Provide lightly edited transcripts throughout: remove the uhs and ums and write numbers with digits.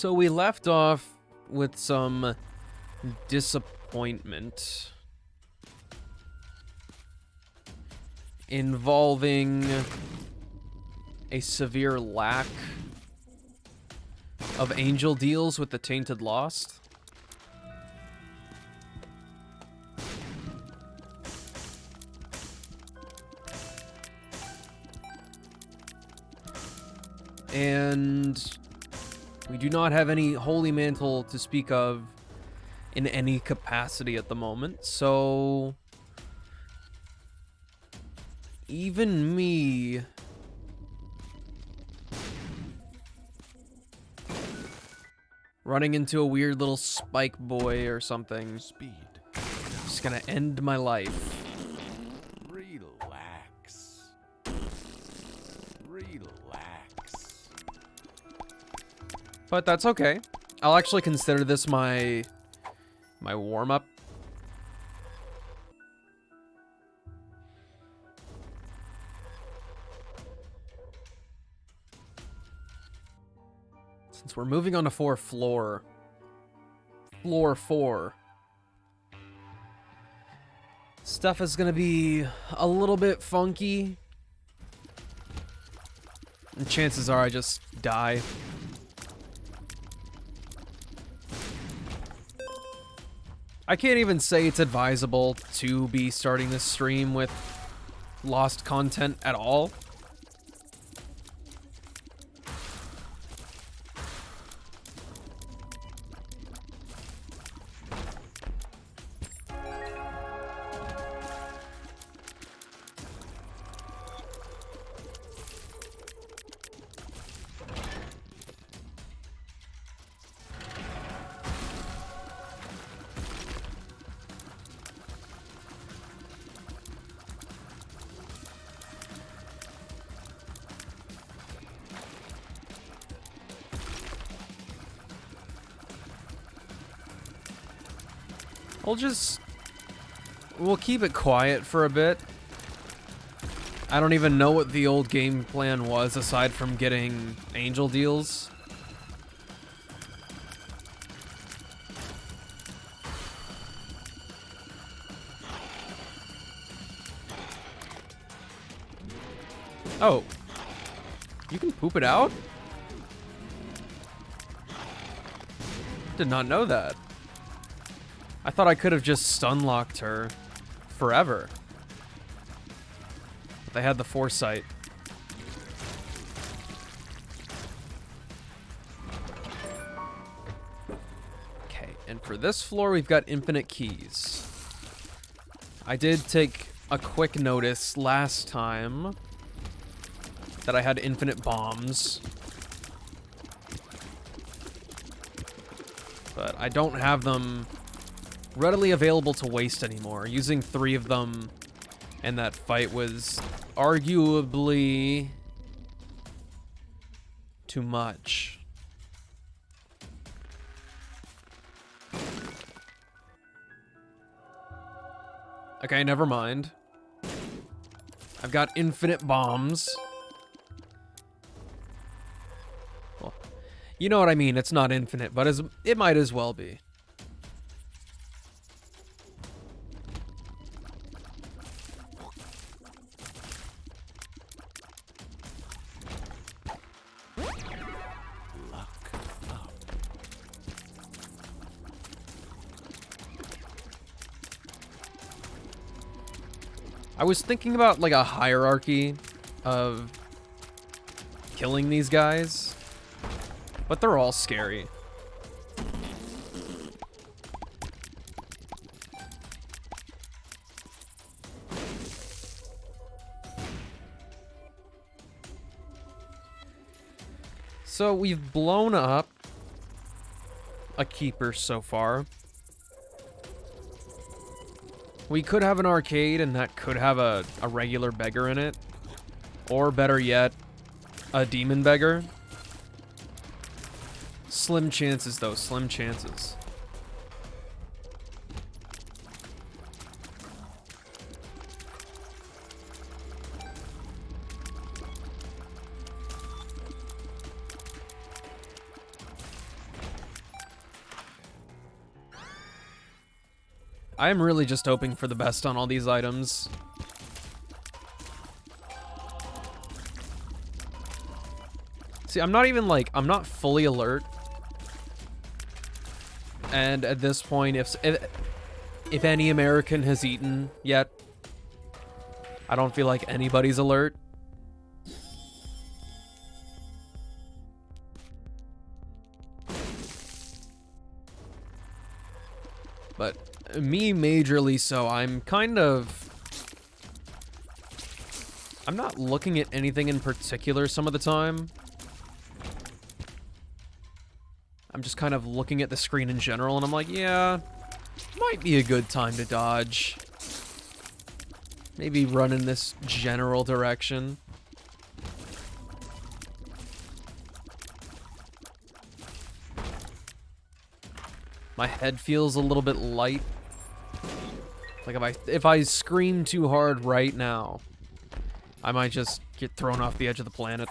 So we left off with some disappointment involving a severe lack of angel deals with the Tainted Lost. And we do not have any Holy Mantle to speak of in any capacity at the moment, so even me running into a weird little spike boy or something is gonna end my life. But that's okay. I'll actually consider this my warm-up. Since we're moving on to floor 4. Stuff is gonna be a little bit funky. And chances are I just die. I can't even say it's advisable to be starting this stream with lost content at all. We'll keep it quiet for a bit. I don't even know what the old game plan was aside from getting angel deals. Oh. You can poop it out? Did not know that. I thought I could have just stun-locked her forever. But they had the foresight. Okay, and for this floor, we've got infinite keys. I did take a quick notice last time that I had infinite bombs. But I don't have them readily available to waste anymore. Using 3 of them in that fight was arguably too much. Okay, never mind. I've got infinite bombs. Well, you know what I mean, it's not infinite, but it might as well be. I was thinking about like a hierarchy of killing these guys, but they're all scary. So we've blown up a keeper so far. We could have an arcade, and that could have a regular beggar in it. Or better yet, a demon beggar. Slim chances, though. Slim chances. I'm really just hoping for the best on all these items. See, I'm not even like, I'm not fully alert. And at this point, if any American has eaten yet, I don't feel like anybody's alert. But me majorly so, I'm not looking at anything in particular some of the time. I'm just kind of looking at the screen in general, and I'm like, yeah, might be a good time to dodge. Maybe run in this general direction. My head feels a little bit light. Like if I scream too hard right now, I might just get thrown off the edge of the planet.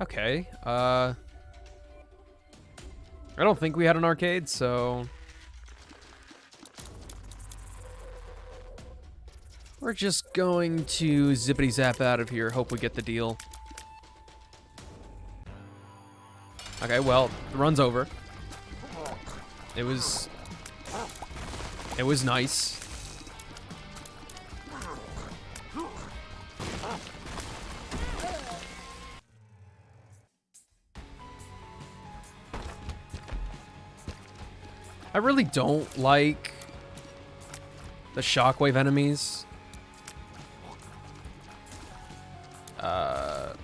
Okay, I don't think we had an arcade, so we're just going to zippity zap out of here, hope we get the deal. Okay, well, the run's over. It was nice. I really don't like the shockwave enemies.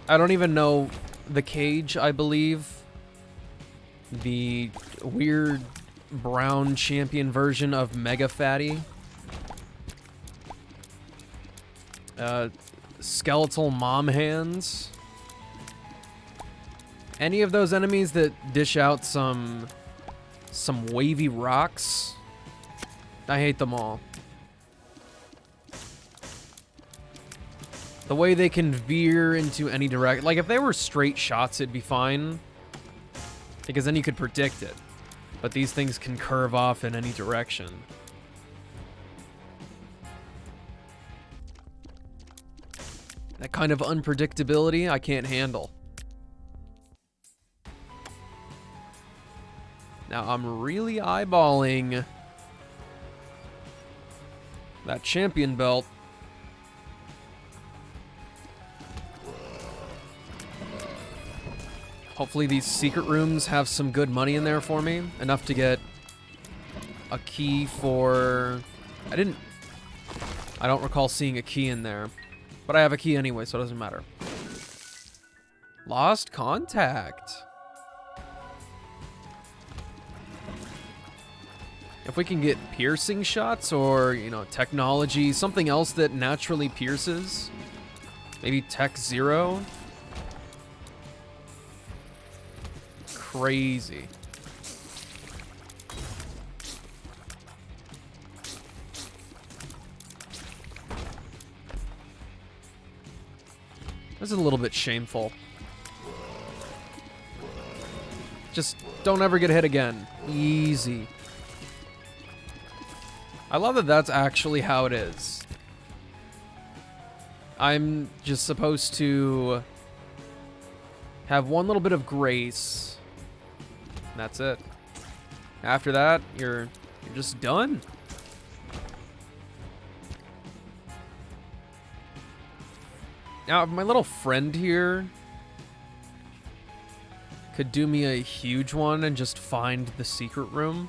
I don't even know the cage, I believe. The weird brown champion version of Mega Fatty. Skeletal mom hands. Any of those enemies that dish out some wavy rocks. I hate them all. The way they can veer into any direct, like if they were straight shots, it'd be fine. Because then you could predict it. But these things can curve off in any direction. That kind of unpredictability, I can't handle. Now, I'm really eyeballing that champion belt. Hopefully these secret rooms have some good money in there for me. Enough to get a key for... I don't recall seeing a key in there. But I have a key anyway, so it doesn't matter. Lost contact. If we can get piercing shots or, you know, technology, something else that naturally pierces. Maybe Tech Zero. Crazy. This is a little bit shameful. Just don't ever get hit again. Easy. I love that that's actually how it is. I'm just supposed to have one little bit of grace. And that's it. After that, you're just done. Now, if my little friend here could do me a huge one and just find the secret room.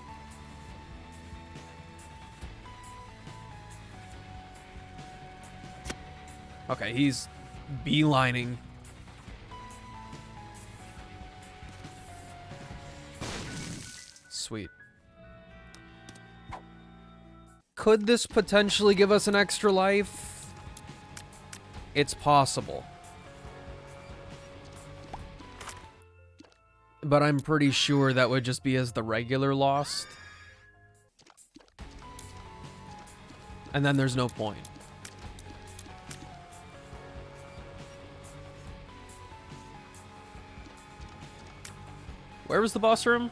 Okay, he's beelining. Sweet. Could this potentially give us an extra life? It's possible. But I'm pretty sure that would just be as the regular Lost. And then there's no point. Where was the boss room?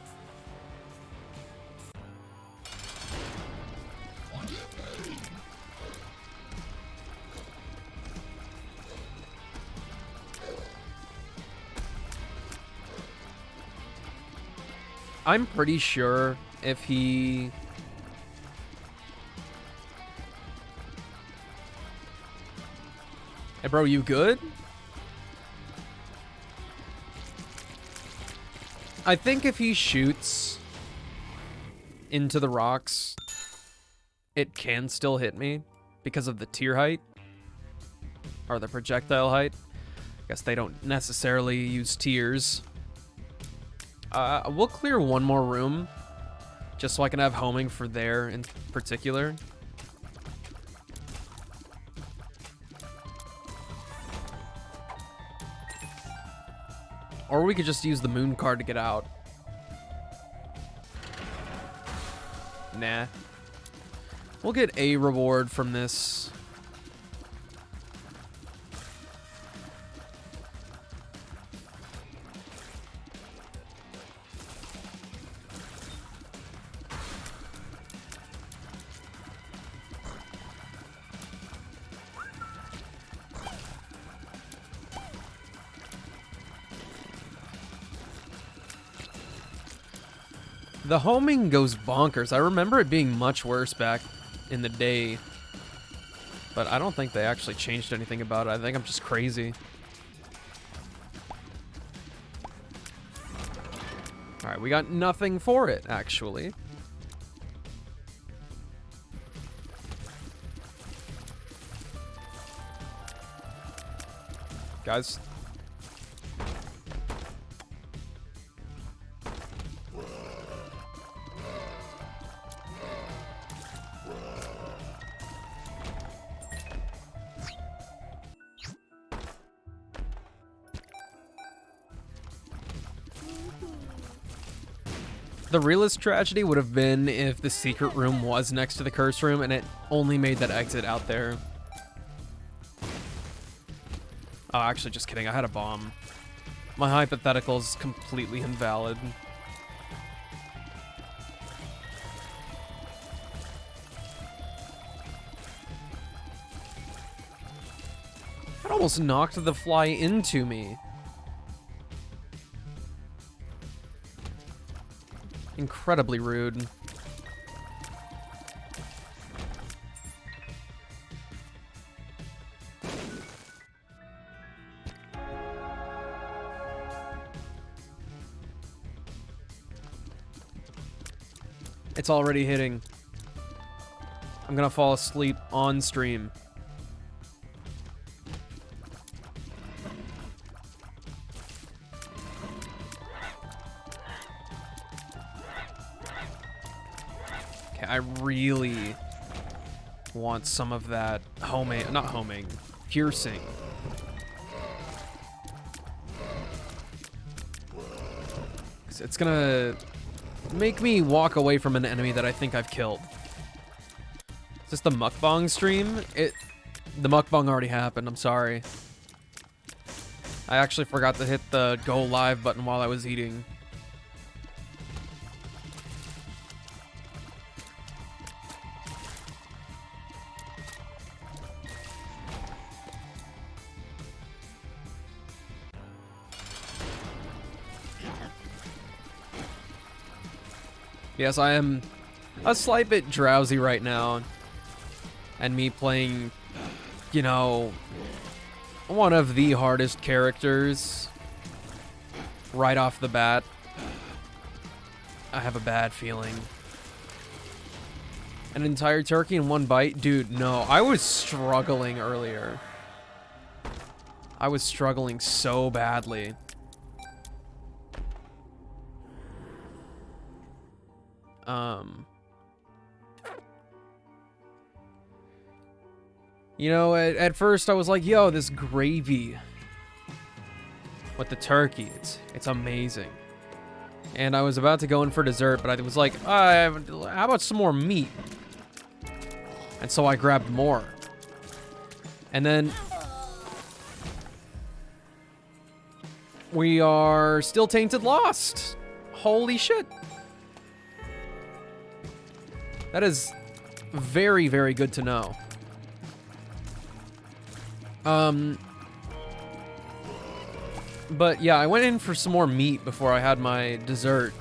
I'm pretty sure if he... Hey, bro, you good? I think if he shoots into the rocks, it can still hit me because of the tier height or the projectile height. I guess they don't necessarily use tiers. We'll clear one more room just so I can have homing for there in particular. Or we could just use the moon card to get out. Nah. We'll get a reward from this. The homing goes bonkers. I remember it being much worse back in the day. But I don't think they actually changed anything about it. I think I'm just crazy. Alright, we got nothing for it, actually. Guys. The realest tragedy would have been if the secret room was next to the curse room and it only made that exit out there. Oh, actually, just kidding. I had a bomb. My hypothetical is completely invalid. That almost knocked the fly into me. Incredibly rude. It's already hitting. I'm gonna fall asleep on stream. I really want some of that homing, not homing, piercing. It's gonna make me walk away from an enemy that I think I've killed. Is this the mukbang stream? The mukbang already happened, I'm sorry. I actually forgot to hit the go live button while I was eating. Yes, I am a slight bit drowsy right now. And me playing, you know, one of the hardest characters right off the bat. I have a bad feeling. An entire turkey in one bite? Dude, no. I was struggling earlier. I was struggling so badly. You know, at first I was like, yo, this gravy with the turkey, it's amazing. And I was about to go in for dessert, but I was like, how about some more meat? And so I grabbed more. And then we are still tainted lost. Holy shit. That is very, very good to know. But yeah, I went in for some more meat before I had my dessert.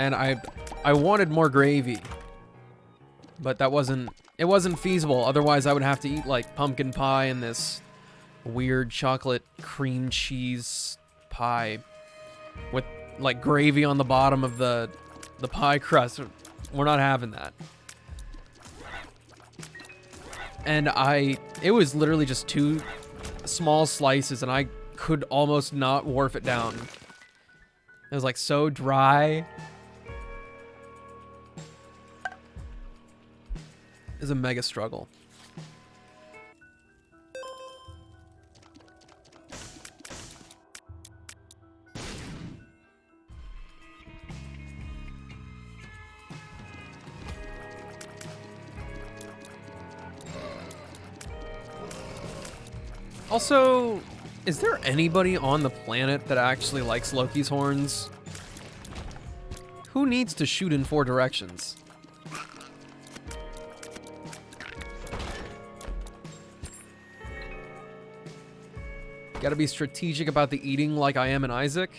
And I wanted more gravy. But that wasn't... It wasn't feasible. Otherwise, I would have to eat, like, pumpkin pie and this weird chocolate cream cheese pie with, like, gravy on the bottom of the pie crust. We're not having that. And it was literally just 2 small slices, and I could almost not warf it down. It was, like, so dry. It was a mega struggle. Also, is there anybody on the planet that actually likes Loki's horns? Who needs to shoot in 4 directions? Gotta be strategic about the eating like I am in Isaac.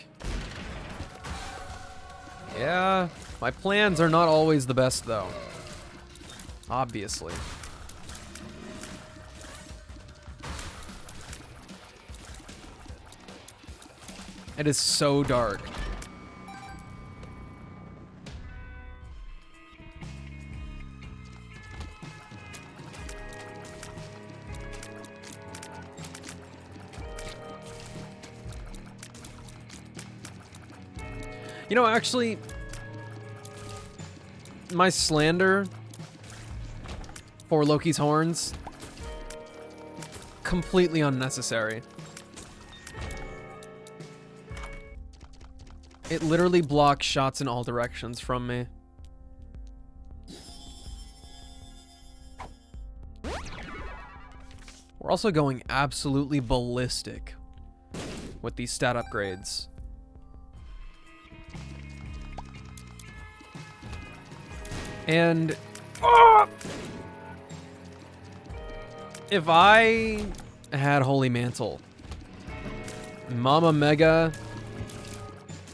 Yeah, my plans are not always the best though. Obviously. It is so dark. You know, actually, my slander for Loki's horns, completely unnecessary. It literally blocks shots in all directions from me. We're also going absolutely ballistic with these stat upgrades. And if I had Holy Mantle, Mama Mega,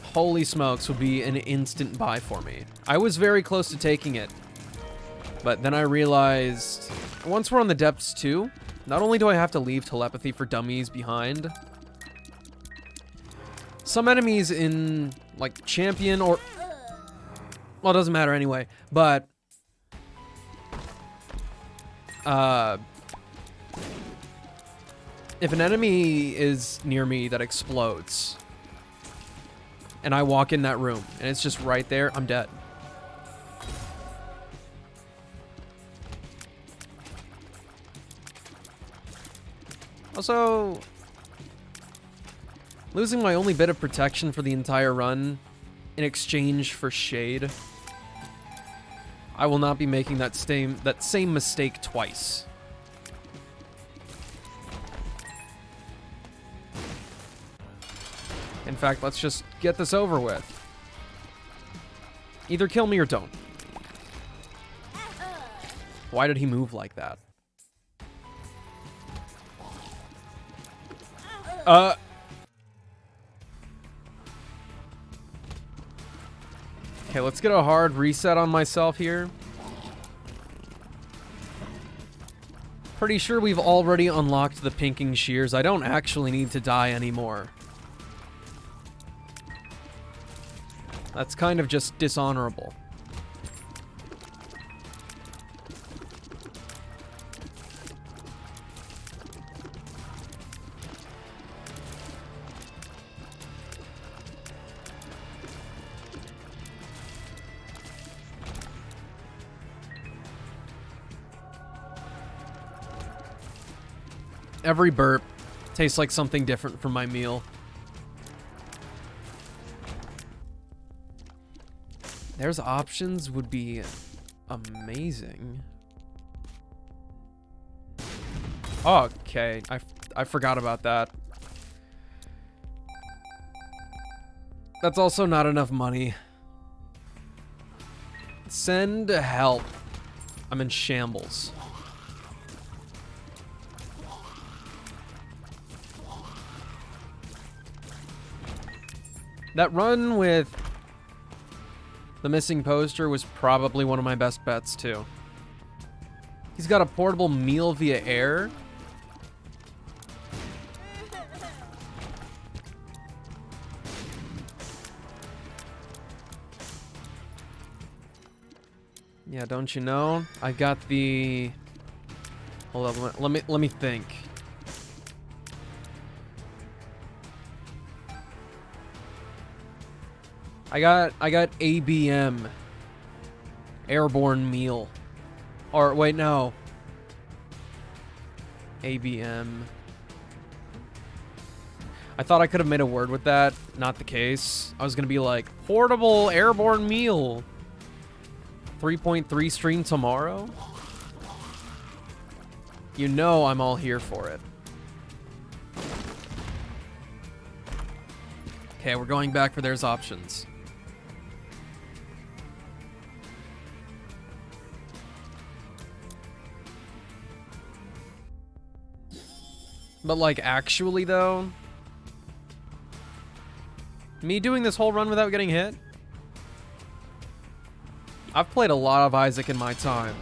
holy smokes, would be an instant buy for me. I was very close to taking it, but then I realized once we're on the depths too, not only do I have to leave telepathy for dummies behind, some enemies in like champion or, well, it doesn't matter anyway, but if an enemy is near me that explodes and I walk in that room and it's just right there, I'm dead. Also, losing my only bit of protection for the entire run in exchange for shade. I will not be making that same mistake twice. In fact, let's just get this over with. Either kill me or don't. Why did he move like that? Okay, let's get a hard reset on myself here. Pretty sure we've already unlocked the pinking shears. I don't actually need to die anymore. That's kind of just dishonorable. Every burp tastes like something different from my meal. There's options would be amazing. Okay, I forgot about that. That's also not enough money. Send help. I'm in shambles. That run with The missing poster was probably one of my best bets, too. He's got a portable meal via air. Yeah, don't you know? I got the... Hold on, let me think. I got ABM, airborne meal, or wait, no. ABM. I thought I could have made a word with that. Not the case. I was gonna be like, portable airborne meal. 3.3 stream tomorrow. You know I'm all here for it. Okay, we're going back for there's options. But like actually though, me doing this whole run without getting hit? I've played a lot of Isaac in my time.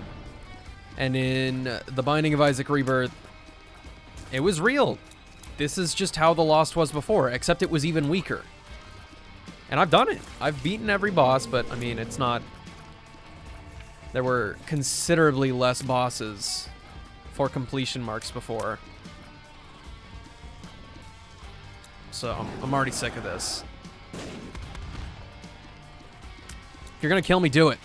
And in The Binding of Isaac Rebirth, it was real. This is just how the Lost was before, except it was even weaker. And I've done it. I've beaten every boss, but I mean, it's not... There were considerably less bosses for completion marks before. So, I'm already sick of this. If you're gonna kill me, do it.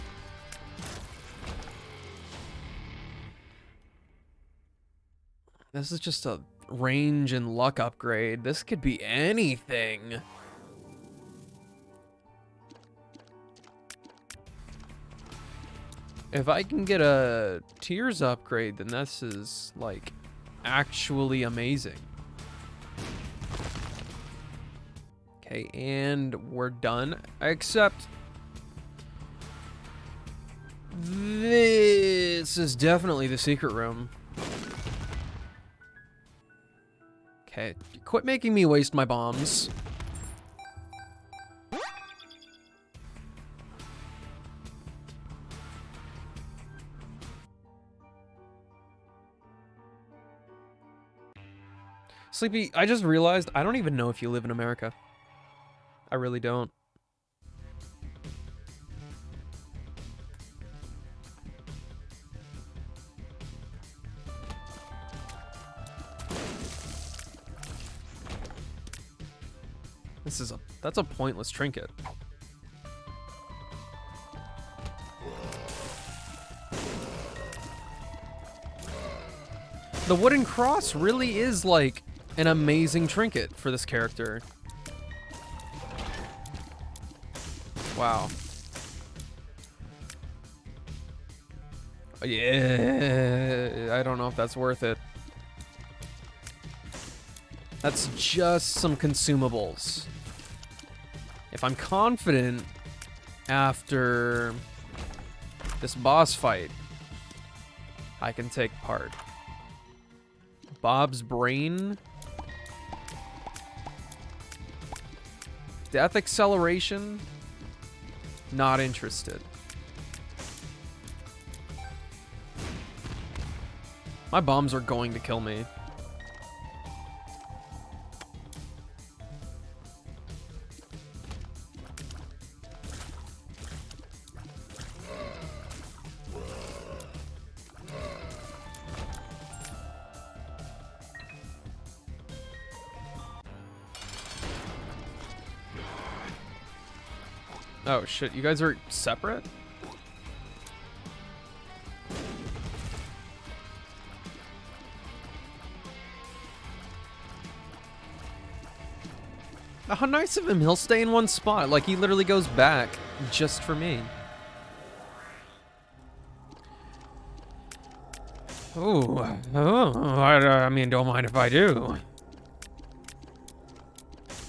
This is just a range and luck upgrade. This could be anything. If I can get a Tears upgrade, then this is, like, actually amazing. Okay, and we're done. Except... this is definitely the secret room. Okay, quit making me waste my bombs. Sleepy, I just realized I don't even know if you live in America. I really don't. That's a pointless trinket. The wooden cross really is like an amazing trinket for this character. Wow. Yeah, I don't know if that's worth it. That's just some consumables. If I'm confident after this boss fight, I can take part. Bob's brain. Death acceleration. Not interested. My bombs are going to kill me. Oh shit, you guys are separate? How nice of him, he'll stay in one spot. Like, he literally goes back just for me. Ooh, I mean, don't mind if I do.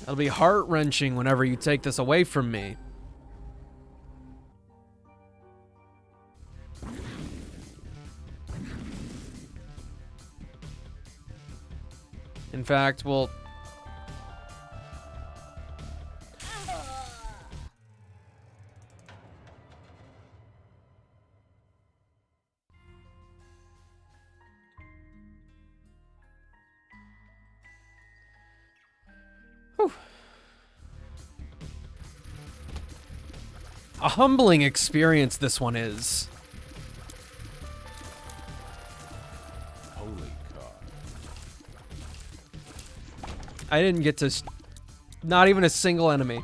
It'll be heart-wrenching whenever you take this away from me. In fact, well... A humbling experience this one is. Holy God. I didn't get to... Not even a single enemy.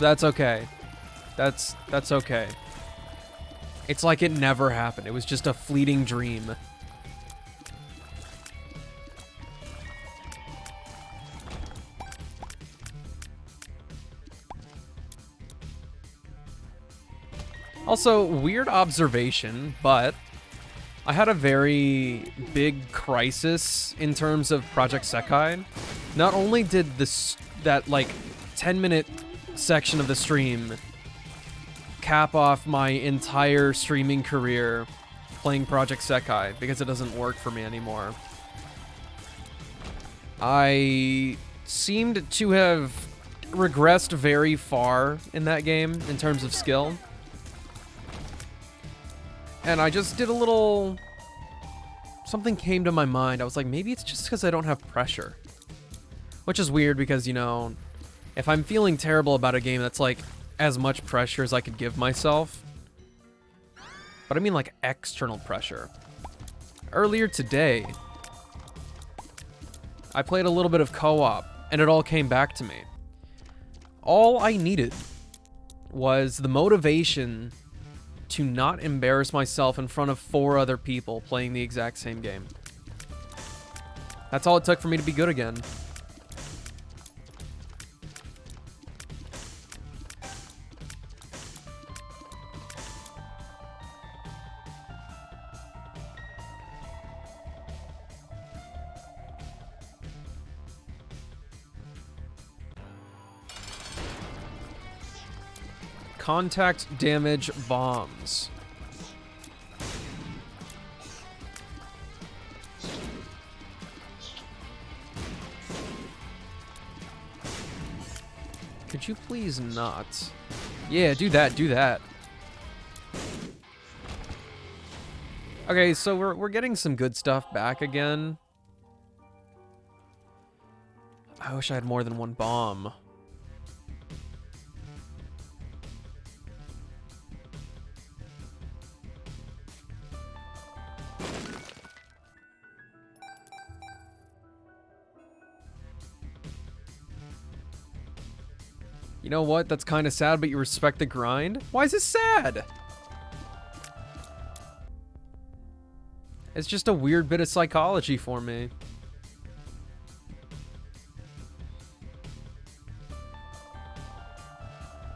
That's okay. That's okay. It's like it never happened. It was just a fleeting dream. Also, weird observation, but I had a very big crisis in terms of Project Sekai. Not only did that like 10-minute section of the stream cap off my entire streaming career playing Project Sekai because it doesn't work for me anymore. I seemed to have regressed very far in that game in terms of skill. And I just did a little... Something came to my mind. I was like, maybe it's just because I don't have pressure. Which is weird because, you know, if I'm feeling terrible about a game that's like as much pressure as I could give myself. But I mean like external pressure. Earlier today, I played a little bit of co-op and it all came back to me. All I needed was the motivation to not embarrass myself in front of 4 other people playing the exact same game. That's all it took for me to be good again. Contact damage bombs. Could you please not? Yeah, do that, do that. Okay, so we're getting some good stuff back again. I wish I had more than one bomb. You know what? That's kind of sad, but you respect the grind? Why is it sad? It's just a weird bit of psychology for me.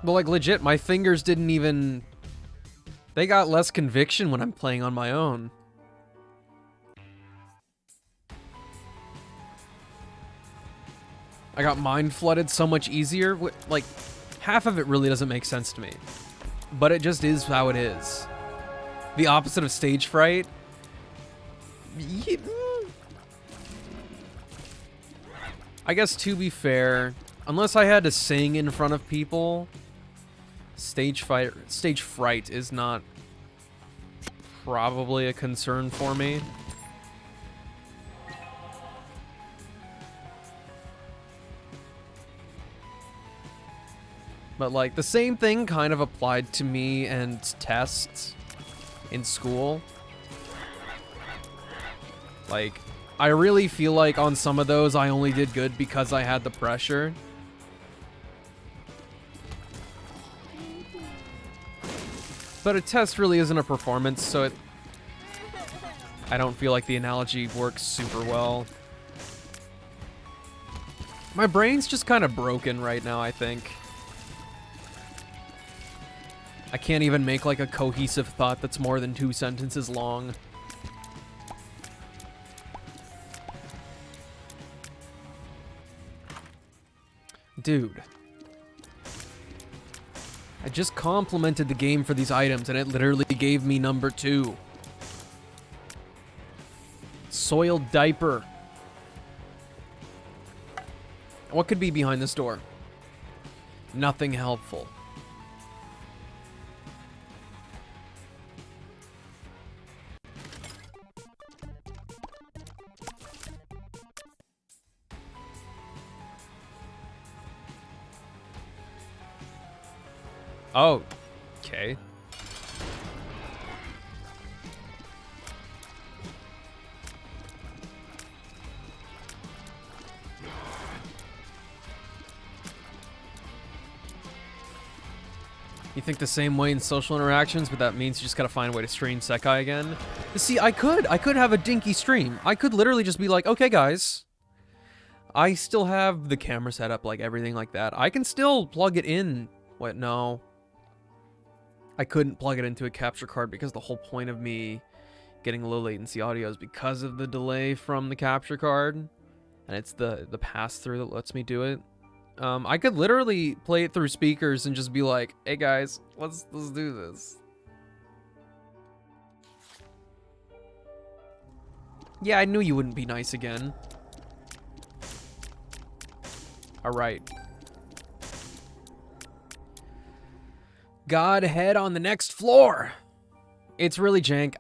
But like legit, my fingers didn't even... They got less conviction when I'm playing on my own. I got mind flooded so much easier. Like, half of it really doesn't make sense to me. But it just is how it is. The opposite of stage fright. I guess to be fair, unless I had to sing in front of people, stage fright is not probably a concern for me. But like the same thing kind of applied to me and tests in school. Like, I really feel like on some of those I only did good because I had the pressure. But a test really isn't a performance, so I don't feel like the analogy works super well. My brain's just kind of broken right now, I think. I can't even make like a cohesive thought that's more than 2 sentences long. Dude. I just complimented the game for these items and it literally gave me number 2. Soiled diaper. What could be behind this door? Nothing helpful. Oh, okay. You think the same way in social interactions, but that means you just gotta find a way to stream Sekai again? See, I could have a dinky stream. I could literally just be like, okay, guys, I still have the camera set up, like everything like that. I can still plug it in. What? No. I couldn't plug it into a capture card because the whole point of me getting low latency audio is because of the delay from the capture card. And it's the pass-through that lets me do it. I could literally play it through speakers and just be like, hey guys, let's do this. Yeah, I knew you wouldn't be nice again. Alright. Godhead on the next floor. It's really jank.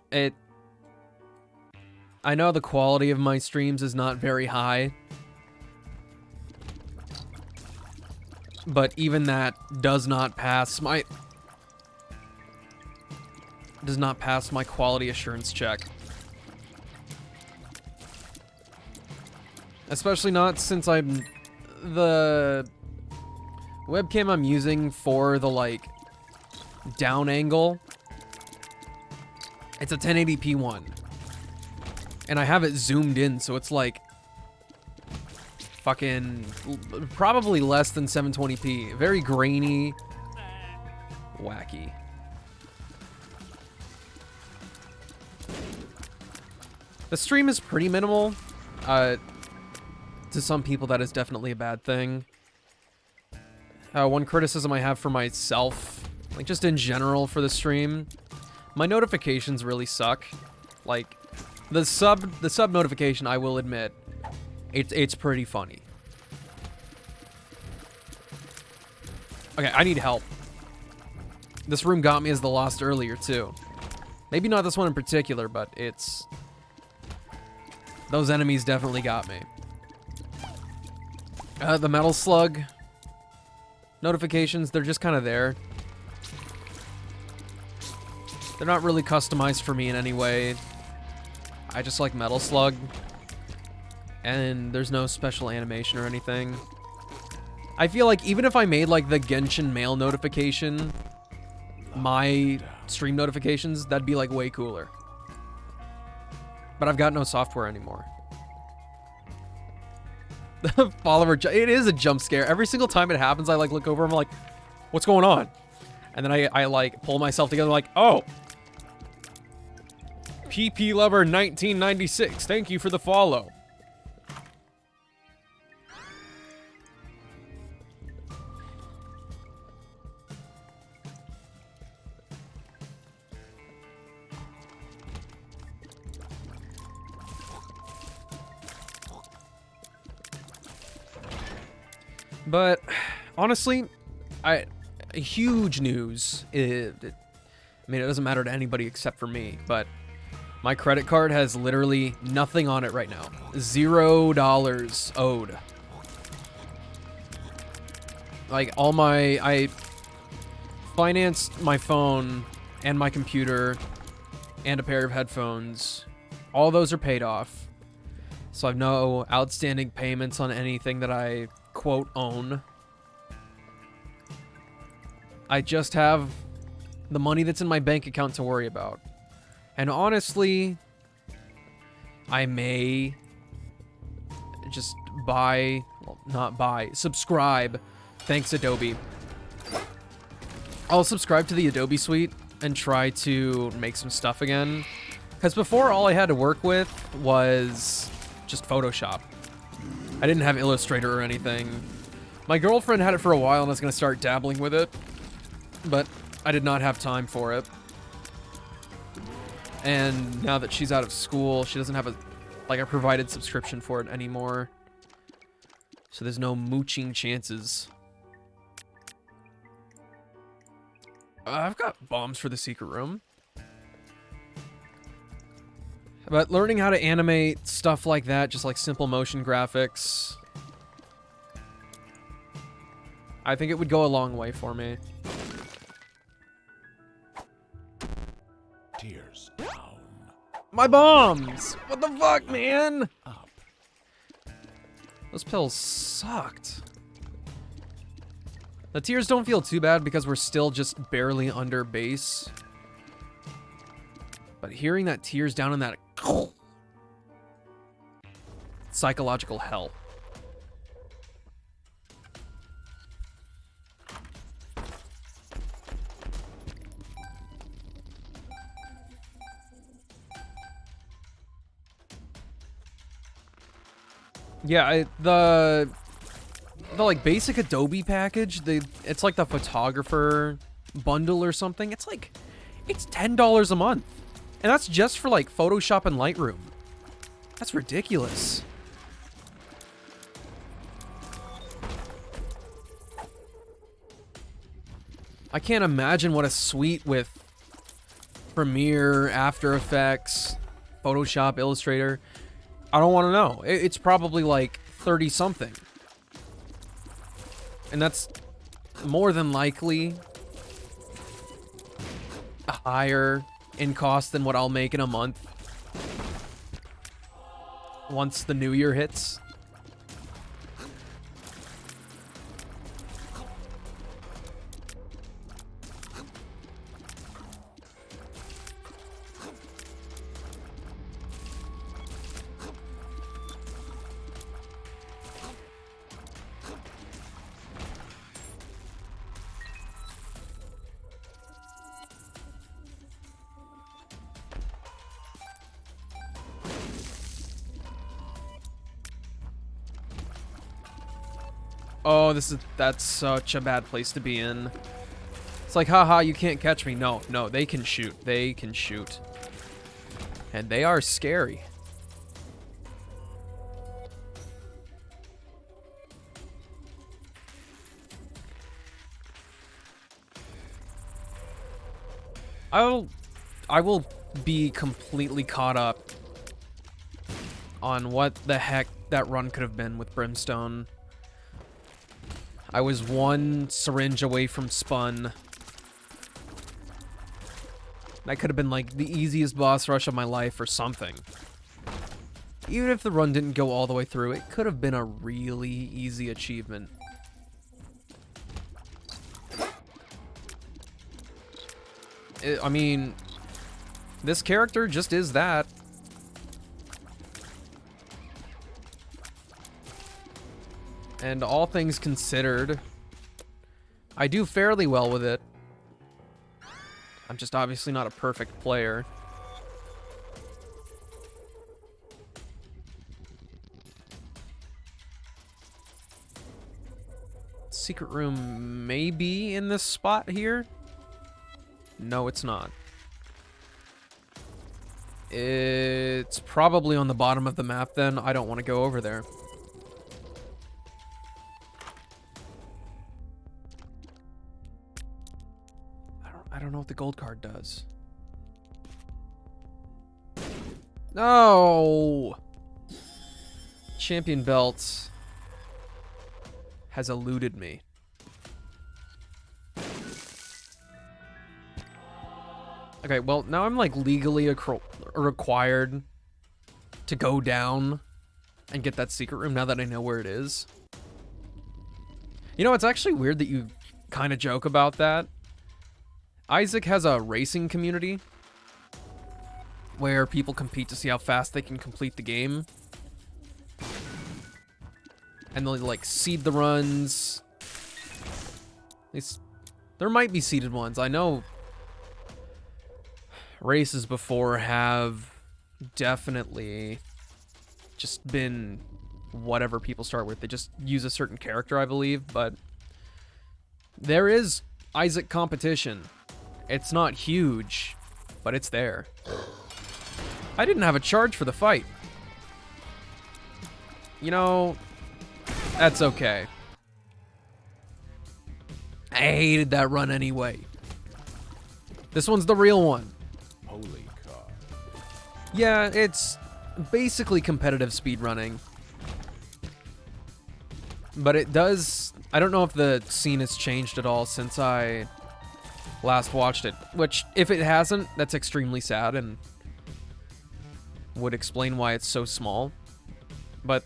I know the quality of my streams is not very high. But even that does not pass my quality assurance check. Especially not since the webcam I'm using for the like down angle. It's a 1080p one. And I have it zoomed in, so it's like fucking probably less than 720p. Very grainy, wacky. The stream is pretty minimal. To some people, that is definitely a bad thing. One criticism I have for myself, like just in general for the stream, my notifications really suck. Like the sub notification, I will admit, it's pretty funny. Okay, I need help. This room got me as the Lost earlier too. Maybe not this one in particular, but it's those enemies definitely got me. The Metal Slug notifications, they're just kind of there. They're not really customized for me in any way. I just like Metal Slug. And there's no special animation or anything. I feel like even if I made like the Genshin mail notification, my stream notifications, that'd be like way cooler. But I've got no software anymore. The follower, it is a jump scare. Every single time it happens, I like look over and I'm like, what's going on? And then I like pull myself together like, oh. PP Lover 1996, thank you for the follow. But honestly, huge news. I mean, it doesn't matter to anybody except for me, but my credit card has literally nothing on it right now. $0 owed. Like I financed my phone and my computer and a pair of headphones. All those are paid off. So I have no outstanding payments on anything that I quote own. I just have the money that's in my bank account to worry about. And honestly, I may just subscribe. Thanks, Adobe. I'll subscribe to the Adobe suite and try to make some stuff again. Because before, all I had to work with was just Photoshop. I didn't have Illustrator or anything. My girlfriend had it for a while and I was going to start dabbling with it. But I did not have time for it. And now that she's out of school, she doesn't have a provided subscription for it anymore. So there's no mooching chances. I've got bombs for the secret room. But learning how to animate stuff like that, just like simple motion graphics, I think it would go a long way for me. Tears down. My bombs! What the fuck, man? Up. Those pills sucked. The tears don't feel too bad because we're still just barely under base. But hearing that tears down in that psychological hell. Yeah, the like basic Adobe package, it's like the photographer bundle or something. It's $10 a month. And that's just for like Photoshop and Lightroom. That's ridiculous. I can't imagine what a suite with Premiere, After Effects, Photoshop, Illustrator. I don't want to know. It's probably like 30 something. And that's more than likely higher in cost than what I'll make in a month once the new year hits. Oh, that's such a bad place to be in. It's like, haha, you can't catch me. No, they can shoot. They can shoot. And they are scary. I will be completely caught up on what the heck that run could have been with Brimstone. I was one syringe away from spun. That could have been like the easiest boss rush of my life or something. Even if the run didn't go all the way through, it could have been a really easy achievement. I mean, this character just is that. And all things considered, I do fairly well with it. I'm just obviously not a perfect player. Secret room may be in this spot here. No, it's not. It's probably on the bottom of the map then. I don't want to go over there. I don't know what the gold card does. No! Champion belt has eluded me. Okay, well, now I'm like legally required to go down and get that secret room now that I know where it is. You know, it's actually weird that you kind of joke about that. Isaac has a racing community where people compete to see how fast they can complete the game. And they'll like seed the runs. At least there might be seeded ones. I know races before have definitely just been whatever people start with. They just use a certain character, I believe, but there is Isaac competition. It's not huge, but it's there. I didn't have a charge for the fight. You know, that's okay. I hated that run anyway. This one's the real one. Holy cow. Yeah, it's basically competitive speedrunning. But it does... I don't know if the scene has changed at all since I last watched it. Which, if it hasn't, that's extremely sad and would explain why it's so small. But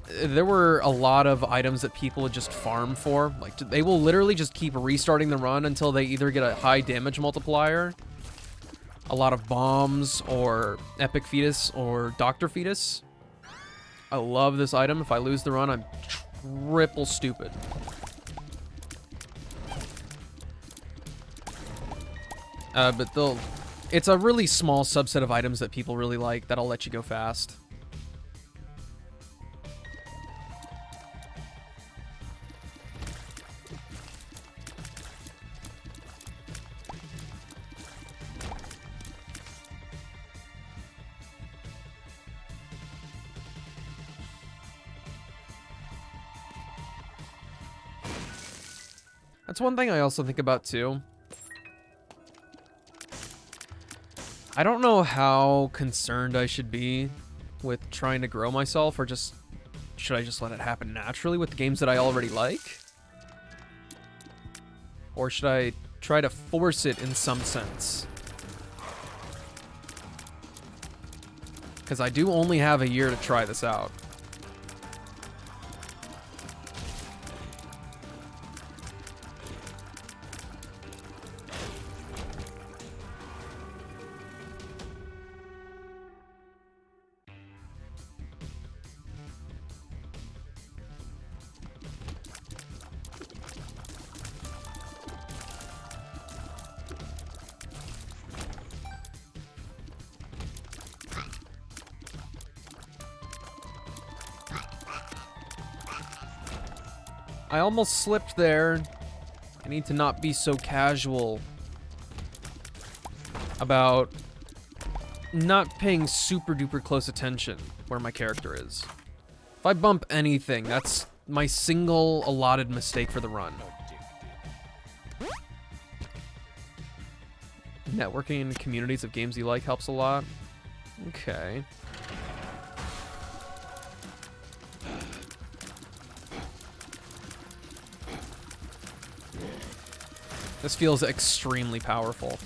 there were a lot of items that people would just farm for. Like, they will literally just keep restarting the run until they either get a high damage multiplier, a lot of bombs, or Epic Fetus, or Dr. Fetus. I love this item. If I lose the run, I'm triple stupid. But it's a really small subset of items that people really like that'll let you go fast. That's one thing I also think about too. I don't know how concerned I should be with trying to grow myself, or just should I just let it happen naturally with the games that I already like? Or should I try to force it in some sense? Because I do only have a year to try this out. I almost slipped there. I need to not be so casual about not paying super duper close attention where my character is. If I bump anything, that's my single allotted mistake for the run. Networking in communities of games you like helps a lot. Okay. This feels extremely powerful.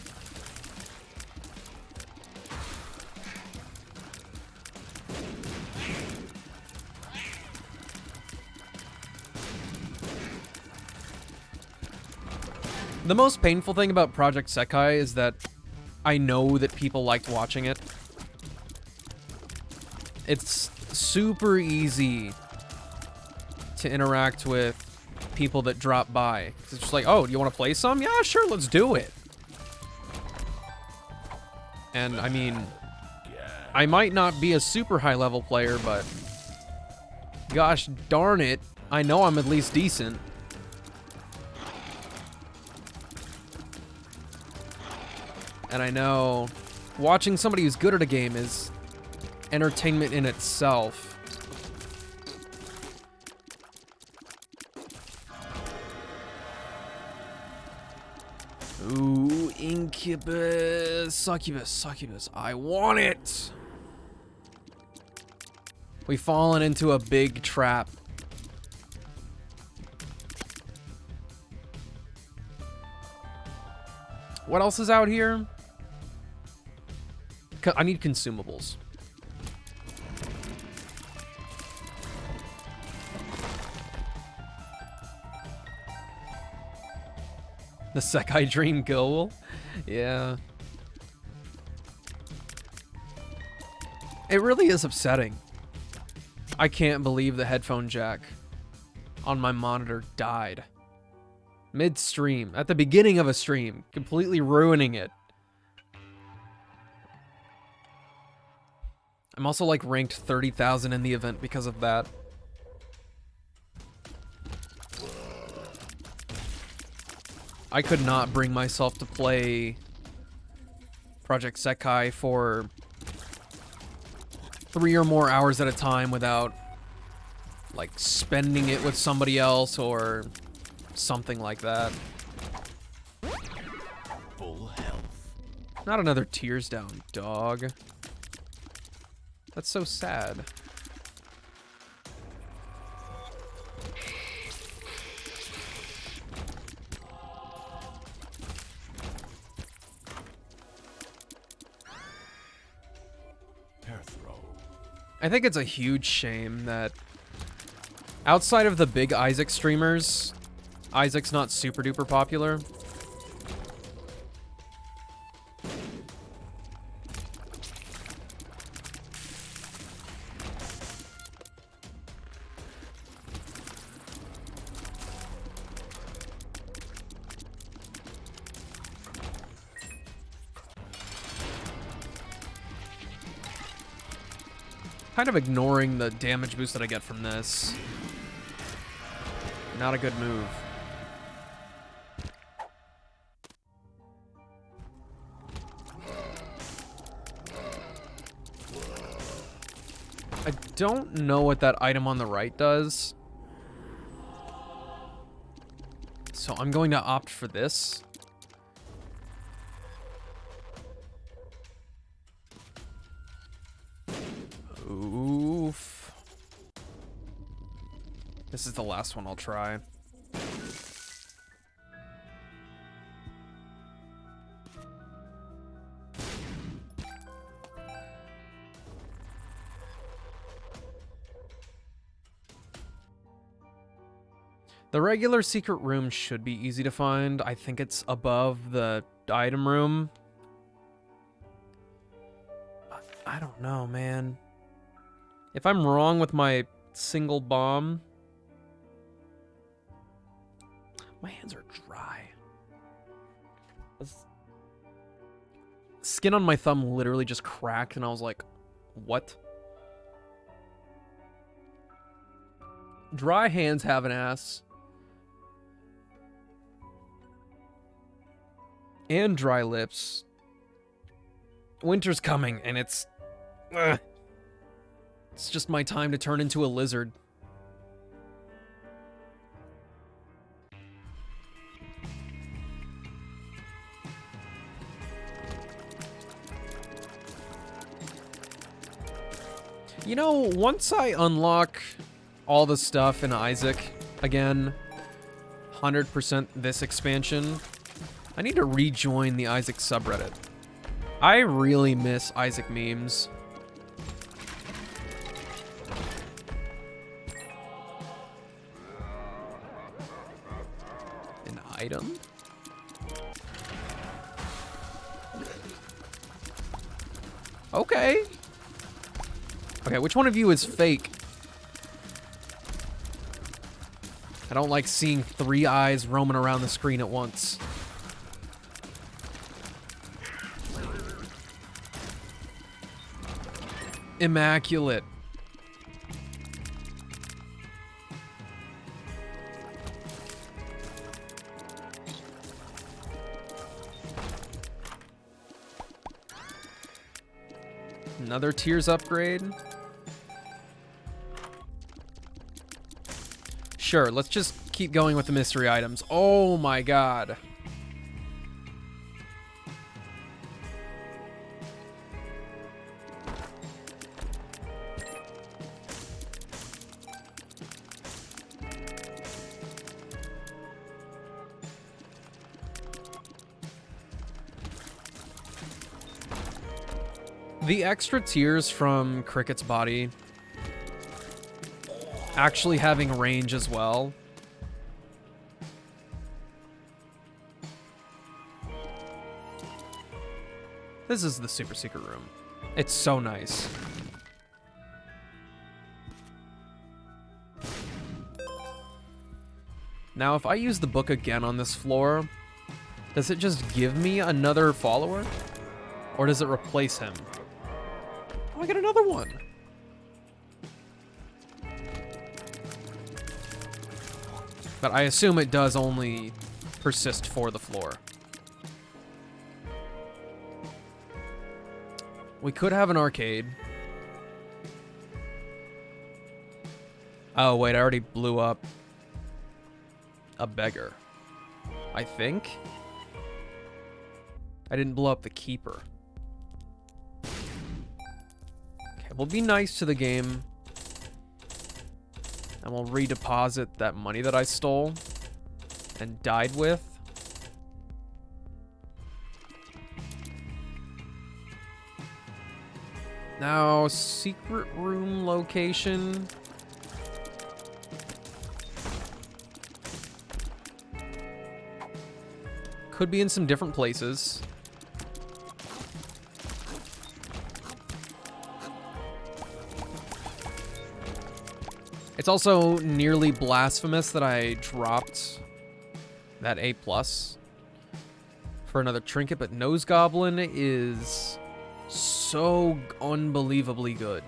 The most painful thing about Project Sekai is that I know that people liked watching it. It's super easy to interact with people that drop by. It's just like, oh, do you want to play some? Yeah, sure, let's do it. And I mean, I might not be a super high level player, but gosh darn it, I know I'm at least decent. And I know watching somebody who's good at a game is entertainment in itself. Ooh, Incubus, Succubus, I want it! We've fallen into a big trap. What else is out here? I need consumables. The Sekai Dream Goal? Yeah. It really is upsetting. I can't believe the headphone jack on my monitor died. Mid-stream, at the beginning of a stream, completely ruining it. I'm also like ranked 30,000 in the event because of that. I could not bring myself to play Project Sekai for 3 or more hours at a time without like spending it with somebody else or something like that. Full health. Not another tears down, dog. That's so sad. I think it's a huge shame that outside of the big Isaac streamers, Isaac's not super duper popular. Kind of ignoring the damage boost that I get from this. Not a good move. I don't know what that item on the right does. So I'm going to opt for this. Oof. This is the last one I'll try. The regular secret room should be easy to find. I think it's above the item room. I don't know, man. If I'm wrong with my single bomb... My hands are dry. Skin on my thumb literally just cracked, and I was like, what? Dry hands have an ass. And dry lips. Winter's coming, and it's... It's just my time to turn into a lizard. You know, once I unlock all the stuff in Isaac again, 100% this expansion, I need to rejoin the Isaac subreddit. I really miss Isaac memes. An item? Okay. Okay, which one of you is fake? I don't like seeing 3 eyes roaming around the screen at once. Immaculate. Another Tears upgrade. Sure, let's just keep going with the mystery items. Oh my god. The extra tears from Cricket's body actually having range as well. This is the super secret room. It's so nice. Now, if I use the book again on this floor, does it just give me another follower? Or does it replace him? Oh, I get another one. But I assume it does only persist for the floor. We could have an arcade. Oh, wait, I already blew up a beggar. I think. I didn't blow up the keeper. Okay, we'll be nice to the game. And we'll redeposit that money that I stole and died with. Now, secret room location. Could be in some different places. It's also nearly blasphemous that I dropped that A+ for another trinket, but Nose Goblin is so unbelievably good.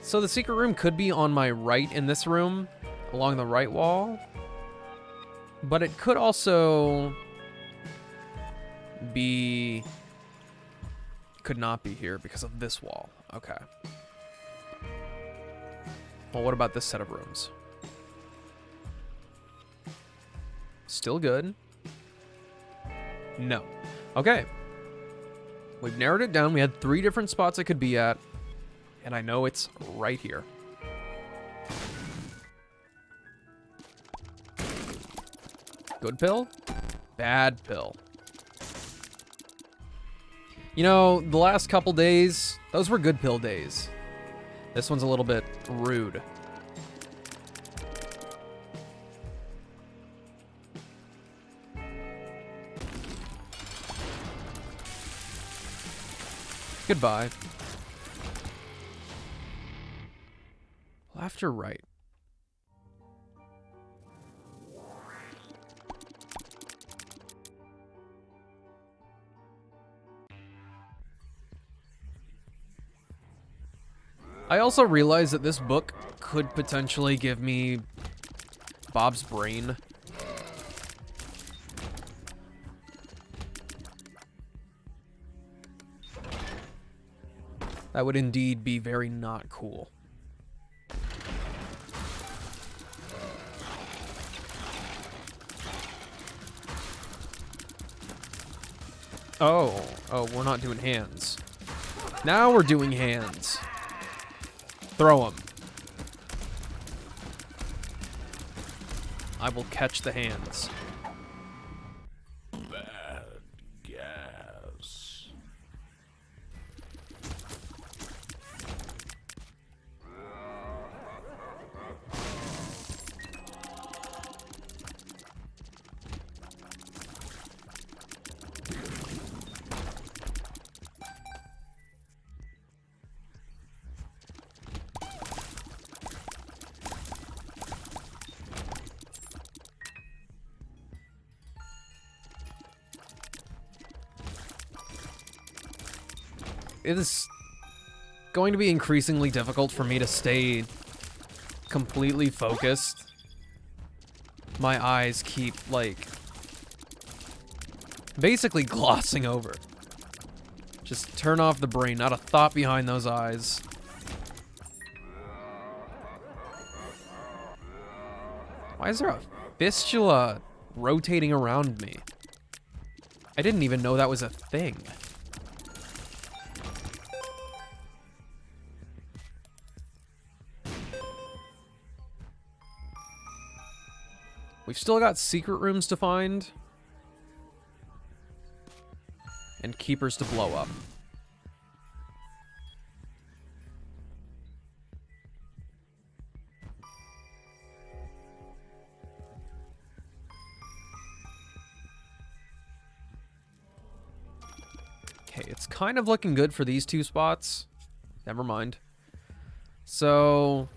So the secret room could be on my right in this room, along the right wall, but it could also be... could not be here because of this wall. Okay. Well, what about this set of rooms? Still good. No. Okay. We've narrowed it down. We had 3 different spots it could be at, and I know it's right here. Good pill? Bad pill. You know, the last couple days, those were good pill days. This one's a little bit rude. Goodbye. Left or right? I also realized that this book could potentially give me Bob's brain. That would indeed be very not cool. Oh, we're not doing hands. Now we're doing hands. Throw him. I will catch the hands. Bad gas. It is going to be increasingly difficult for me to stay completely focused. My eyes keep, like, basically glossing over. Just turn off the brain, not a thought behind those eyes. Why is there a fistula rotating around me? I didn't even know that was a thing. We've still got secret rooms to find. And keepers to blow up. Okay, it's kind of looking good for these 2 spots. Never mind. So...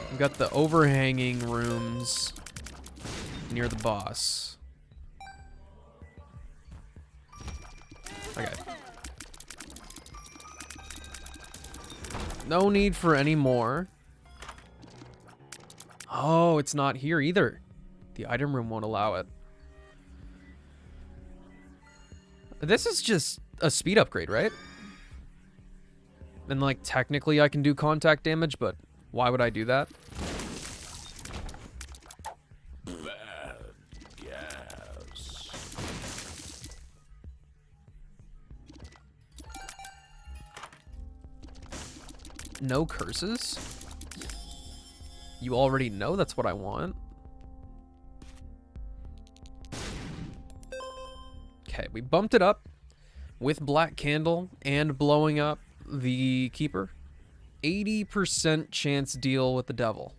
we've got the overhanging rooms near the boss. Okay. No need for any more. Oh, it's not here either. The item room won't allow it. This is just a speed upgrade, right? And, like, technically I can do contact damage, but why would I do that? Bad gas. No curses? You already know that's what I want. Okay, we bumped it up. with Black Candle and blowing up the Keeper, 80% chance deal with the Devil,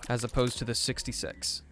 as opposed to the 66.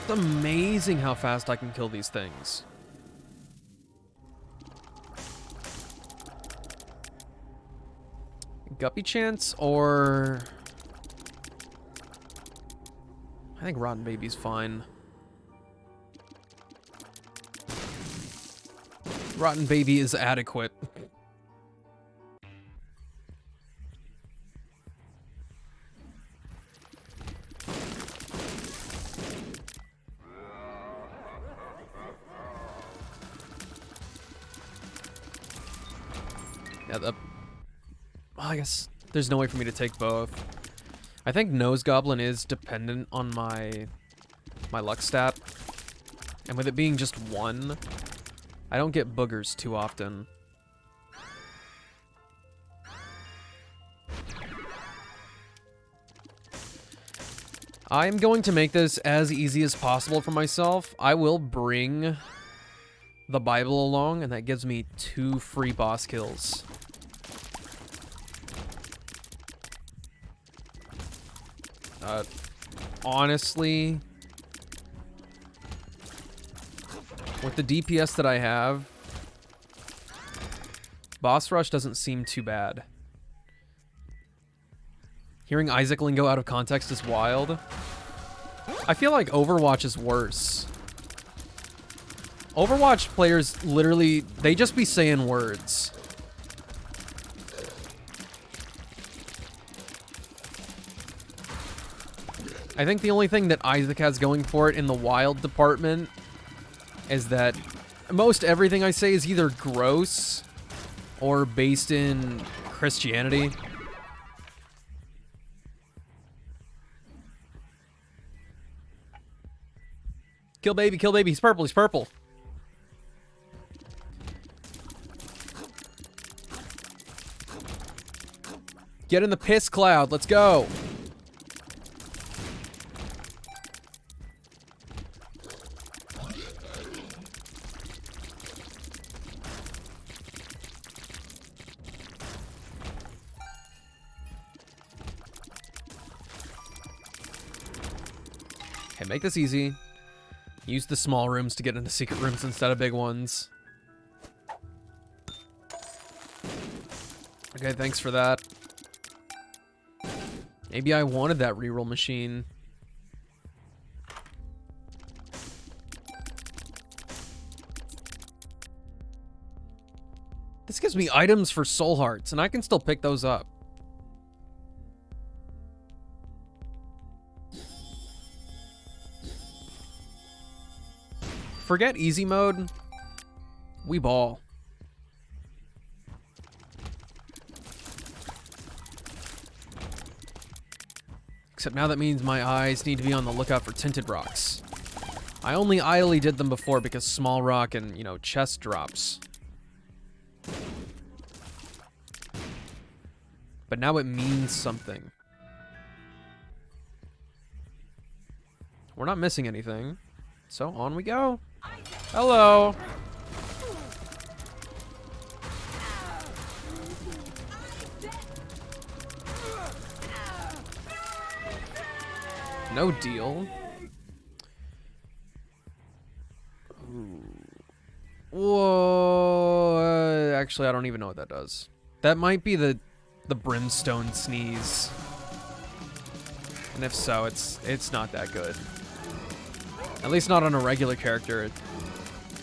It's amazing how fast I can kill these things. Guppy chance or... I think Rotten Baby's fine. Rotten Baby is adequate. Yeah, well, I guess there's no way for me to take both. I think Nose Goblin is dependent on my luck stat. And with it being just one, I don't get boogers too often. I'm going to make this as easy as possible for myself. I will bring the Bible along, and that gives me 2 free boss kills. Honestly, with the DPS that I have, boss rush doesn't seem too bad. Hearing Isaac Lingo out of context is wild. I feel like Overwatch is worse. Overwatch players literally, they just be saying words. I think the only thing that Isaac has going for it in the wild department is that most everything I say is either gross or based in Christianity. Kill baby, he's purple, he's purple. Get in the piss cloud, let's go. Okay, make this easy. Use the small rooms to get into secret rooms instead of big ones. Okay, thanks for that. Maybe I wanted that reroll machine. This gives me items for soul hearts, and I can still pick those up. Forget easy mode. We ball. Except now that means my eyes need to be on the lookout for tinted rocks. I only idly did them before because small rock and, you know, chest drops. But now it means something. We're not missing anything. So on we go. Hello. No deal. Ooh. Whoa. Actually, I don't even know what that does. That might be the brimstone sneeze. And if so, it's not that good. At least not on a regular character.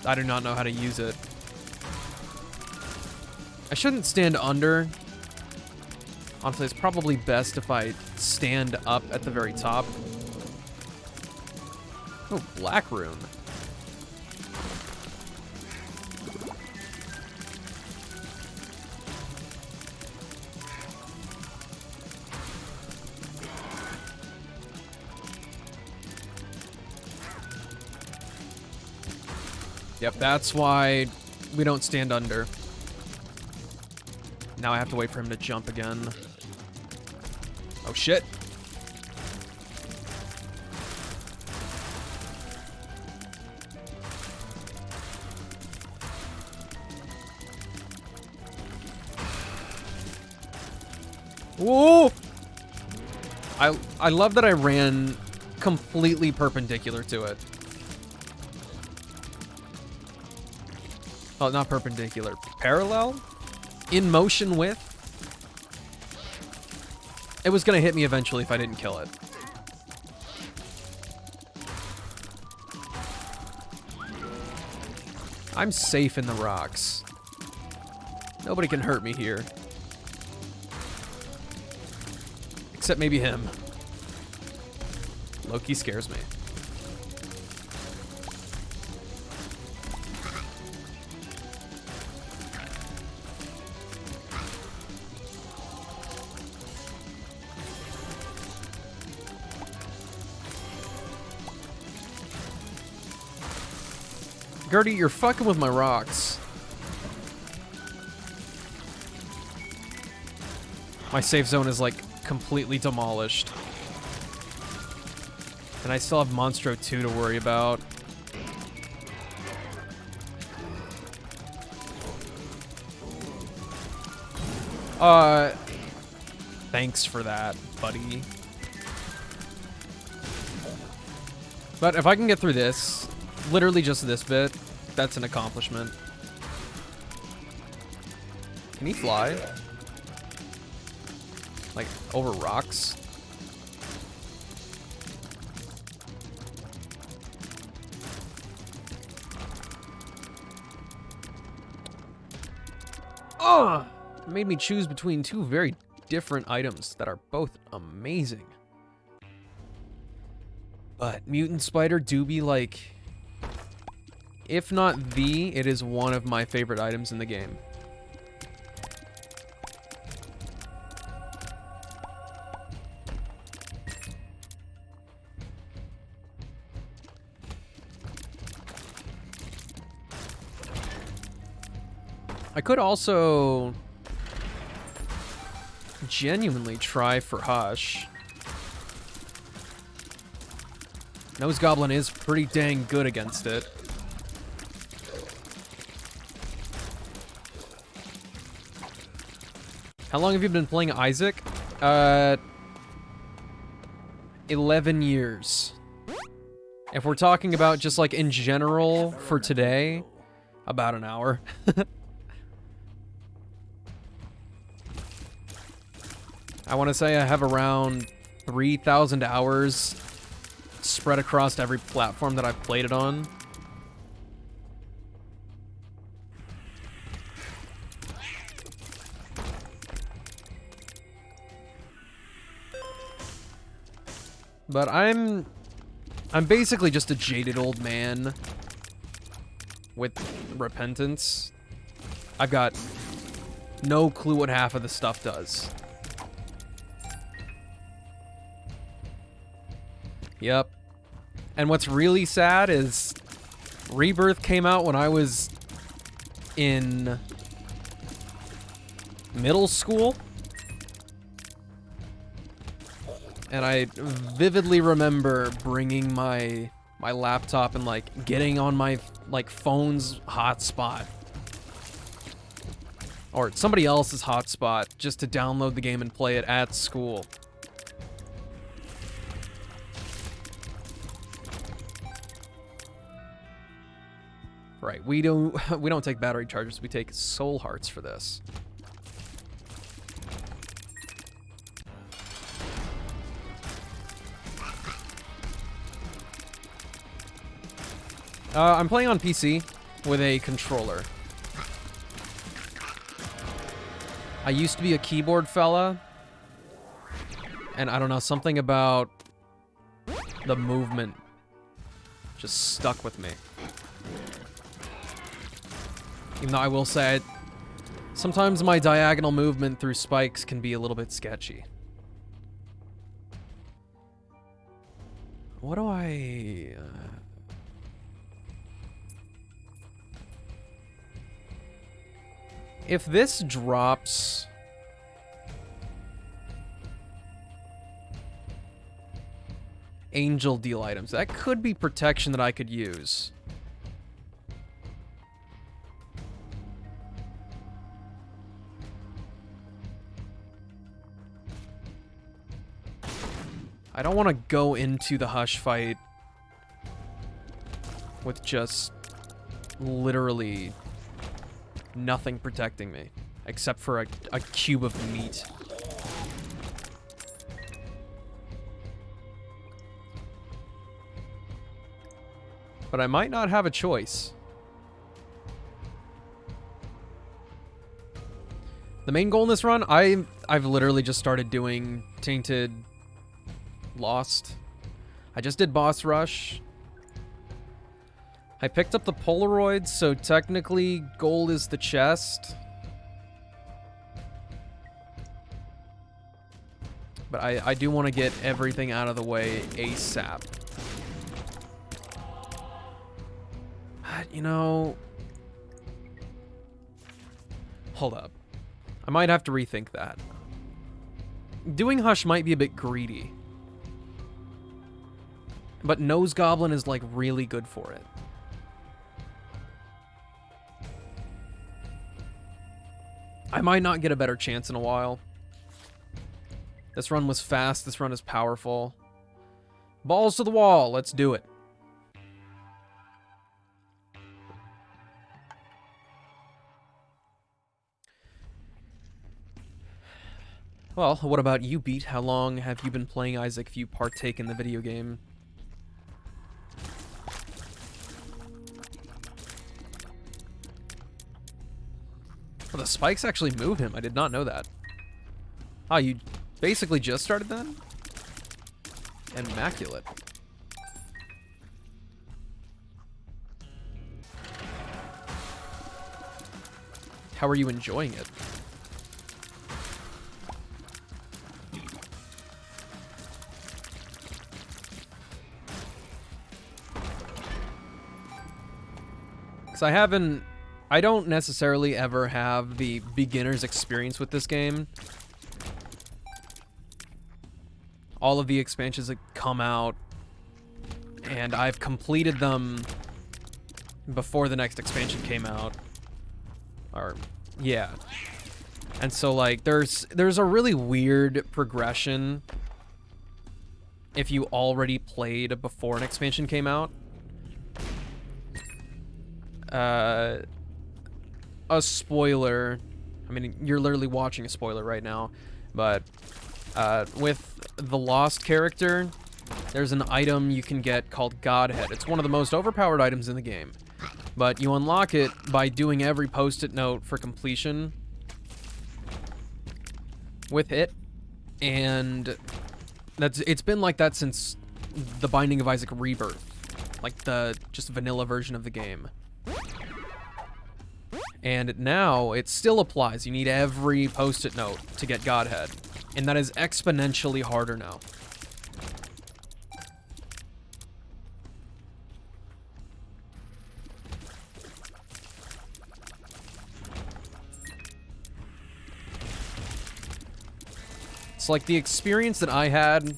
I do not know how to use it. I shouldn't stand under. Honestly, it's probably best if I stand up at the very top. Oh, black rune. Yep, that's why we don't stand under. Now I have to wait for him to jump again. Oh, shit. Whoa! I love that I ran completely perpendicular to it. Oh, not perpendicular. Parallel? In motion with? It was gonna hit me eventually if I didn't kill it. I'm safe in the rocks. Nobody can hurt me here. Except maybe him. Loki scares me. Gertie, you're fucking with my rocks. My safe zone is like completely demolished. And I still have Monstro 2 to worry about. Thanks for that, buddy. But if I can get through this, literally just this bit, that's an accomplishment. Can he fly? Like, over rocks? Ugh! It made me choose between two very different items that are both amazing. But Mutant Spider do be like, if not the, it is one of my favorite items in the game. I could also genuinely try for Hush. Nose Goblin is pretty dang good against it. How long have you been playing Isaac? 11 years. If we're talking about just like in general for today, about an hour. I want to say I have around 3,000 hours spread across every platform that I've played it on. But I'm basically just a jaded old man with repentance. I've got no clue what half of the stuff does. Yep. And what's really sad is Rebirth came out when I was in middle school. And I vividly remember bringing my laptop and like getting on my like phone's hotspot or somebody else's hotspot just to download the game and play it at school. Right, we don't take battery chargers, we take soul hearts for this. I'm playing on PC with a controller. I used to be a keyboard fella, and I don't know, something about the movement just stuck with me. Even though I will say, sometimes my diagonal movement through spikes can be a little bit sketchy. What do I... If this drops... Angel deal items, that could be protection that I could use. I don't want to go into the Hush fight with just literally nothing protecting me, except for a cube of meat. But I might not have a choice. The main goal in this run, I've literally just started doing Tainted Lost. I just did Boss Rush. I picked up the Polaroids, so technically gold is the chest. But I do want to get everything out of the way ASAP. You know... Hold up. I might have to rethink that. Doing Hush might be a bit greedy. But Nose Goblin is, like, really good for it. I might not get a better chance in a while. This run was fast. This run is powerful. Balls to the wall. Let's do it. Well, what about you, Beat? How long have you been playing Isaac if you partake in the video game? Oh, the spikes actually move him. I did not know that. Ah, you basically just started then? Immaculate. How are you enjoying it? Because I don't necessarily ever have the beginner's experience with this game. All of the expansions that come out, and I've completed them before the next expansion came out. Or, yeah. And so, like, there's a really weird progression if you already played before an expansion came out. A spoiler. I mean, you're literally watching a spoiler right now, but with the Lost character, there's an item you can get called Godhead. It's one of the most overpowered items in the game, but you unlock it by doing every post-it note for completion with it, and it's been like that since the Binding of Isaac Rebirth, like the just vanilla version of the game. And now it still applies. You need every post-it note to get Godhead, and that is exponentially harder now. It's like the experience that I had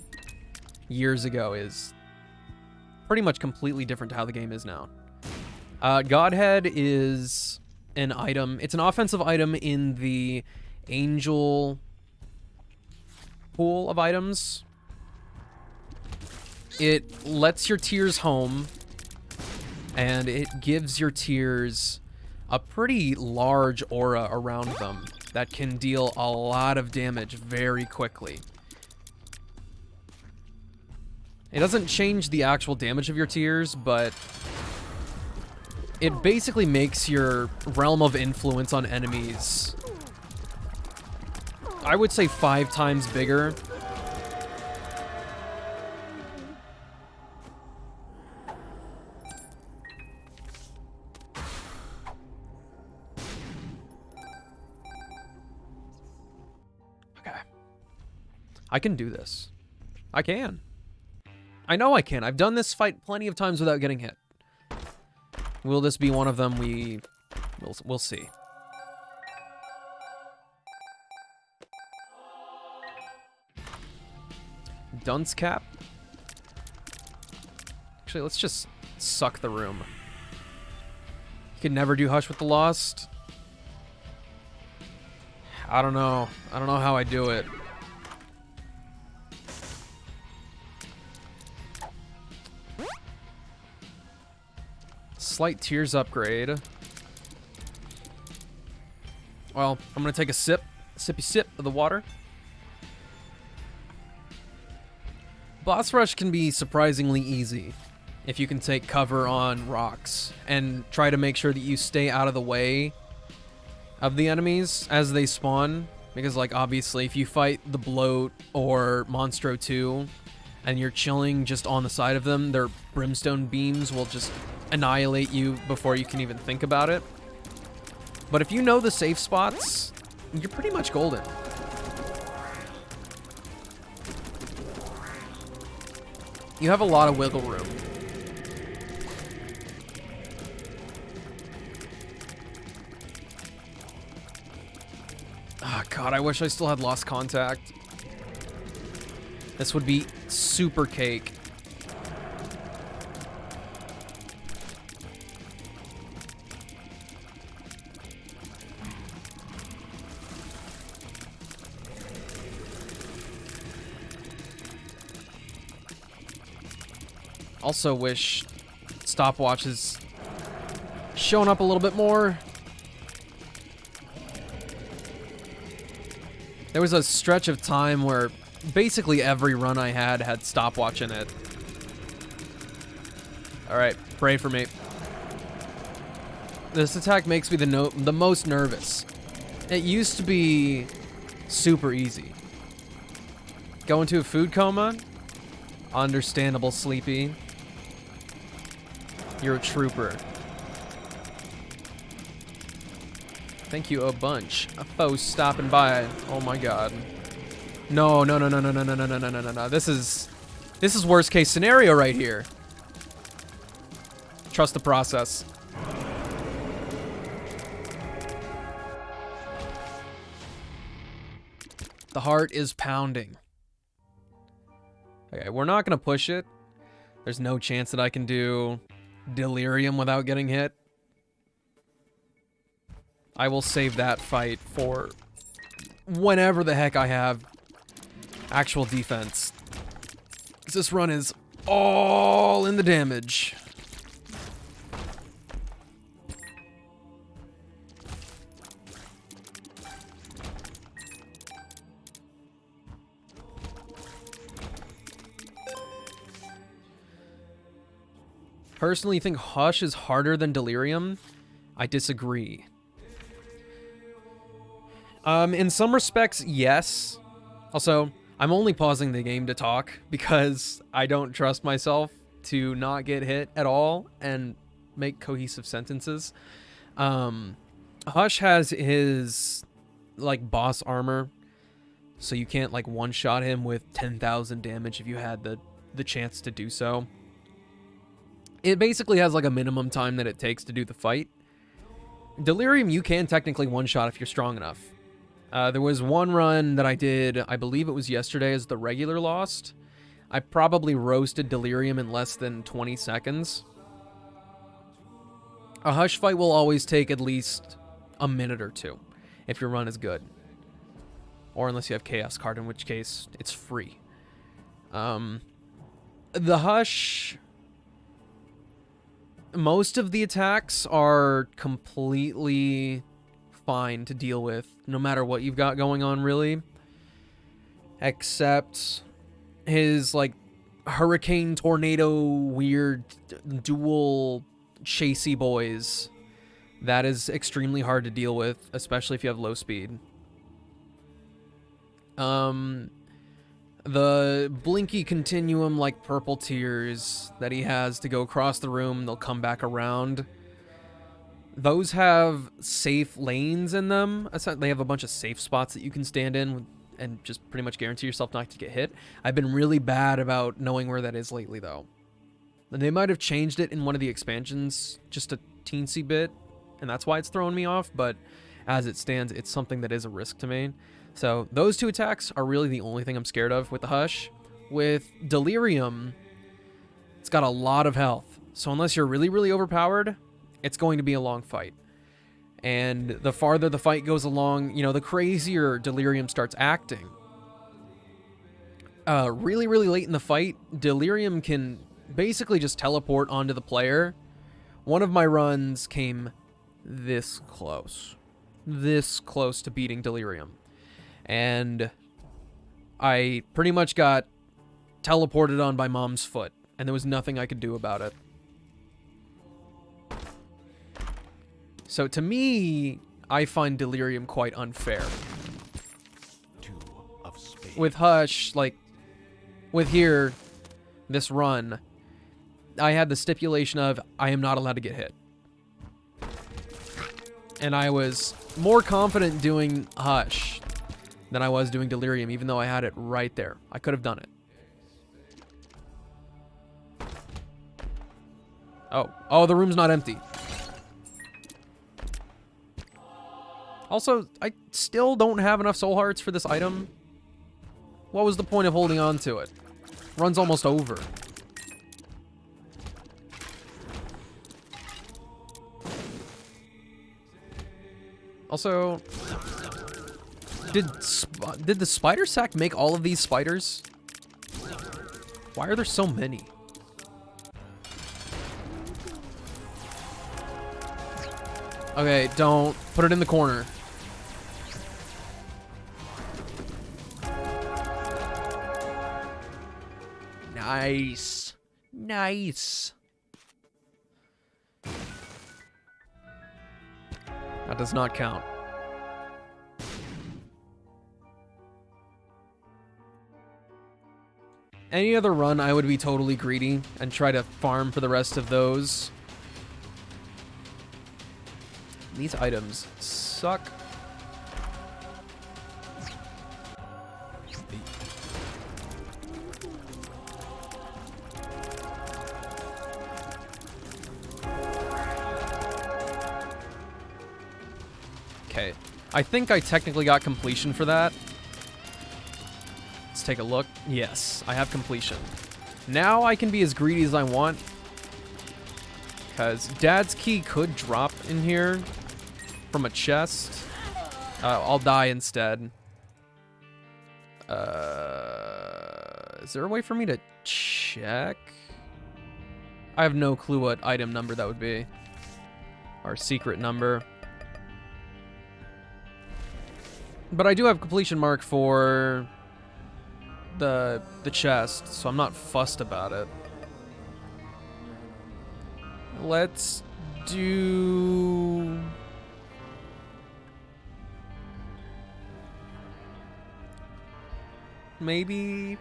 years ago is pretty much completely different to how the game is now. Godhead is an item. It's an offensive item in the Angel pool of items. It lets your tears home, and it gives your tears a pretty large aura around them that can deal a lot of damage very quickly. It doesn't change the actual damage of your tears, but it basically makes your realm of influence on enemies I would say 5 times bigger. Okay. I can do this. I can. I know I can. I've done this fight plenty of times without getting hit. Will this be one of them? We'll see. Dunce cap. Actually, let's just suck the room. You could never do Hush with the Lost. I don't know. I don't know how I do it. Slight Tears upgrade. Well, I'm gonna take a sippy sip of the water. Boss rush can be surprisingly easy if you can take cover on rocks and try to make sure that you stay out of the way of the enemies as they spawn. Because, like, obviously, if you fight the Bloat or Monstro 2 and you're chilling just on the side of them, their brimstone beams will just annihilate you before you can even think about it. But if you know the safe spots, you're pretty much golden. You have a lot of wiggle room. Ah, God, I wish I still had lost contact. This would be super cake. Also wish stopwatches shown up a little bit more. There was a stretch of time where basically every run I had stopwatch in it. Alright, pray for me. This attack makes me the most nervous. It used to be super easy. Go into a food coma? Understandable, Sleepy. You're a trooper. Thank you a bunch. A foe stopping by. Oh my god. No, no, no, no, no, no, no, no, no, no, no, no. This is worst case scenario right here. Trust the process. The heart is pounding. Okay, we're not gonna push it. There's no chance that I can do Delirium without getting hit. I will save that fight for whenever the heck I have actual defense. 'Cause this run is all in the damage. Personally, think Hush is harder than Delirium? I disagree. In some respects, yes. Also, I'm only pausing the game to talk because I don't trust myself to not get hit at all and make cohesive sentences. Hush has his, like, boss armor, so you can't, like, one-shot him with 10,000 damage if you had the chance to do so. It basically has, like, a minimum time that it takes to do the fight. Delirium, you can technically one-shot if you're strong enough. There was one run that I did, I believe it was yesterday, as the regular Lost. I probably roasted Delirium in less than 20 seconds. A Hush fight will always take at least a minute or two, if your run is good. Or unless you have Chaos card, in which case, it's free. The Hush... Most of the attacks are completely fine to deal with, no matter what you've got going on, really. Except his, like, hurricane, tornado, weird, dual chasey boys. That is extremely hard to deal with, especially if you have low speed. The blinky continuum, like purple tears that he has to go across the room, they'll come back around. Those have safe lanes in them. They have a bunch of safe spots that you can stand in and just pretty much guarantee yourself not to get hit. I've been really bad about knowing where that is lately, though. And they might have changed it in one of the expansions just a teensy bit, and that's why it's throwing me off, but as it stands, it's something that is a risk to me. So those two attacks are really the only thing I'm scared of with the Hush. With Delirium, it's got a lot of health. So unless you're really, really overpowered, it's going to be a long fight. And the farther the fight goes along, you know, the crazier Delirium starts acting. Really, really late in the fight, Delirium can basically just teleport onto the player. One of my runs came this close to beating Delirium. And I pretty much got teleported on by Mom's foot, and there was nothing I could do about it. So to me, I find Delirium quite unfair. With Hush, like, with here, this run, I had the stipulation of I am not allowed to get hit. And I was more confident doing Hush than I was doing Delirium, even though I had it right there. I could have done it. Oh, the room's not empty. Also, I still don't have enough soul hearts for this item. What was the point of holding on to it? Run's almost over. Also, did the spider sack make all of these spiders? Why are there so many? Okay, don't put it in the corner. Nice. Nice. That does not count. Any other run, I would be totally greedy and try to farm for the rest of those. These items suck. Okay, I think I technically got completion for that. Let's take a look. Yes, I have completion. Now I can be as greedy as I want, because Dad's key could drop in here from a chest. I'll die instead. Is there a way for me to check? I have no clue what item number that would be. Our secret number. But I do have completion mark for the chest, so I'm not fussed about it. Let's do... maybe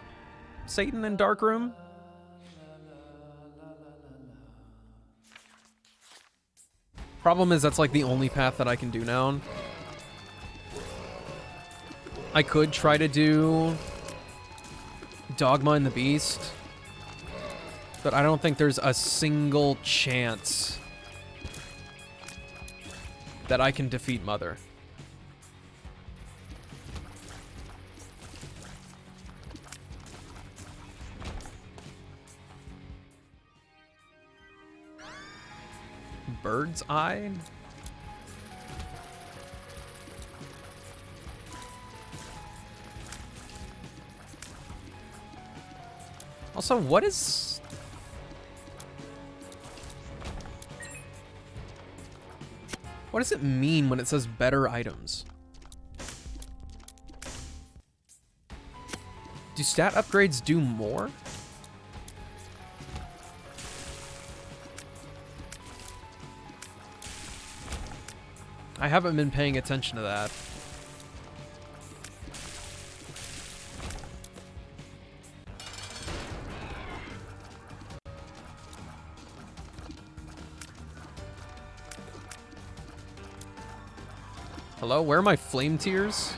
Satan and Darkroom? Problem is that's like the only path that I can do now. I could try to do Dogma and the Beast, but I don't think there's a single chance that I can defeat Mother. Bird's Eye? Also, what is... what does it mean when it says better items? Do stat upgrades do more? I haven't been paying attention to that. Hello, where are my flame tears?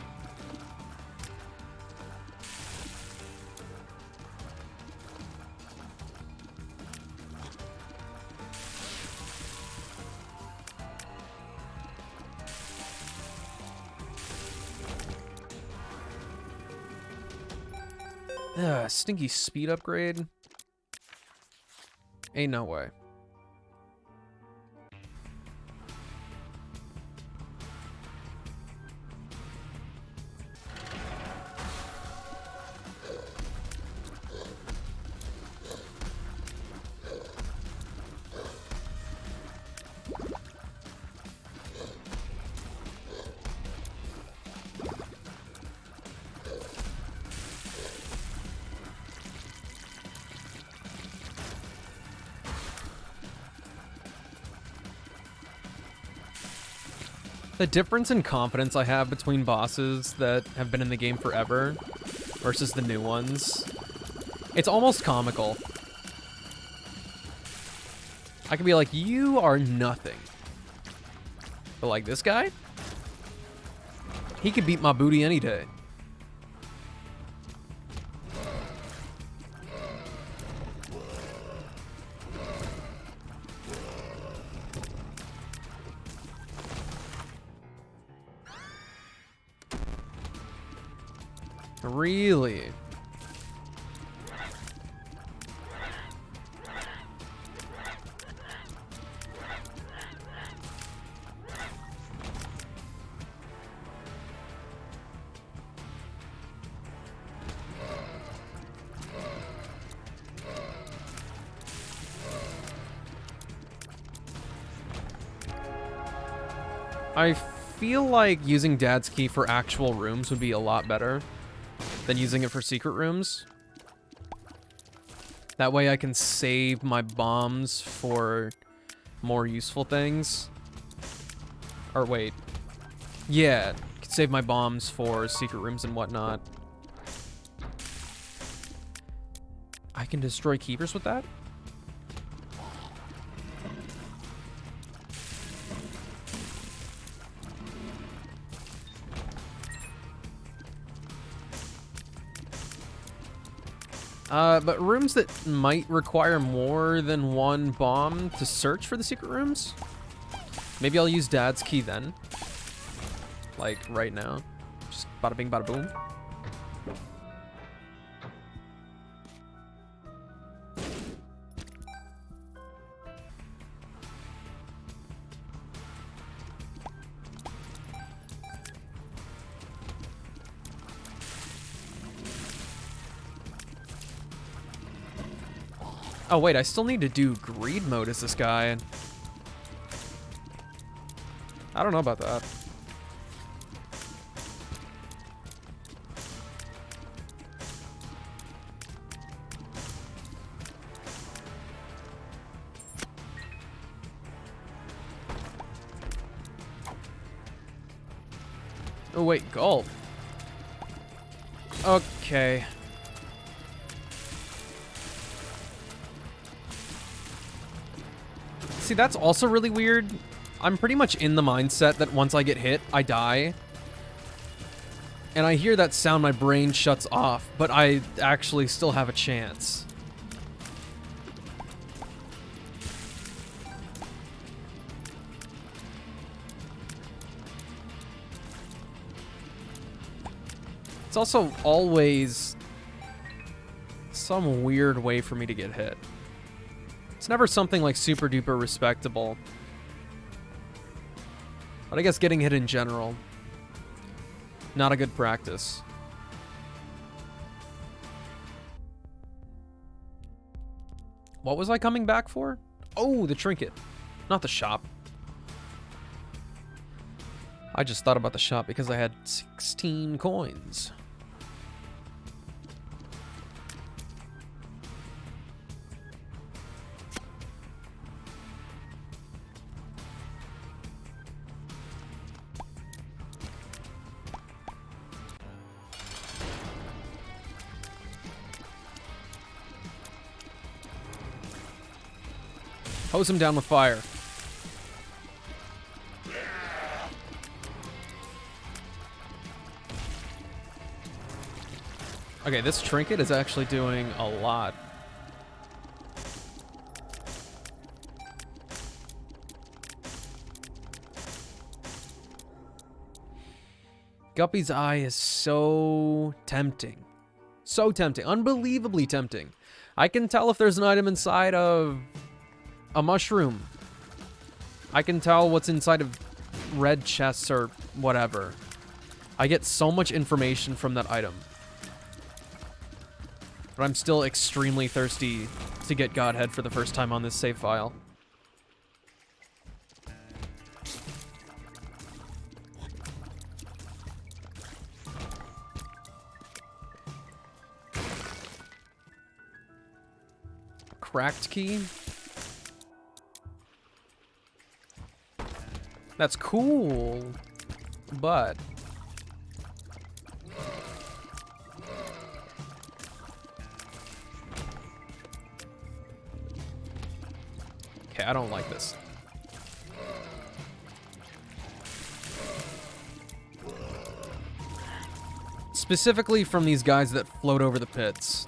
Stinky speed upgrade. Ain't no way. The difference in confidence I have between bosses that have been in the game forever versus the new ones, it's almost comical. I can be like, you are nothing. But like this guy, he could beat my booty any day. Really? I feel like using Dad's Key for actual rooms would be a lot better than using it for secret rooms. That way I can save my bombs for more useful things. Or wait. Yeah, save my bombs for secret rooms and whatnot. I can destroy keepers with that? But rooms that might require more than one bomb to search for the secret rooms? Maybe I'll use Dad's Key then. Like, right now. Just bada bing, bada boom. Oh wait, I still need to do greed mode as this guy. I don't know about that. Oh wait, gold. Okay. See, that's also really weird. I'm pretty much in the mindset that once I get hit, I die. And I hear that sound, my brain shuts off, but I actually still have a chance. It's also always some weird way for me to get hit. It's never something like super duper respectable. But I guess getting hit in general, not a good practice. What was I coming back for? Oh, the trinket, not the shop. I just thought about the shop because I had 16 coins. Hose him down with fire. Okay, this trinket is actually doing a lot. Guppy's Eye is so tempting. So tempting. Unbelievably tempting. I can tell if there's an item inside of a mushroom. I can tell what's inside of red chests or whatever. I get so much information from that item. But I'm still extremely thirsty to get Godhead for the first time on this save file. Cracked key? That's cool, but... Okay, I don't like this. Specifically from these guys that float over the pits.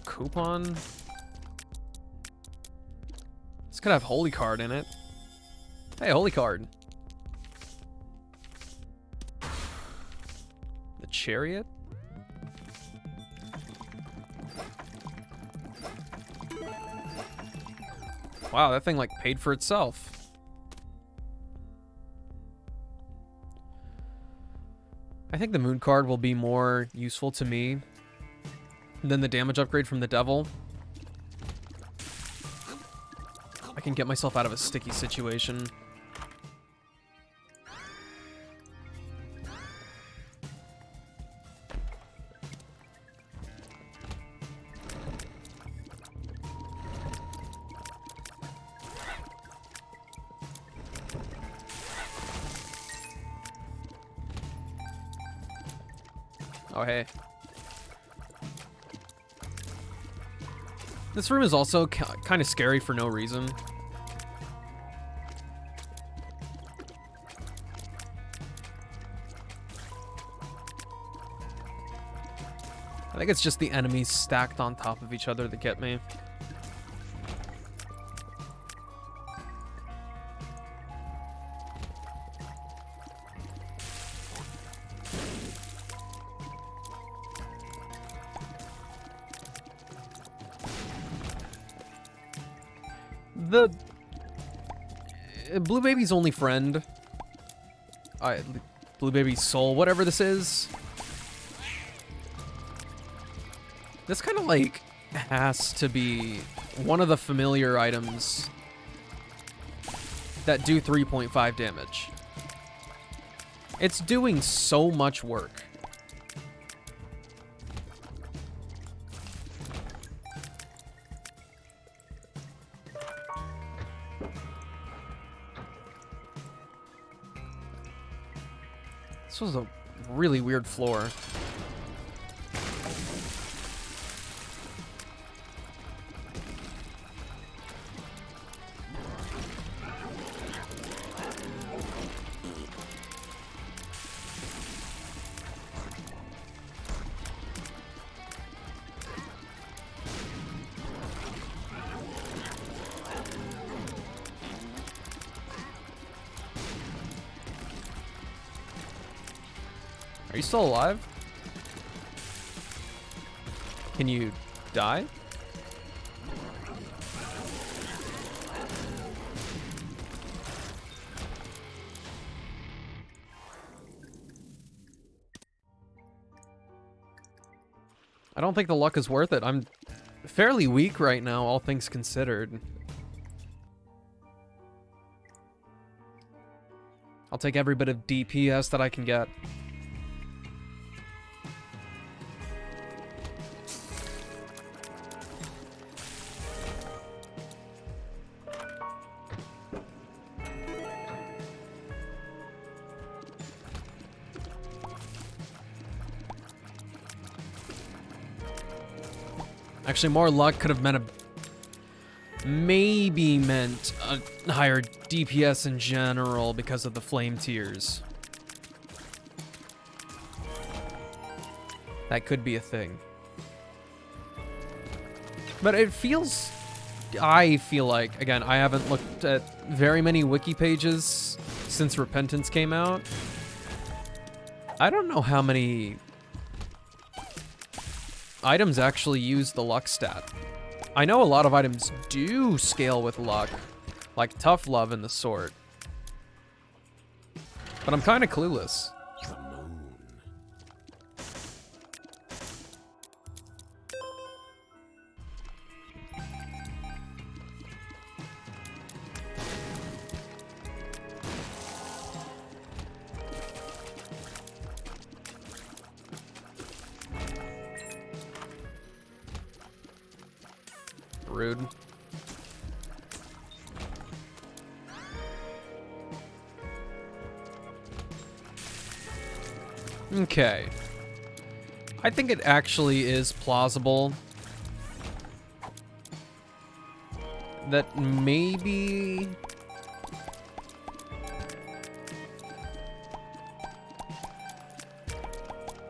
Coupon. This could have Holy Card in it. Hey, Holy Card. The Chariot? Wow, that thing like paid for itself. I think the Moon card will be more useful to me than the damage upgrade from the Devil. I can get myself out of a sticky situation. Oh, hey. This room is also kind of scary for no reason. I think it's just the enemies stacked on top of each other that get me. The Blue Baby's only friend, Blue Baby's soul, whatever this is. This kind of like has to be one of the familiar items that do 3.5 damage. It's doing so much work. This was a really weird floor. Are you still alive? Can you die? I don't think the luck is worth it. I'm fairly weak right now, all things considered. I'll take every bit of DPS that I can get. Actually, more luck could have meant a maybe meant a higher DPS in general because of the flame tiers. That could be a thing. But it feels... I feel like, again, I haven't looked at very many wiki pages since Repentance came out. I don't know how many items actually use the luck stat. I know a lot of items do scale with luck, like Tough Love and the sort. But I'm kind of clueless. The moon. Rude. Okay. I think it actually is plausible that maybe...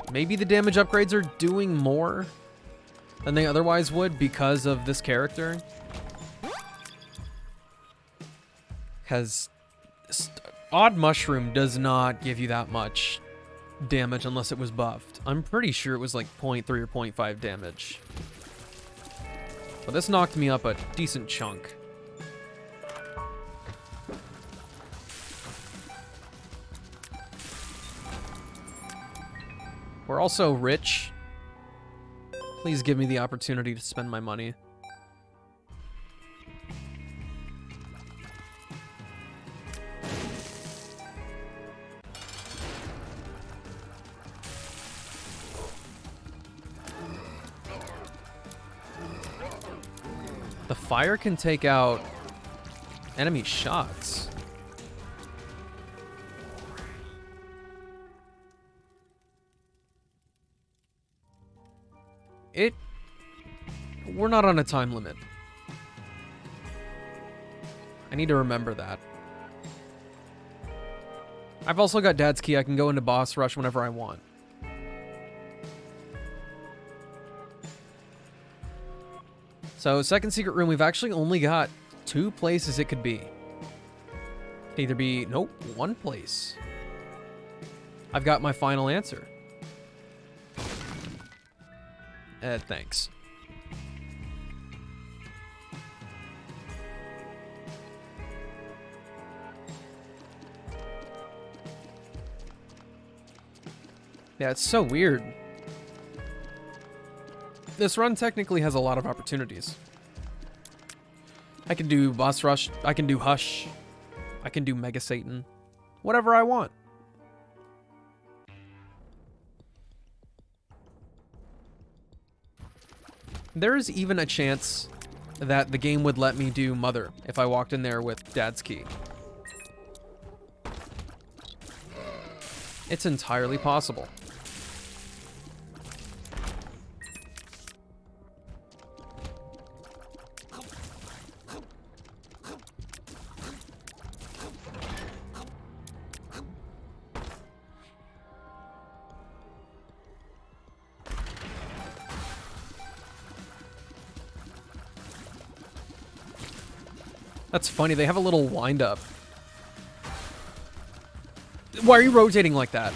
maybe the damage upgrades are doing more than they otherwise would because of this character. Because Odd Mushroom does not give you that much damage unless it was buffed. I'm pretty sure it was like 0.3 or 0.5 damage. But this knocked me up a decent chunk. We're also rich. Please give me the opportunity to spend my money. The fire can take out enemy shots. We're not on a time limit. I need to remember that. I've also got Dad's Key. I can go into boss rush whenever I want. So, second secret room, we've actually only got 2 places it could be. Could either be, nope, 1 place. I've got my final answer. Thanks. Yeah, it's so weird. This run technically has a lot of opportunities. I can do boss rush, I can do hush, I can do Mega Satan, whatever I want. There is even a chance that the game would let me do Mother if I walked in there with Dad's Key. It's entirely possible. That's funny, they have a little wind-up. Why are you rotating like that?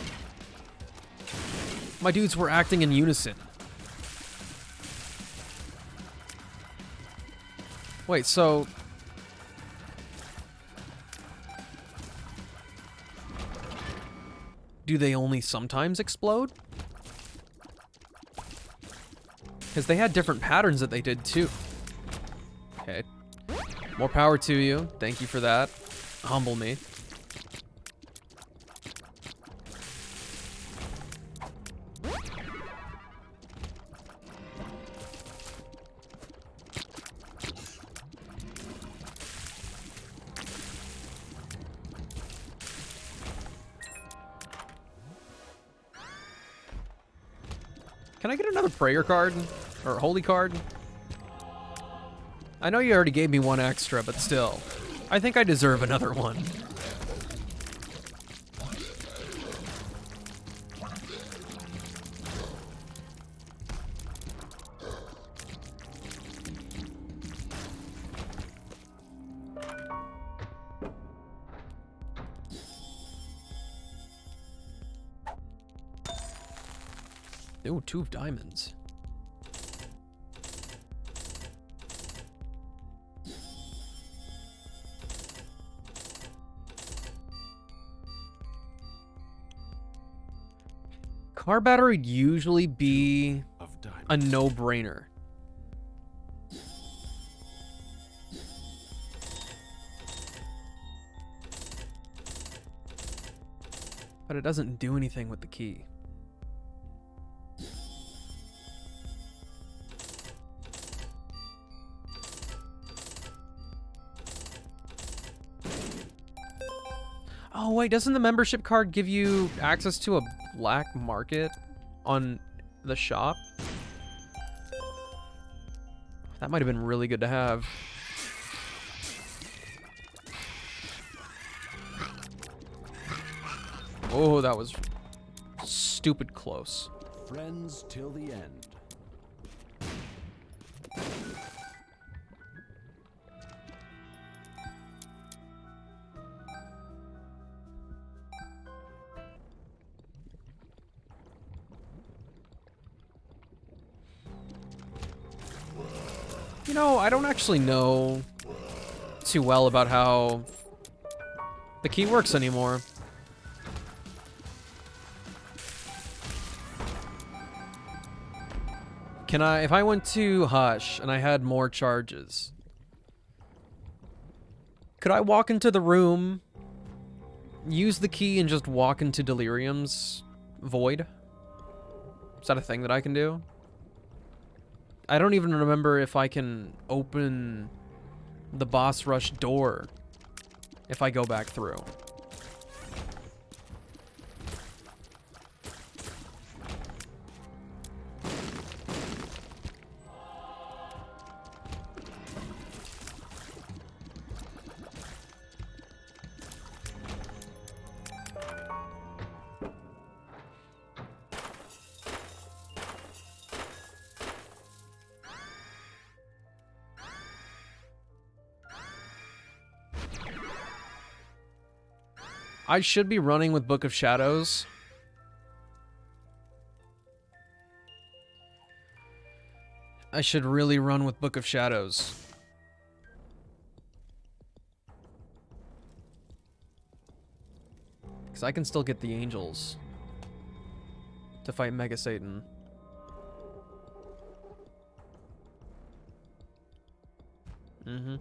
My dudes were acting in unison. Wait, so... do they only sometimes explode? Because they had different patterns that they did too. Okay. More power to you. Thank you for that. Humble me. Can I get another prayer card? Or holy card? I know you already gave me one extra, but still. I think I deserve another one. Ooh, 2 of diamonds. Car battery would usually be a no-brainer. But it doesn't do anything with the key. Oh wait, doesn't the membership card give you access to a black market on the shop? That might have been really good to have. Oh, that was stupid close. Friends till the end. You know, I don't actually know too well about how the key works anymore. Can I, if I went to Hush and I had more charges, could I walk into the room, use the key, and just walk into Delirium's void? Is that a thing that I can do? I don't even remember if I can open the boss rush door if I go back through. I should be running with Book of Shadows. I should really run with Book of Shadows. Because I can still get the angels to fight Mega Satan. Mm-hmm.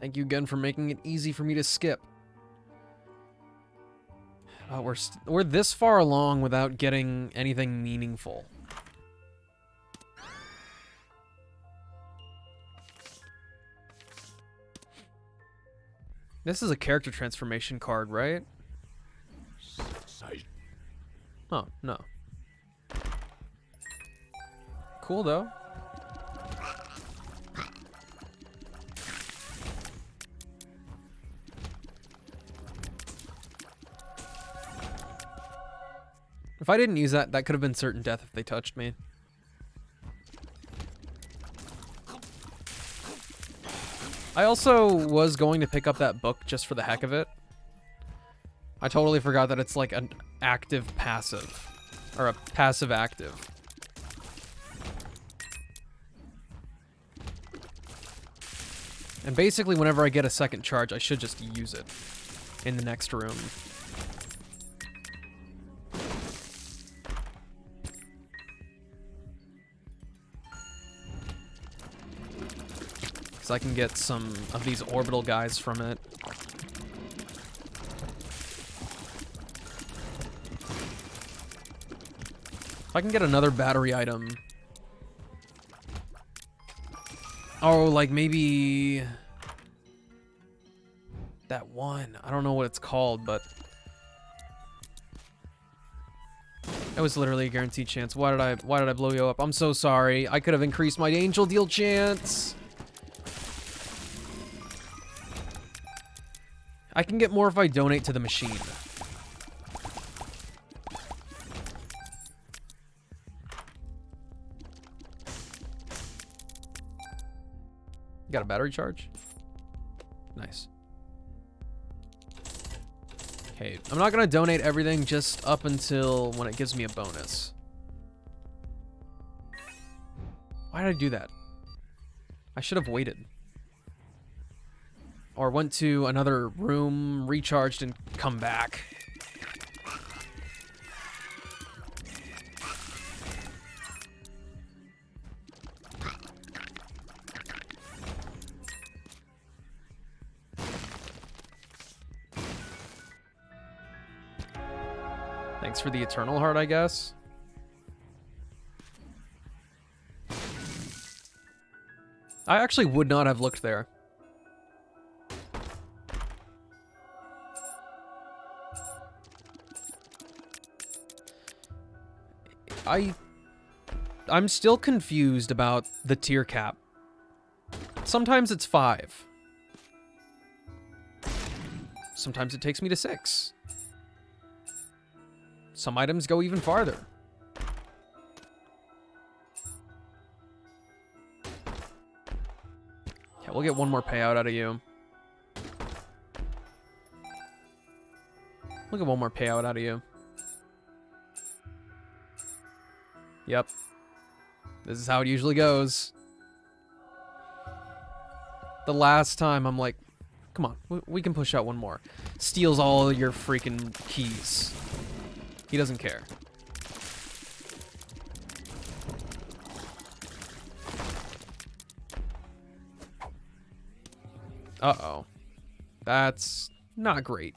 Thank you again for making it easy for me to skip. Oh, we're this far along without getting anything meaningful. This is a character transformation card, right? Oh, no. Cool, though. If I didn't use that, that could have been certain death if they touched me. I also was going to pick up that book just for the heck of it. I totally forgot that it's like an active passive. Or a passive active. And basically whenever I get a second charge, I should just use it in the next room. Because I can get some of these orbital guys from it. If I can get another battery item. Oh, like maybe that one. I don't know what it's called, but it was literally a guaranteed chance. Why did I blow you up? I'm so sorry. I could have increased my angel deal chance. I can get more if I donate to the machine. Got a battery charge? Nice. Okay, I'm not gonna donate everything just up until when it gives me a bonus. Why did I do that? I should have waited. Or went to another room, recharged, and come back. Thanks for the Eternal Heart, I guess. I actually would not have looked there. I'm still confused about the tier cap. Sometimes it's 5. Sometimes it takes me to 6. Some items go even farther. Yeah, we'll get one more payout out of you. We'll get one more payout out of you. Yep. This is how it usually goes. The last time, I'm like, come on, we can push out one more. Steals all your freaking keys. He doesn't care. Uh-oh. That's not great.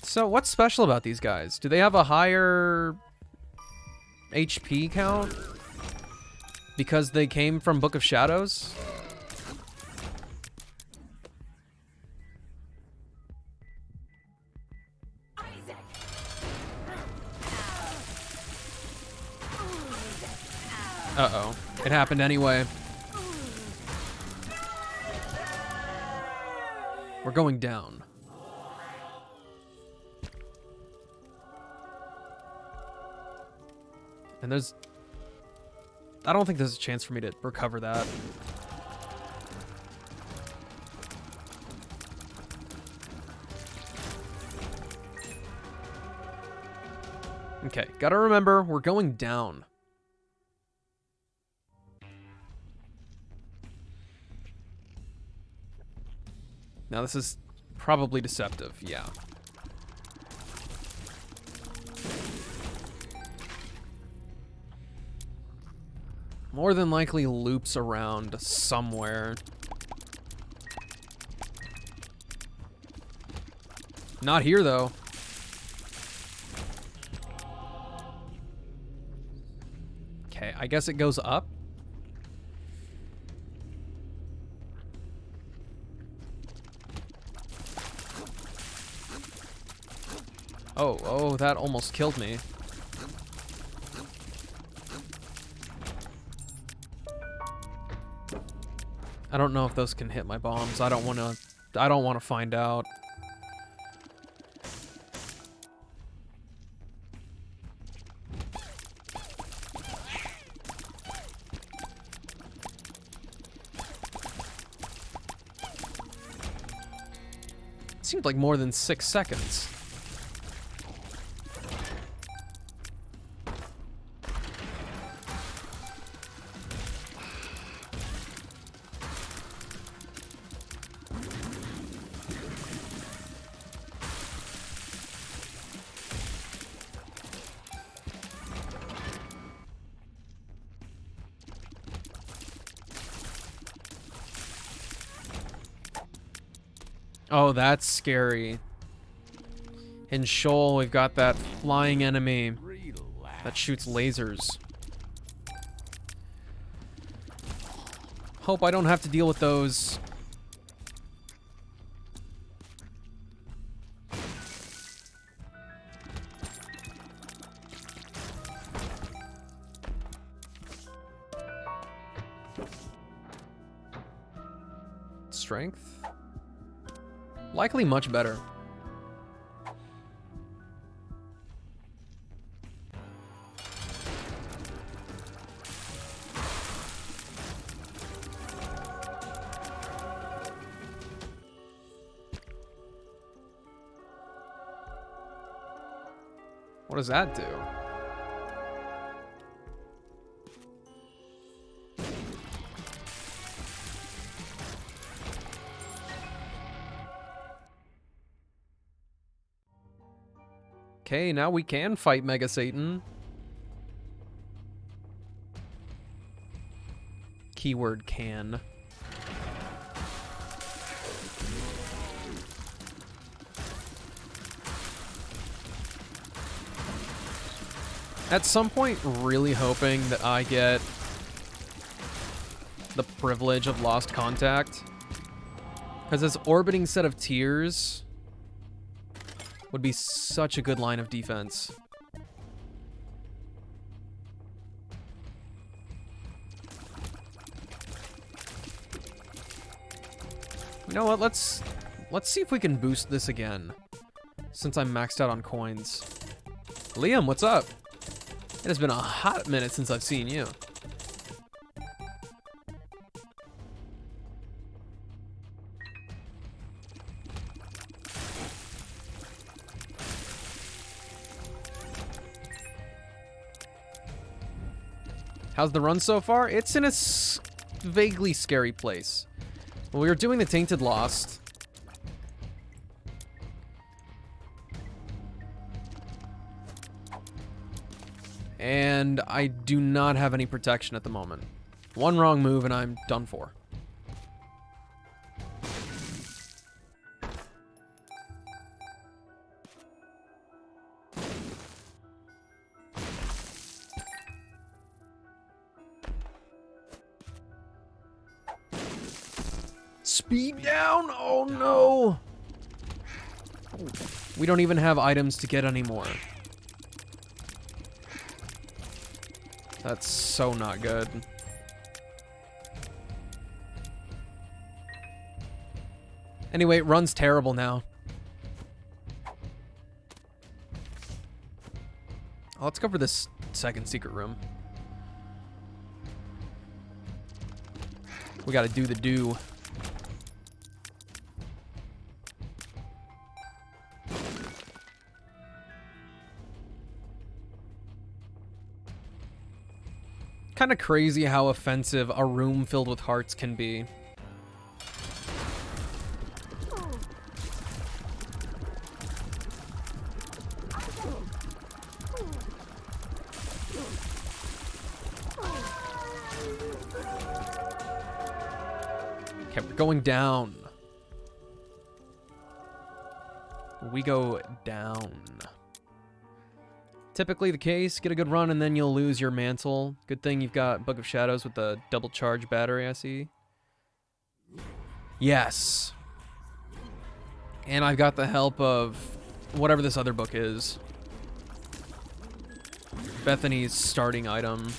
So what's special about these guys? Do they have a higher HP count because they came from Book of Shadows? Uh-oh. It happened anyway. We're going down. And there's... I don't think there's a chance for me to recover that. Okay, gotta remember, we're going down. Now this is probably deceptive, yeah. More than likely loops around somewhere. Not here, though. Okay, I guess it goes up. Oh, that almost killed me. I don't know if those can hit my bombs. I don't want to find out. It seemed like more than 6 seconds. Oh, that's scary. In Shoal, we've got that flying enemy that shoots lasers. Hope I don't have to deal with those. Strength? Likely much better. What does that do? Okay, now we can fight Mega Satan. Keyword can. At some point, really hoping that I get the privilege of Lost Contact. Because this orbiting set of tears would be such a good line of defense. You know what, let's see if we can boost this again. Since I'm maxed out on coins. Liam, what's up? It has been a hot minute since I've seen you. How's the run so far? It's in a vaguely scary place. Well, we were doing the Tainted Lost. And I do not have any protection at the moment. One wrong move and I'm done for. Speed down? Oh no! We don't even have items to get anymore. That's so not good. Anyway, run's terrible now. Oh, let's go for this second secret room. We gotta do the do. Kind of crazy how offensive a room filled with hearts can be. Okay, we're going down. We go down. Typically the case, get a good run and then you'll lose your mantle. Good thing you've got Book of Shadows with the double charge battery, I see. Yes. And I've got the help of whatever this other book is. Bethany's starting item.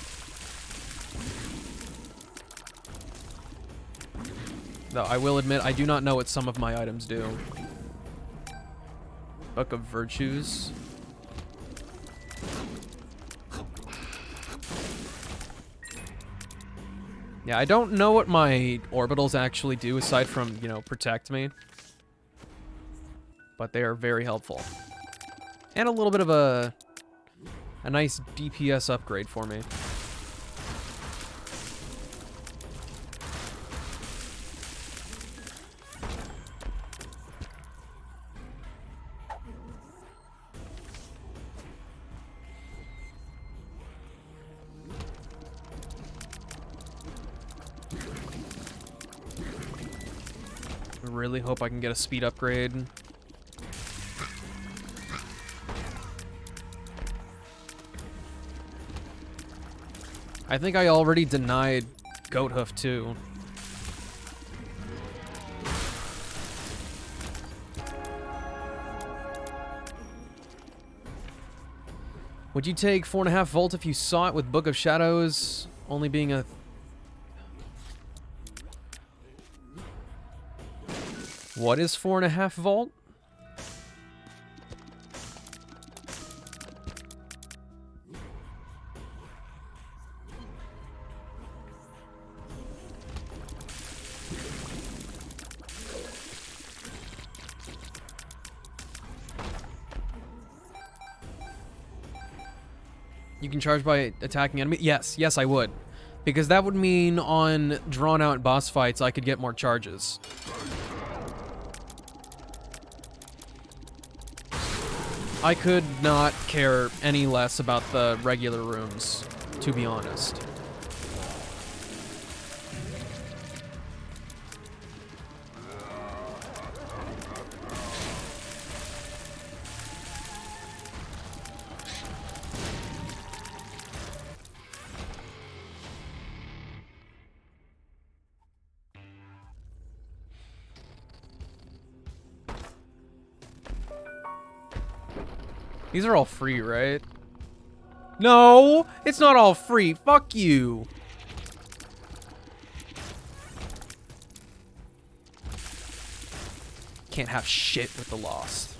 Though I will admit, I do not know what some of my items do. Book of Virtues. Yeah, I don't know what my orbitals actually do aside from, you know, protect me. But they are very helpful. And a little bit of a nice DPS upgrade for me. really hope I can get a speed upgrade. I think I already denied Goat Hoof too. Would you take 4.5 volt if you saw it with Book of Shadows only being a... What is 4.5 volt? You can charge by attacking enemy? Yes, yes I would. Because that would mean on drawn out boss fights I could get more charges. I could not care any less about the regular rooms, to be honest. These are all free, right? No, it's not all free. Fuck you. Can't have shit with the Lost.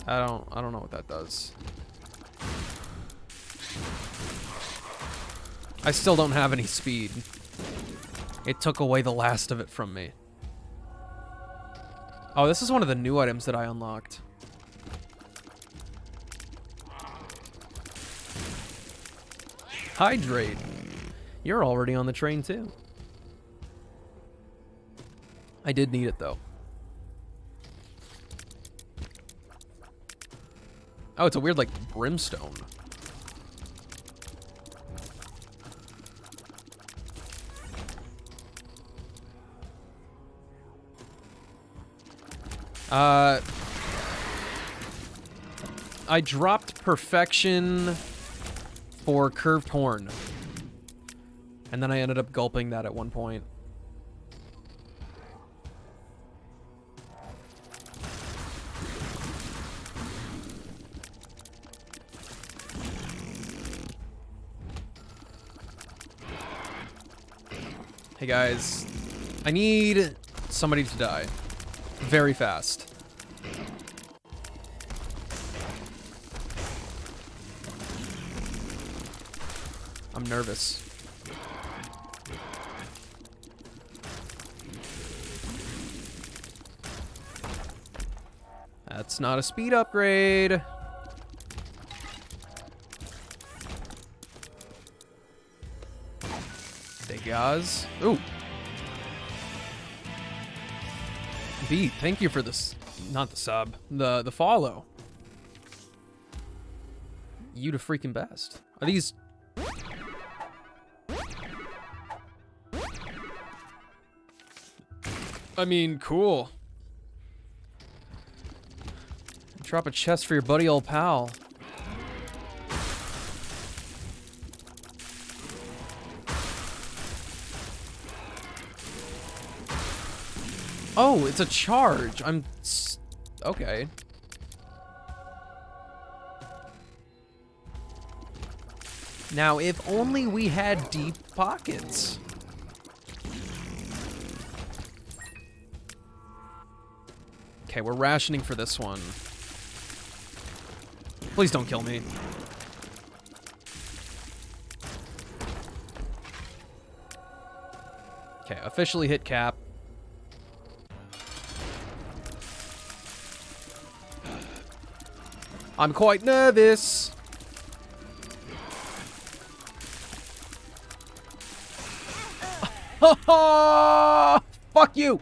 I don't know what that does. I still don't have any speed. It took away the last of it from me. Oh, this is one of the new items that I unlocked. Hydrate. You're already on the train too. I did need it though. Oh, it's a weird like brimstone. I dropped perfection for curved horn. And then I ended up gulping that at one point. Hey guys, I need somebody to die very fast. I'm nervous. That's not a speed upgrade. Degas. Ooh. B, thank you for this. Not the sub. The follow. You the freaking best. Are these... I mean, cool. Drop a chest for your buddy old pal. Oh, it's a charge. Okay. Now, if only we had deep pockets. Okay, we're rationing for this one. Please don't kill me. Okay, officially hit cap. I'm quite nervous. Fuck you.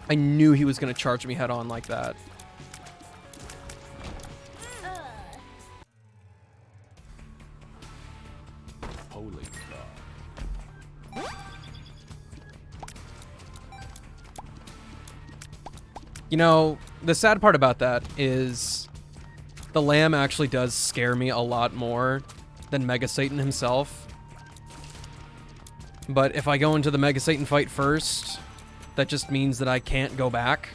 I knew he was gonna charge me head on like that. Holy God. You know, the sad part about that is the lamb actually does scare me a lot more than Mega Satan himself. But if I go into the Mega Satan fight first, that just means that I can't go back.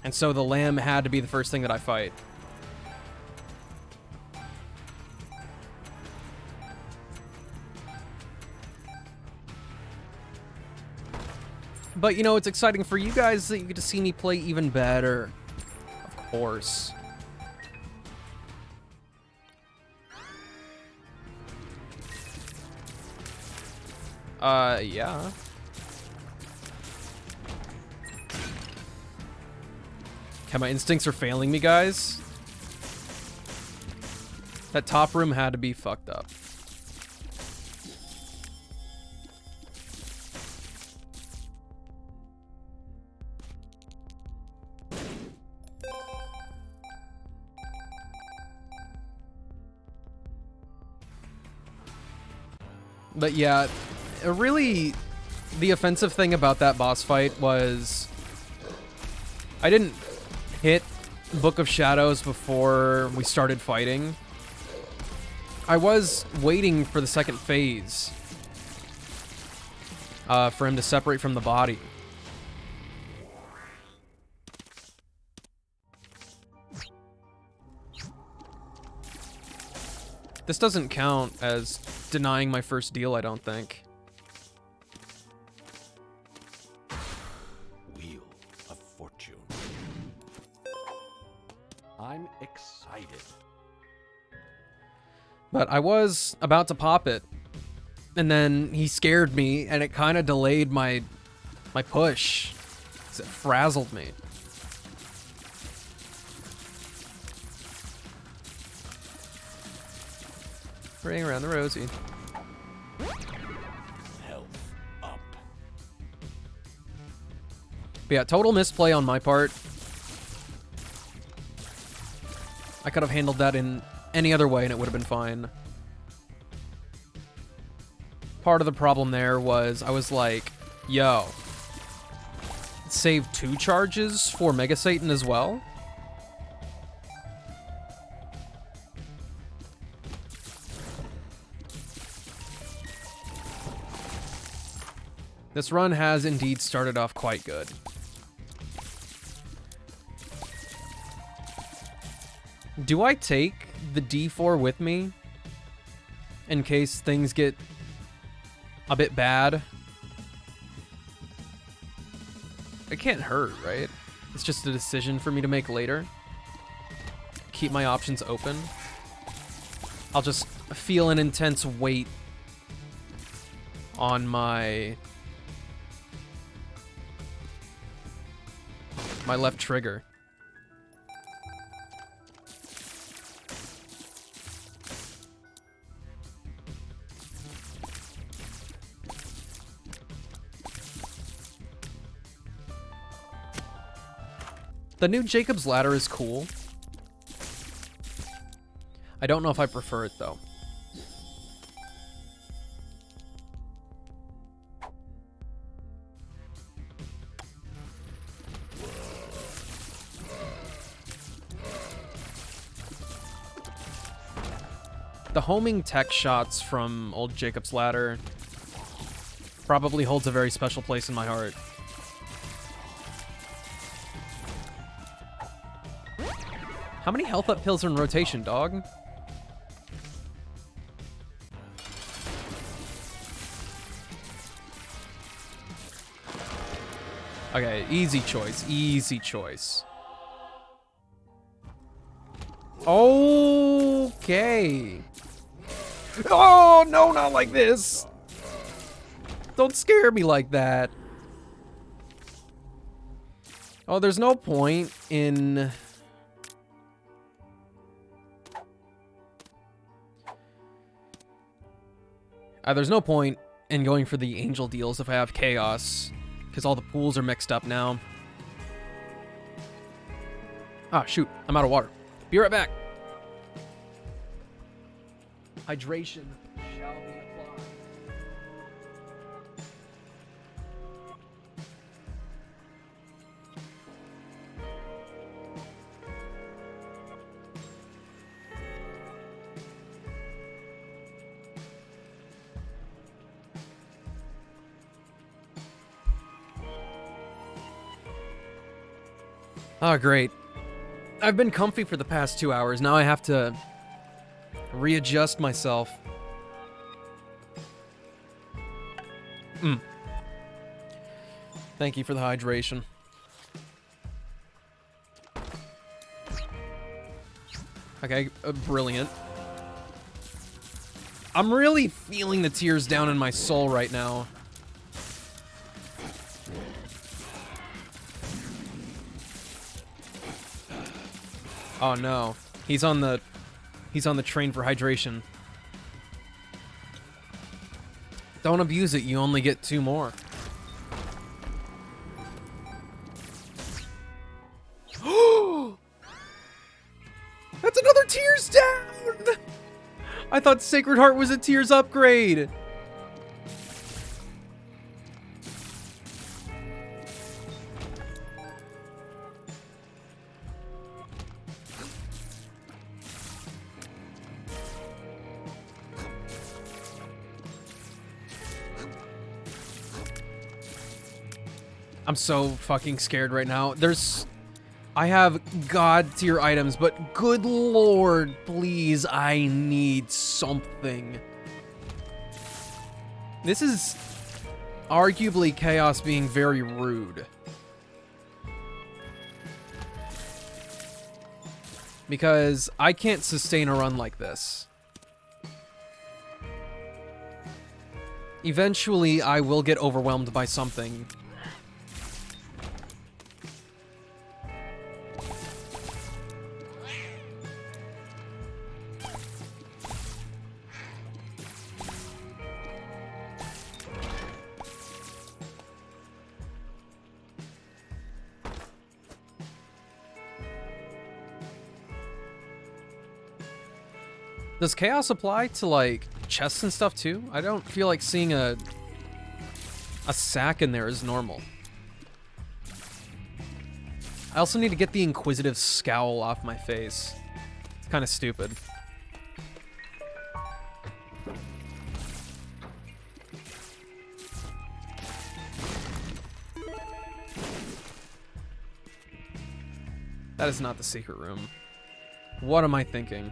And so the lamb had to be the first thing that I fight. But, you know, it's exciting for you guys that you get to see me play even better. Of course. Yeah. Okay, my instincts are failing me, guys. That top room had to be fucked up. But yeah, really, the offensive thing about that boss fight was I didn't hit Book of Shadows before we started fighting. I was waiting for the second phase for him to separate from the body. This doesn't count as denying my first deal, I don't think. Wheel of Fortune. I'm excited. But I was about to pop it, and then he scared me, and it kind of delayed my push, 'cause it frazzled me. Ring around the rosy. Health up. But yeah, total misplay on my part. I could have handled that in any other way and it would have been fine. Part of the problem there was I was like, yo, save 2 charges for Mega Satan as well? This run has indeed started off quite good. Do I take the D4 with me in case things get a bit bad? It can't hurt, right? It's just a decision for me to make later. Keep my options open. I'll just feel an intense weight on my left trigger. The new Jacob's Ladder is cool. I don't know if I prefer it though. The homing tech shots from old Jacob's Ladder probably holds a very special place in my heart. How many health up pills are in rotation, dog? Okay, easy choice, easy choice. Okay. Oh, no, not like this. Don't scare me like that. Oh, there's no point in... there's no point in going for the angel deals if I have chaos, because all the pools are mixed up now. Ah, shoot, I'm out of water. Be right back. Hydration shall be applied. Oh, great. I've been comfy for the past 2 hours. Now I have to readjust myself. Thank you for the hydration. Okay, brilliant. I'm really feeling the tears down in my soul right now. Oh no. He's on the train for hydration. Don't abuse it, you only get 2 more. That's another tears down! I thought Sacred Heart was a tears upgrade. I'm so fucking scared right now. I have god tier items, but good lord, please, I need something. This is arguably Chaos being very rude. Because I can't sustain a run like this. Eventually, I will get overwhelmed by something. Does Chaos apply to, like, chests and stuff, too? I don't feel like seeing a sack in there is normal. I also need to get the Inquisitive scowl off my face. It's kind of stupid. That is not the secret room. What am I thinking?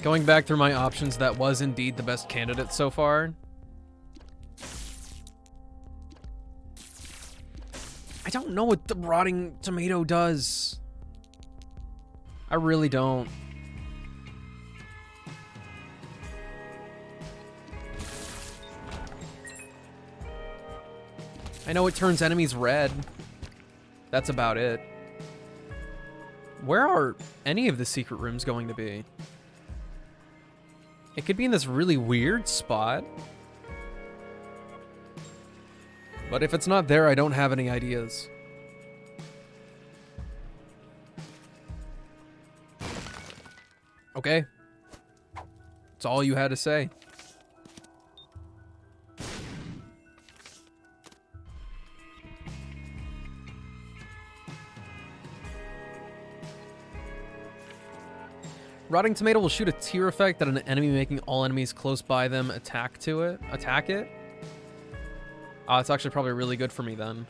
Going back through my options, that was indeed the best candidate so far. I don't know what the rotting tomato does. I really don't. I know it turns enemies red. That's about it. Where are any of the secret rooms going to be? It could be in this really weird spot. But if it's not there, I don't have any ideas. Okay. That's all you had to say. Rotting Tomato will shoot a tear effect at an enemy, making all enemies close by them attack it. It's actually probably really good for me then.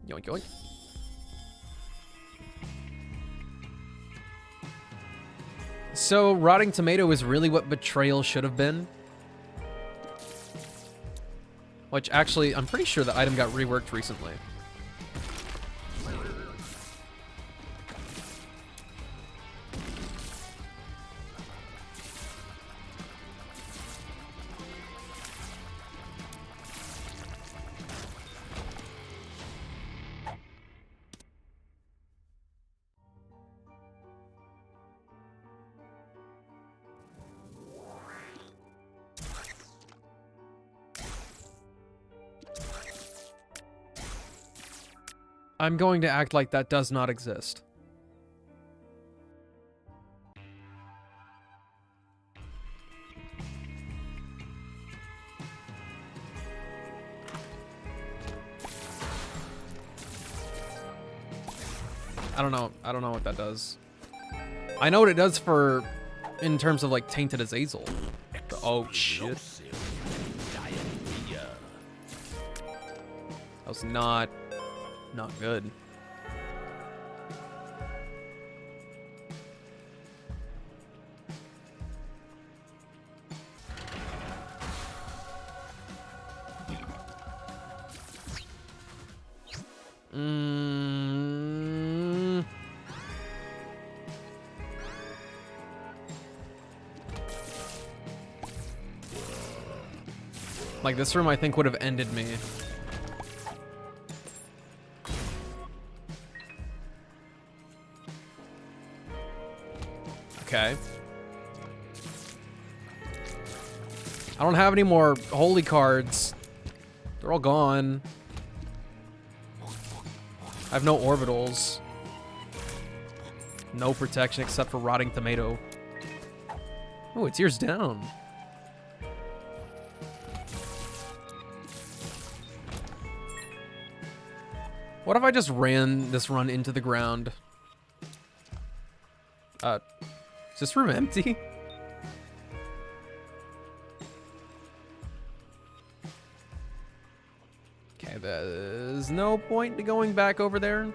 Yoink, yoink. So, Rotting Tomato is really what Betrayal should have been. Which, actually, I'm pretty sure the item got reworked recently. I'm going to act like that does not exist. I don't know what that does. I know what it does for, in terms of like Tainted Azazel. Oh shit. Explosive diarrhea. That was not good. Like, this room, I think, would have ended me. Okay. I don't have any more holy cards. They're all gone. I have no orbitals. No protection except for rotting tomato. Oh, it tears down. What if I just ran this run into the ground? Is this room empty? Okay, there's no point to going back over there.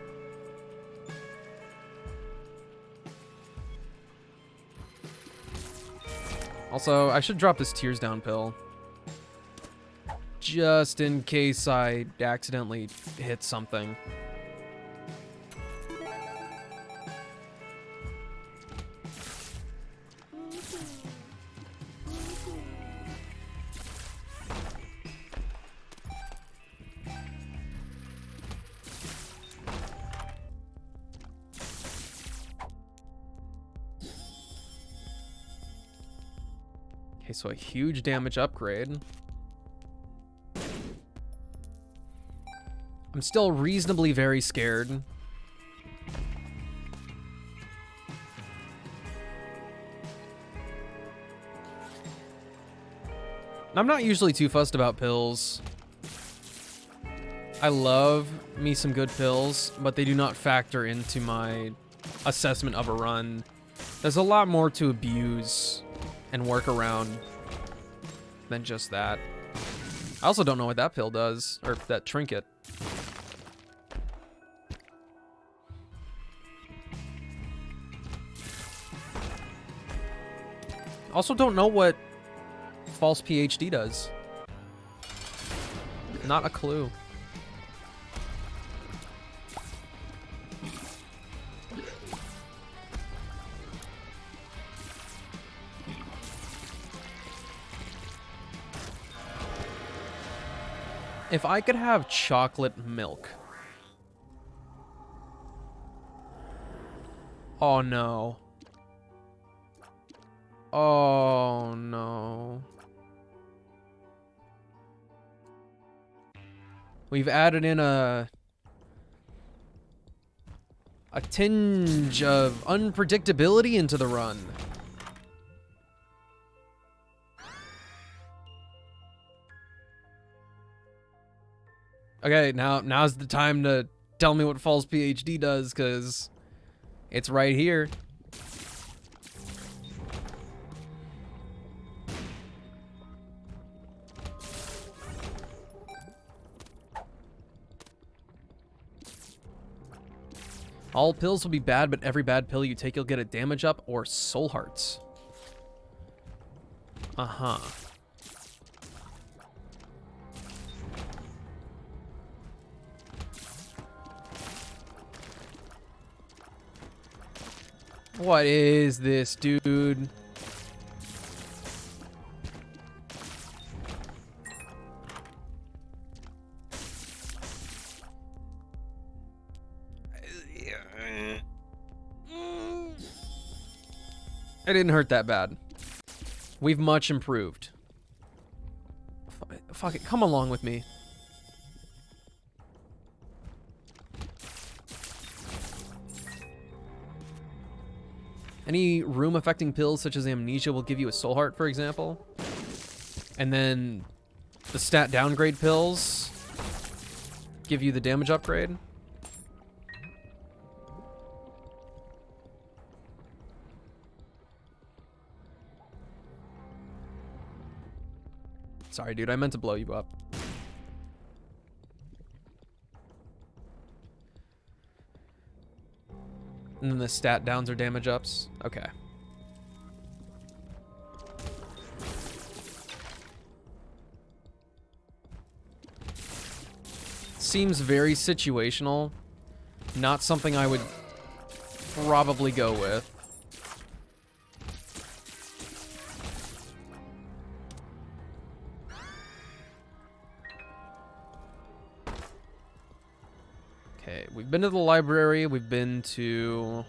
Also, I should drop this tears down pill. Just in case I accidentally hit something. Okay, so a huge damage upgrade. I'm still reasonably very scared. I'm not usually too fussed about pills. I love me some good pills, but they do not factor into my assessment of a run. There's a lot more to abuse and work around than just that. I also don't know what that pill does, or that trinket. Also don't know what false PhD does. Not a clue. If I could have chocolate milk. Oh no. Oh no. We've added in a tinge of unpredictability into the run. Okay, now's the time to tell me what false PhD does, because it's right here. All pills will be bad, but every bad pill you take, you'll get a damage up or soul hearts. Uh-huh. What is this, dude? It didn't hurt that bad. We've much improved. Fuck it, come along with me. Any room-affecting pills, such as amnesia, will give you a soul heart, for example. And then the stat downgrade pills give you the damage upgrade. Sorry, dude. I meant to blow you up. And then the stat downs are damage ups. Okay. Seems very situational. Not something I would probably go with. Okay, we've been to the library, we've been to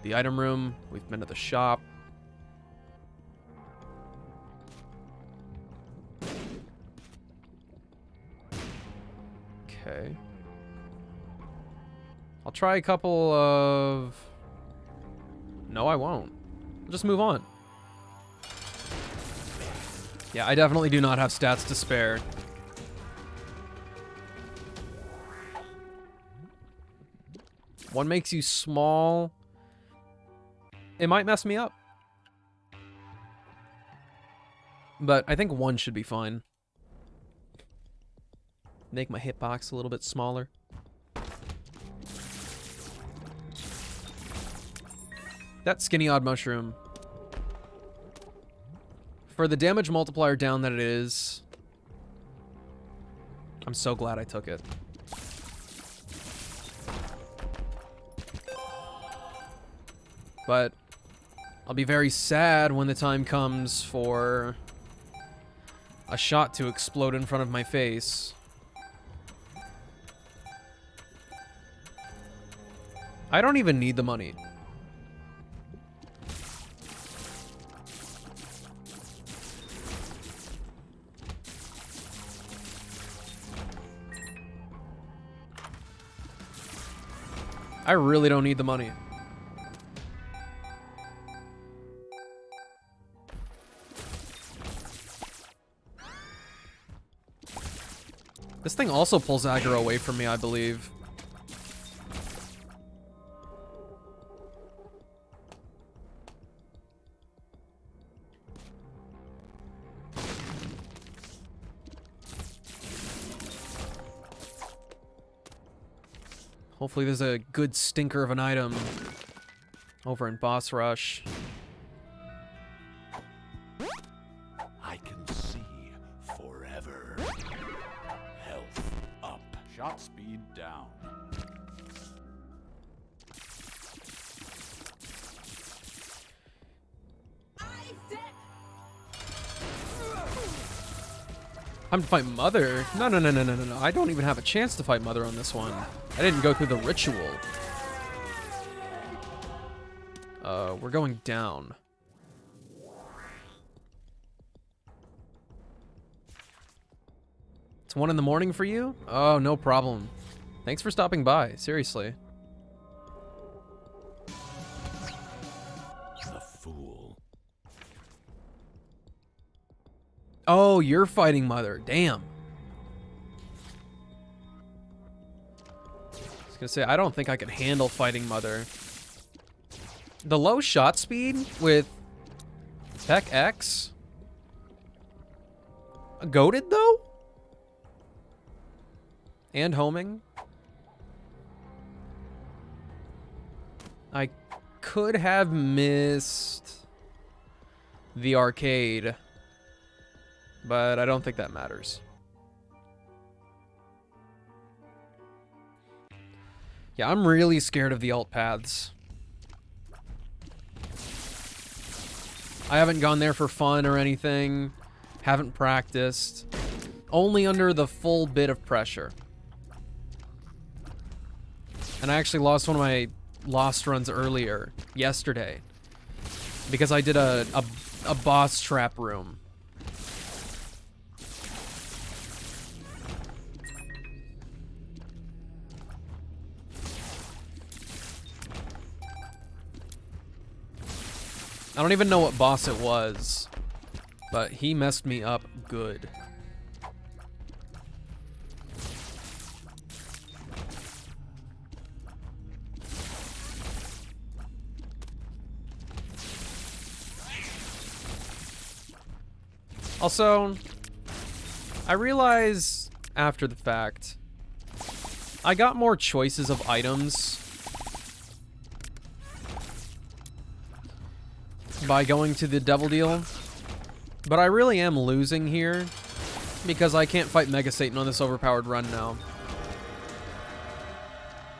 the item room, we've been to the shop. Okay. I'll try a couple of... No, I won't. I'll just move on. Yeah, I definitely do not have stats to spare. One makes you small. It might mess me up. But I think one should be fine. Make my hitbox a little bit smaller. That skinny odd mushroom. For the damage multiplier down that it is, I'm so glad I took it. But I'll be very sad when the time comes for a shot to explode in front of my face. I don't even need the money. I really don't need the money. This thing also pulls aggro away from me, I believe. Hopefully there's a good stinker of an item over in Boss Rush. I can see forever. Health up. Shot speed down. I'm to fight Mother? No. I don't even have a chance to fight Mother on this one. I didn't go through the ritual. We're going down. It's 1 in the morning for you? Oh, no problem. Thanks for stopping by, seriously. The fool. Oh, you're fighting Mother. Damn. I was gonna say, I don't think I can handle fighting Mother. The low shot speed with Tech X? Goated, though? And homing? I could have missed the arcade, but I don't think that matters. Yeah, I'm really scared of the alt paths. I haven't gone there for fun or anything. Haven't practiced. Only under the full bit of pressure. And I actually lost one of my lost runs earlier, yesterday, because I did a boss trap room. I don't even know what boss it was, but he messed me up good. Also, I realize after the fact, I got more choices of items by going to the Devil Deal, but I really am losing here because I can't fight Mega Satan on this overpowered run now.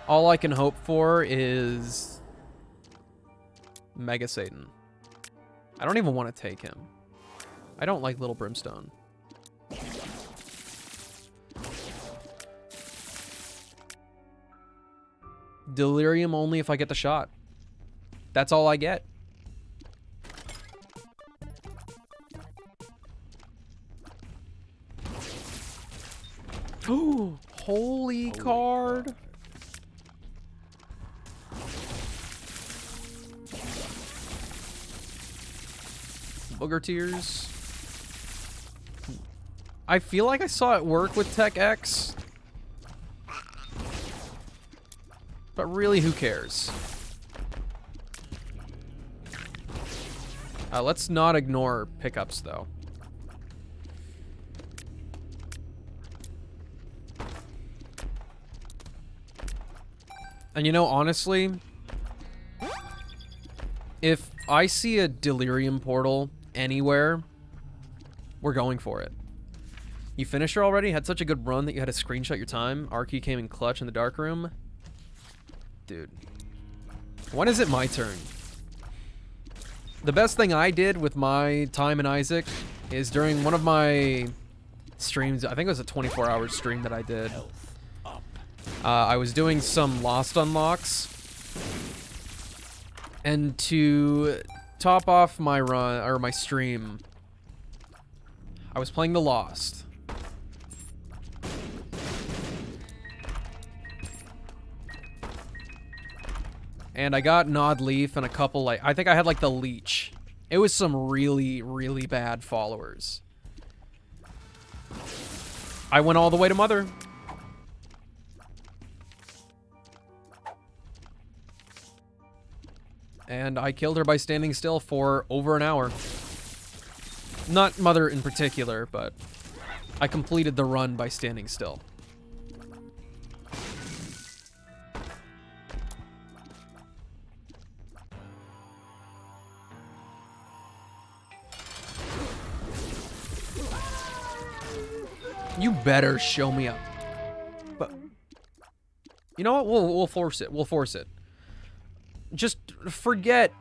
All I can hope for is Mega Satan. I don't even want to take him. I don't like Little Brimstone. Delirium only if I get the shot. That's all I get. Oh, holy card. Booger Tears. I feel like I saw it work with Tech X. But really, who cares? Let's not ignore pickups, though. And you know, honestly, if I see a Delirium portal anywhere, we're going for it. You finished her already? Had such a good run that you had to screenshot your time. Arky came in clutch in the dark room. Dude. When is it my turn? The best thing I did with my time in Isaac is during one of my streams, I think it was a 24-hour stream that I did. I was doing some Lost unlocks. And to top off my run, or my stream, I was playing the Lost. And I got Nod Leaf and a couple, like, I think I had like the Leech. It was some really, really bad followers. I went all the way to Mother. And I killed her by standing still for over an hour. Not Mother in particular, but I completed the run by standing still. You better show me up. But you know what? We'll force it. We'll force it. Just forget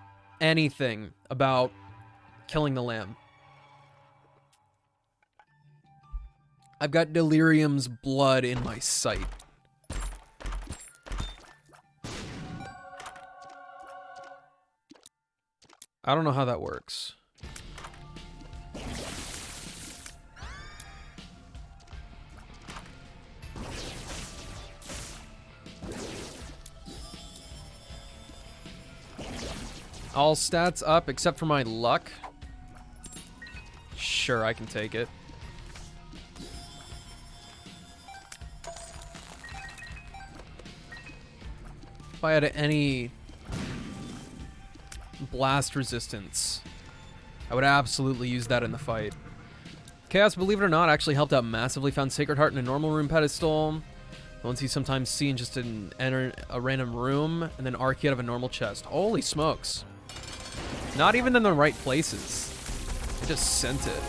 anything about killing the lamb. I've got Delirium's blood in my sight. I don't know how that works. All stats up except for my luck. Sure, I can take it. If I had any blast resistance, I would absolutely use that in the fight. Chaos, believe it or not, actually helped out massively. Found Sacred Heart in a normal room pedestal. The ones you sometimes see in just enter a random room, and then arc out of a normal chest. Holy smokes. Not even in the right places. I just sent it.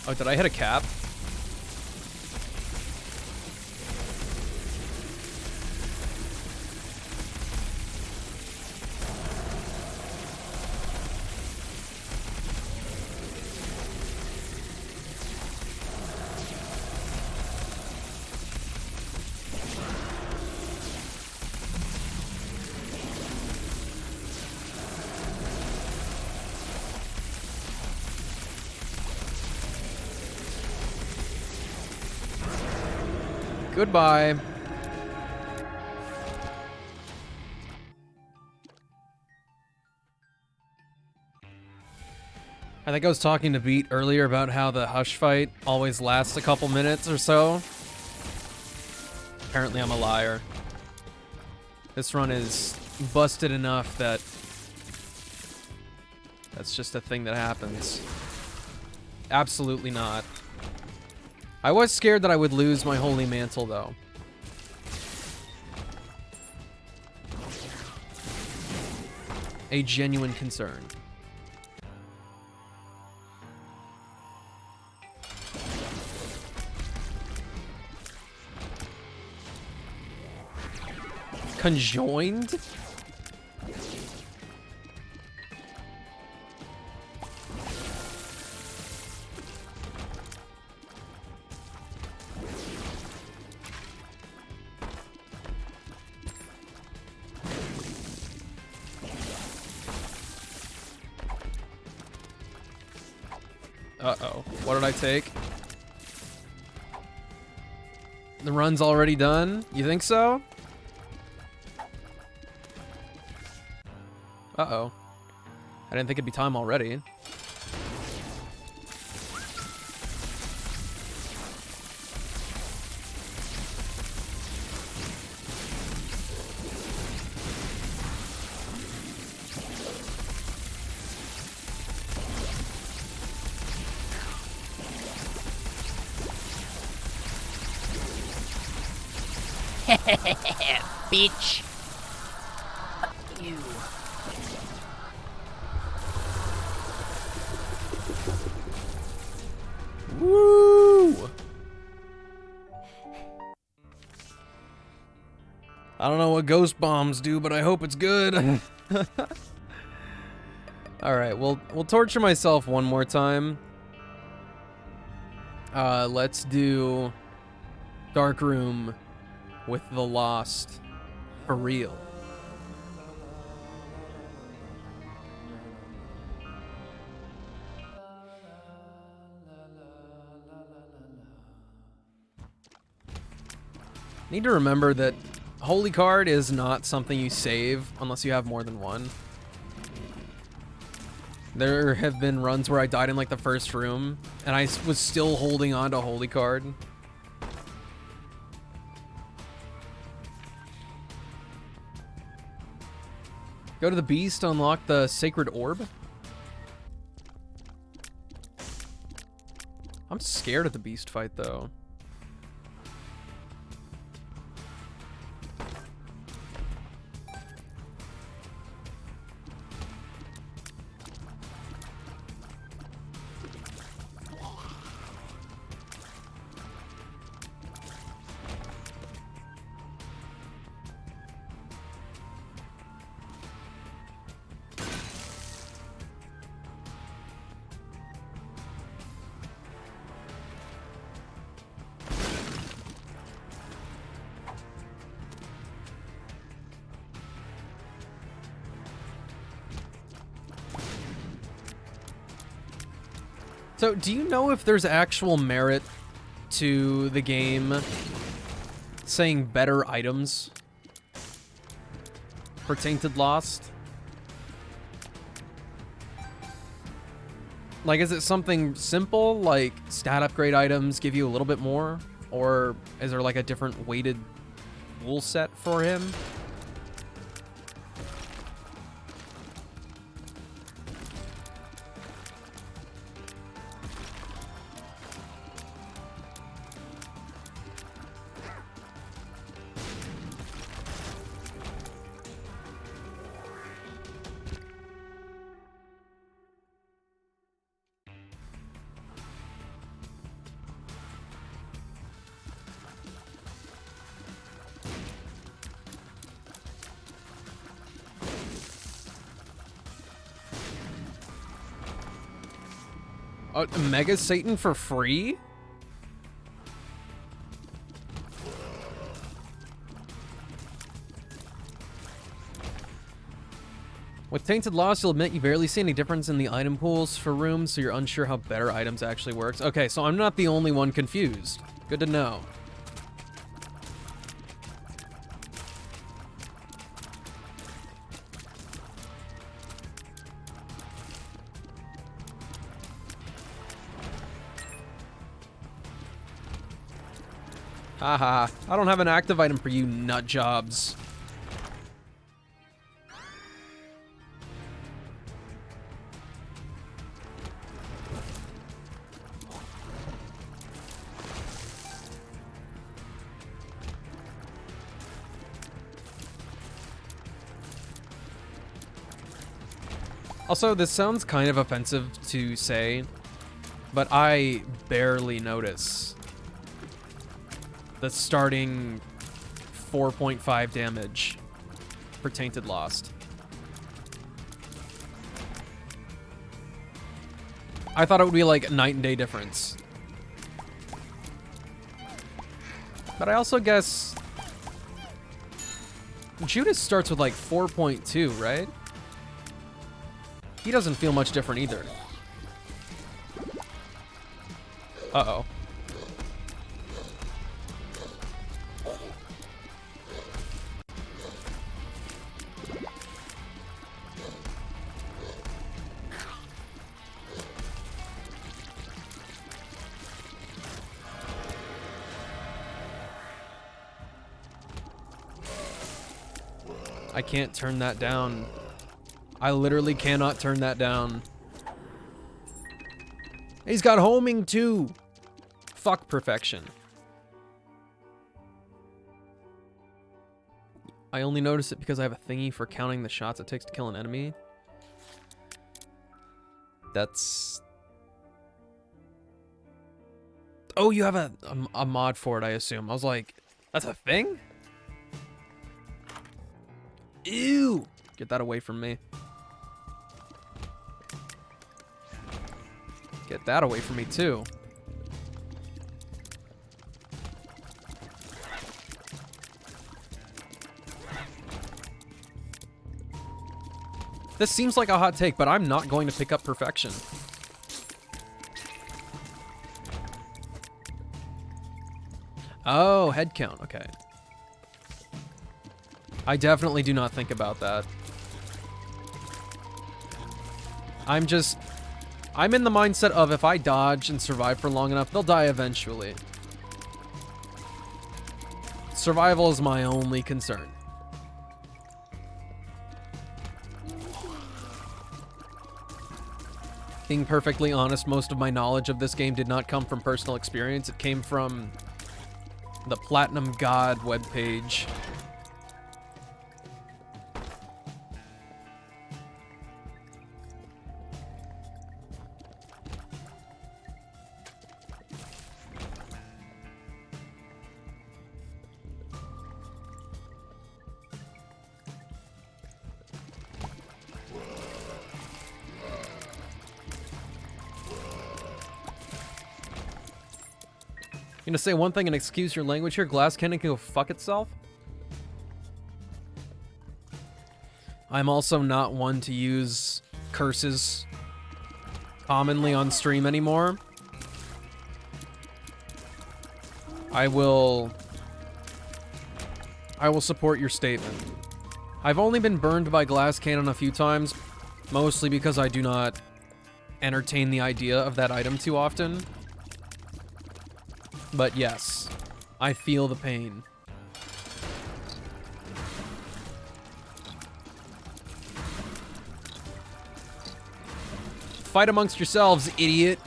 Oh, did I hit a cap? Goodbye. I think I was talking to Beat earlier about how the Hush fight always lasts a couple minutes or so. Apparently I'm a liar. This run is busted enough that that's just a thing that happens. Absolutely not. I was scared that I would lose my Holy Mantle, though. A genuine concern. Conjoined? Uh-oh. What did I take? The run's already done? You think so? Uh-oh. I didn't think it'd be time already. Bitch. You. Woo! I don't know what ghost bombs do, but I hope it's good. All right, we'll torture myself one more time. Let's do Dark Room with the Lost for real. Need to remember that Holy Card is not something you save unless you have more than one. There have been runs where I died in like the first room and I was still holding on to Holy Card. Go to the Beast to unlock the Sacred Orb. I'm scared of the Beast fight though. So, do you know if there's actual merit to the game saying better items for Tainted Lost? Like, is it something simple, like stat upgrade items give you a little bit more? Or is there like a different weighted rule set for him? Mega Satan for free? With Tainted Lost, you'll admit you barely see any difference in the item pools for rooms, so you're unsure how better items actually works. Okay, so I'm not the only one confused. Good to know. Haha, I don't have an active item for you nut jobs. Also, this sounds kind of offensive to say, but I barely notice the starting 4.5 damage for Tainted Lost. I thought it would be like a night and day difference. But I also guess Judas starts with like 4.2, right? He doesn't feel much different either. Uh-oh. I can't turn that down. I literally cannot turn that down. He's got homing too. Fuck perfection. I only notice it because I have a thingy for counting the shots it takes to kill an enemy. That's... Oh, you have a mod for it, I assume. I was like, that's a thing? Ew! Get that away from me. Get that away from me, too. This seems like a hot take, but I'm not going to pick up perfection. Oh, head count. Okay. I definitely do not think about that. I'm in the mindset of if I dodge and survive for long enough, they'll die eventually. Survival is my only concern. Being perfectly honest, most of my knowledge of this game did not come from personal experience. It came from the Platinum God webpage. You gonna say one thing and excuse your language here? Glass Cannon can go fuck itself? I'm also not one to use curses commonly on stream anymore. I will support your statement. I've only been burned by Glass Cannon a few times, mostly because I do not entertain the idea of that item too often. But yes, I feel the pain. Fight amongst yourselves, idiot.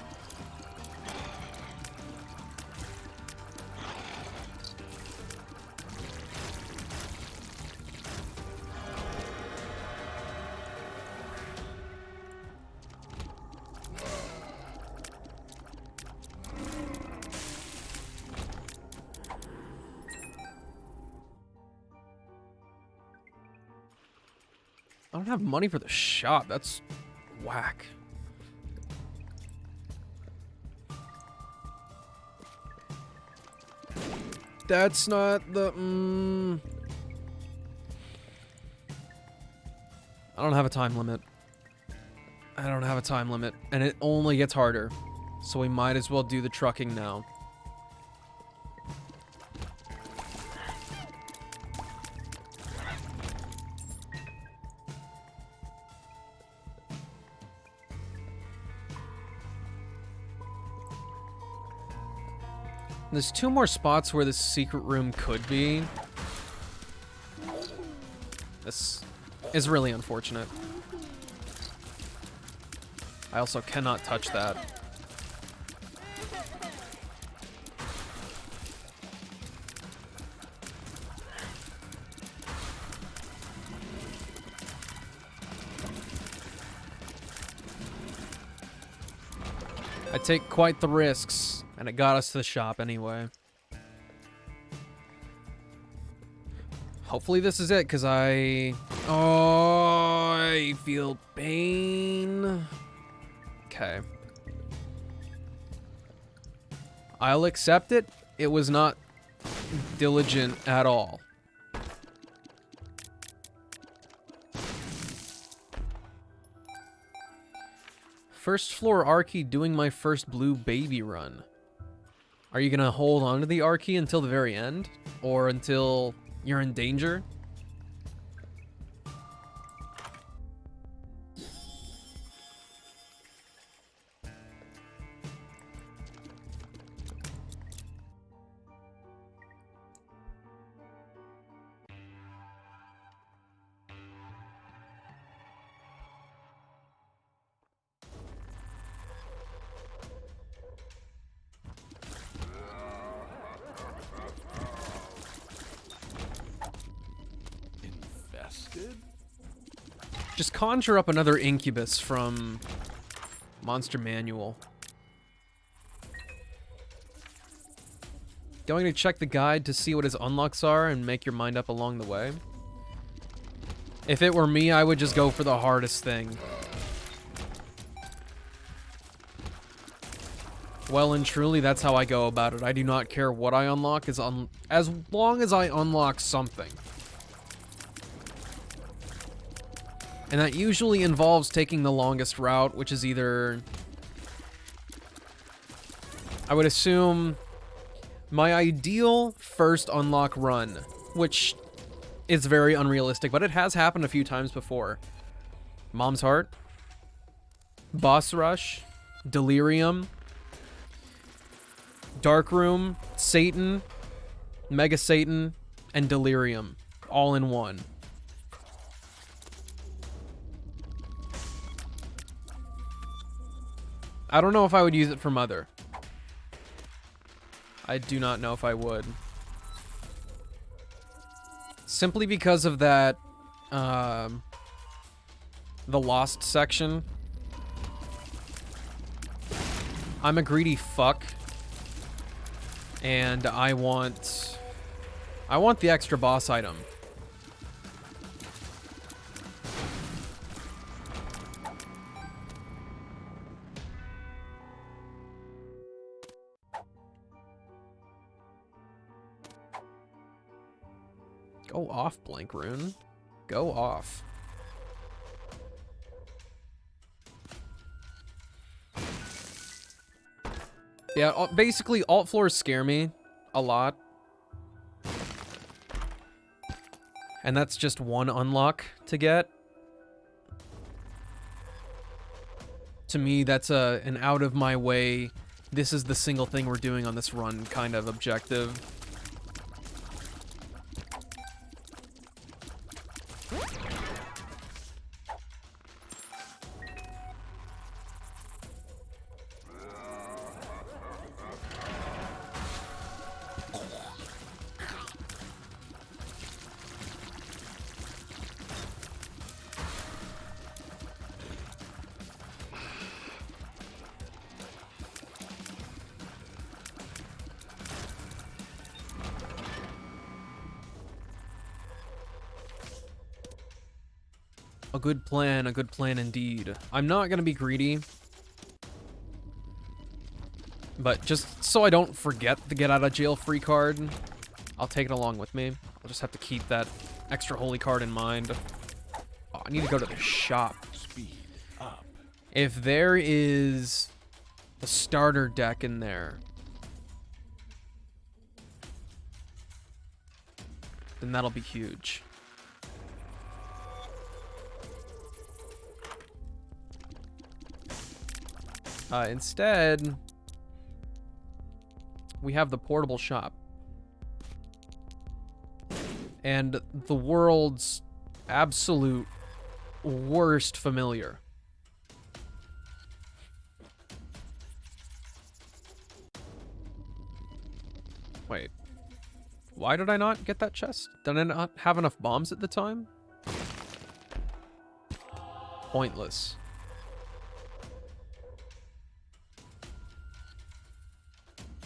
I don't have money for the shop. That's whack. That's not the... I don't have a time limit. I don't have a time limit. And it only gets harder. So we might as well do the trucking now. There's 2 more spots where this secret room could be. This is really unfortunate. I also cannot touch that. I take quite the risks, and it got us to the shop anyway. Hopefully this is it, because I feel pain. Okay. I'll accept it. It was not diligent at all. First floor Archie doing my first blue baby run. Are you gonna hold on to the Archie until the very end? Or until you're in danger? Infested? Just conjure up another incubus from Monster Manual. Going to check the guide to see what his unlocks are and make your mind up along the way. If it were me, I would just go for the hardest thing. Well and truly, that's how I go about it. I do not care what I unlock as long as I unlock something. And that usually involves taking the longest route, which is either... I would assume my ideal first unlock run, which is very unrealistic, but it has happened a few times before. Mom's Heart, Boss Rush, Delirium, Dark Room, Satan, Mega Satan, and Delirium, all in one. I don't know if I would use it for Mother. I do not know if I would. Simply because of that, the Lost section. I'm a greedy fuck. And I want the extra boss item. Go off, Blank Rune. Go off. Yeah, basically, alt floors scare me a lot. And that's just one unlock to get. To me, that's an out of my way, this is the single thing we're doing on this run kind of objective. A good plan indeed. I'm not gonna be greedy. But just so I don't forget the get out of jail free card, I'll take it along with me. I'll just have to keep that extra holy card in mind. Oh, I need to go to the shop. Speed up. If there is a starter deck in there, then that'll be huge. Instead, we have the portable shop. And the world's absolute worst familiar. Wait. Why did I not get that chest? Did I not have enough bombs at the time? Pointless.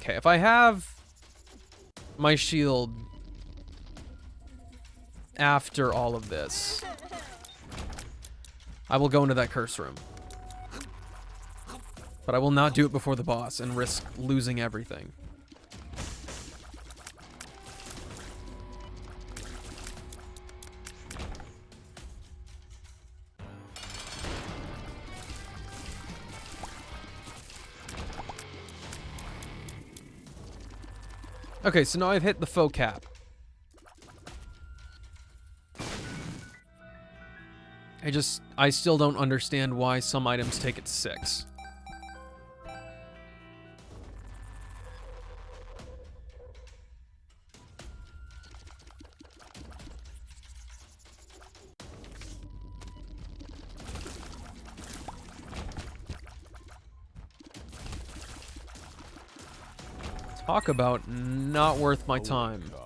Okay, if I have my shield after all of this, I will go into that curse room. But I will not do it before the boss and risk losing everything. Okay, so now I've hit the faux cap. I still don't understand why some items take it to 6. Talk about not worth my time. God.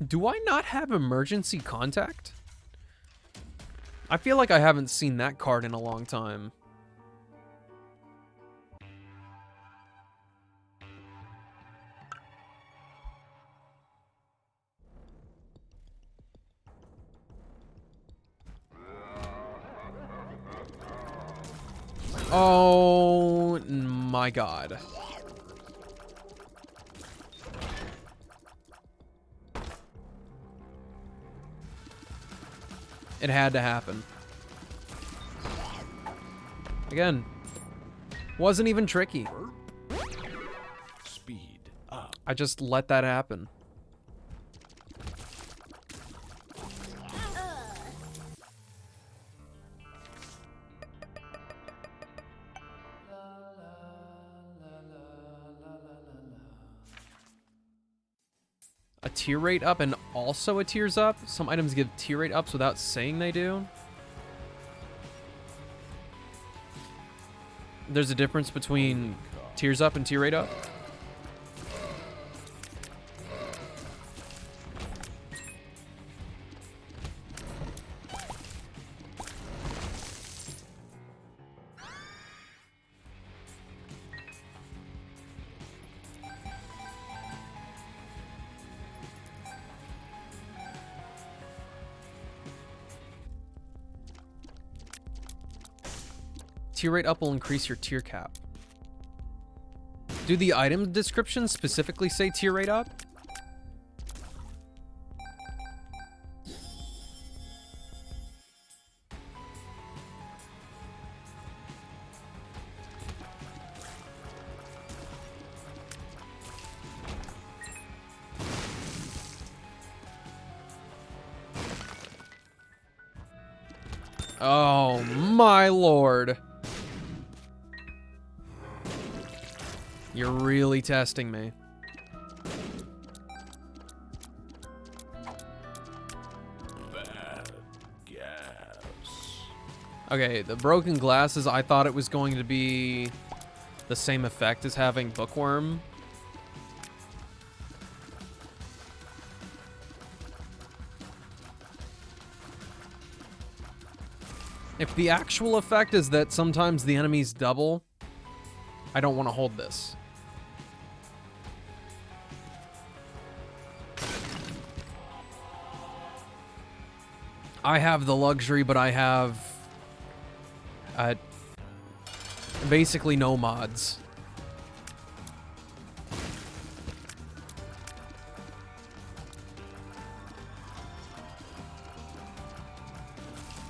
Do I not have emergency contact? I feel like I haven't seen that card in a long time. Oh my god. It had to happen. Again, wasn't even tricky. Speed up. I just let that happen. A tier rate up and also a tears up? Some items give tier rate ups without saying they do. There's a difference between tears up and tier rate up? Tier rate up will increase your tier cap. Do the item descriptions specifically say tier rate up? Oh my lord. You're really testing me. Bad gas. Okay, the broken glasses, I thought it was going to be the same effect as having Bookworm. If the actual effect is that sometimes the enemies double, I don't want to hold this. I have the luxury, but I have basically no mods.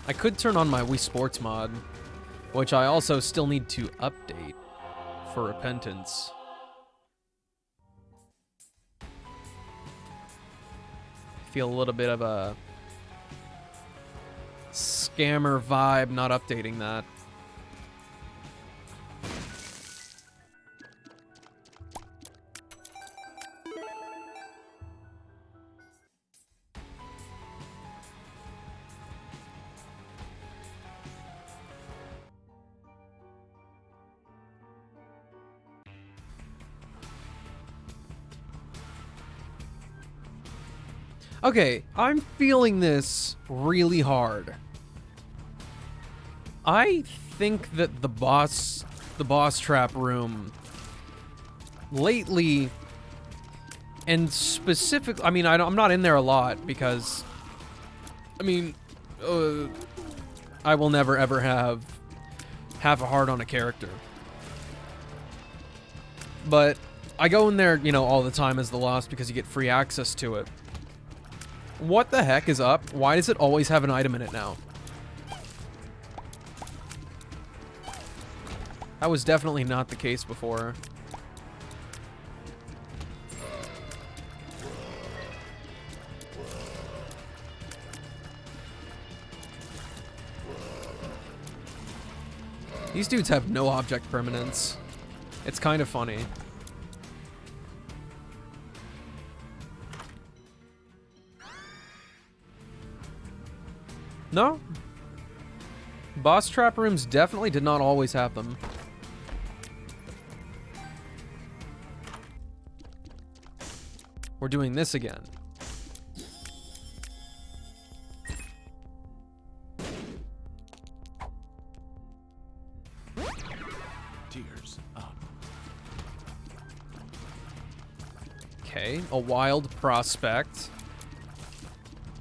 I could turn on my Wii Sports mod, which I also still need to update for Repentance. Feel a little bit of a scammer vibe not updating that. Okay, I'm feeling this really hard. I think that the boss trap room lately, and specifically, I mean, I'm not in there a lot because, I mean, I will never ever have half a heart on a character. But I go in there, you know, all the time as the Lost because you get free access to it. What the heck is up? Why does it always have an item in it now? That was definitely not the case before. These dudes have no object permanence. It's kind of funny. No. Boss trap rooms definitely did not always have them. We're doing this again. Tears up. Okay, a wild prospect.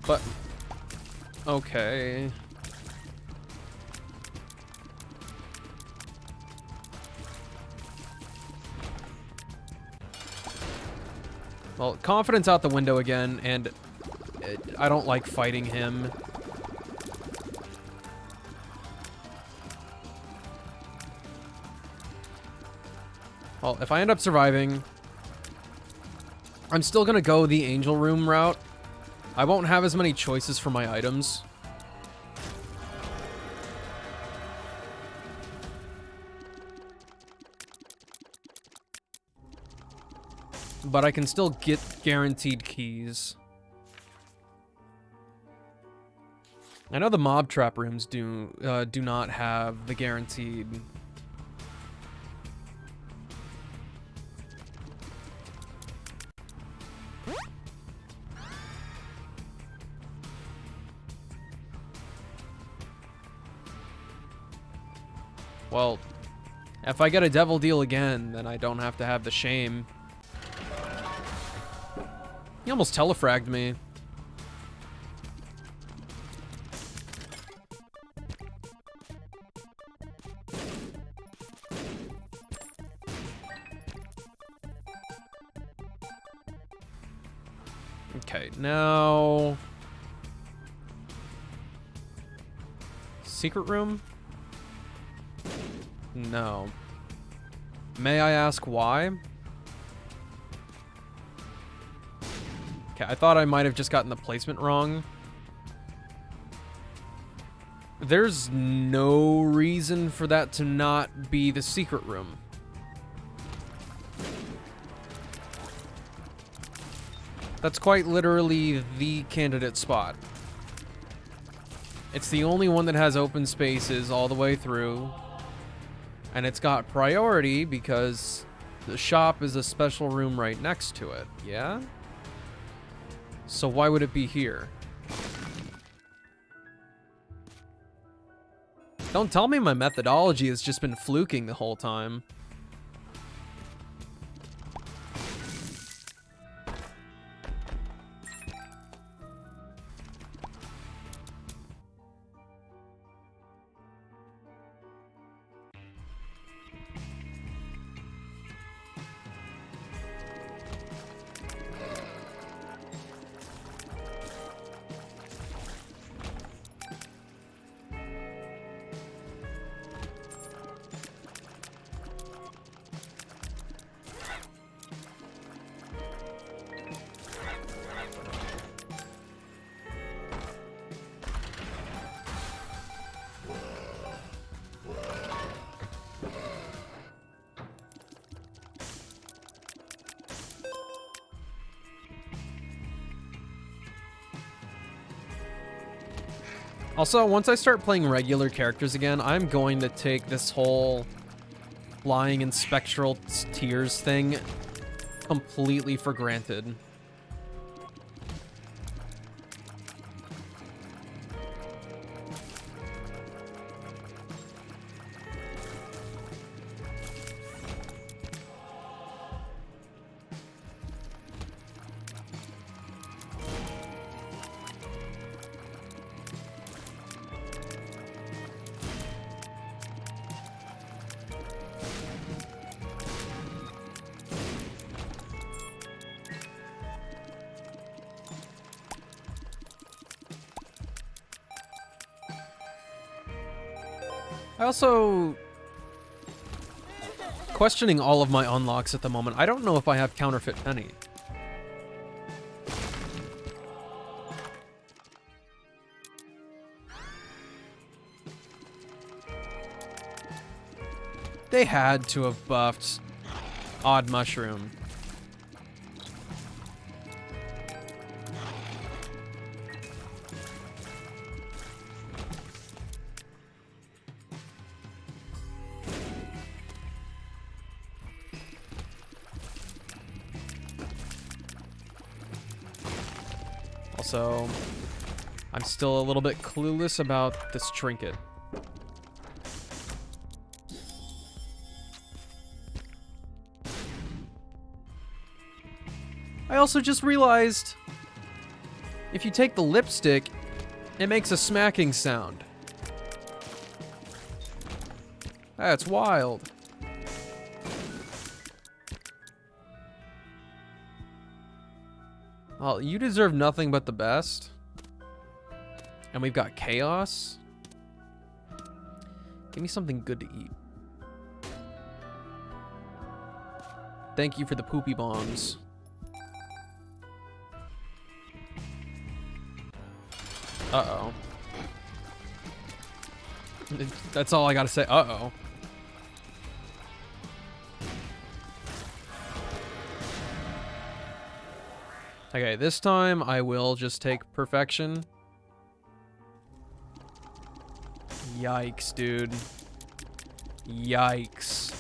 But okay. Well, confidence out the window again, and I don't like fighting him. Well, if I end up surviving, I'm still gonna go the angel room route. I won't have as many choices for my items. But I can still get guaranteed keys. I know the mob trap rooms do not have the guaranteed. Well, if I get a devil deal again, then I don't have to have the shame. He almost telefragged me. Okay, now... Secret room? No. May I ask why? Okay, I thought I might have just gotten the placement wrong. There's no reason for that to not be the secret room. That's quite literally the candidate spot. It's the only one that has open spaces all the way through. And it's got priority because the shop is a special room right next to it, yeah? So why would it be here? Don't tell me my methodology has just been fluking the whole time. Also, once I start playing regular characters again, I'm going to take this whole flying in spectral tears thing completely for granted. I also... questioning all of my unlocks at the moment. I don't know if I have Counterfeit Penny. They had to have buffed Odd Mushroom. Also, I'm still a little bit clueless about this trinket. I also just realized if you take the lipstick, it makes a smacking sound. That's wild. Well, you deserve nothing but the best. And we've got chaos. Give me something good to eat. Thank you for the poopy bombs. Uh-oh. That's all I gotta say. Uh-oh. Okay, this time I will just take perfection. Yikes, dude. Yikes.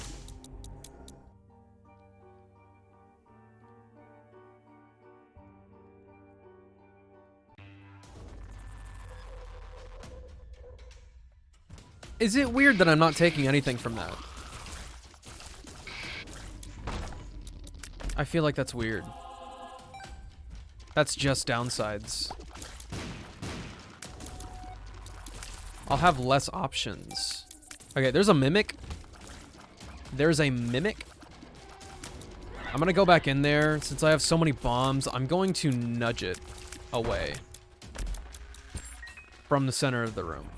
Is it weird that I'm not taking anything from that? I feel like that's weird. That's just downsides. I'll have less options. Okay, there's a mimic. There's a mimic. I'm gonna go back in there. Since I have so many bombs, I'm going to nudge it away from the center of the room.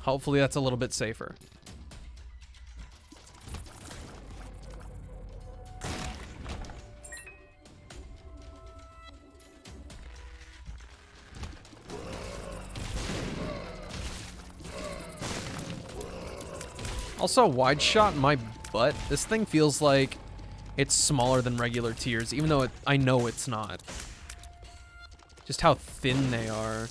Hopefully that's a little bit safer. Also, wide shot my butt. This thing feels like it's smaller than regular tiers, even though I know it's not. Just how thin they are.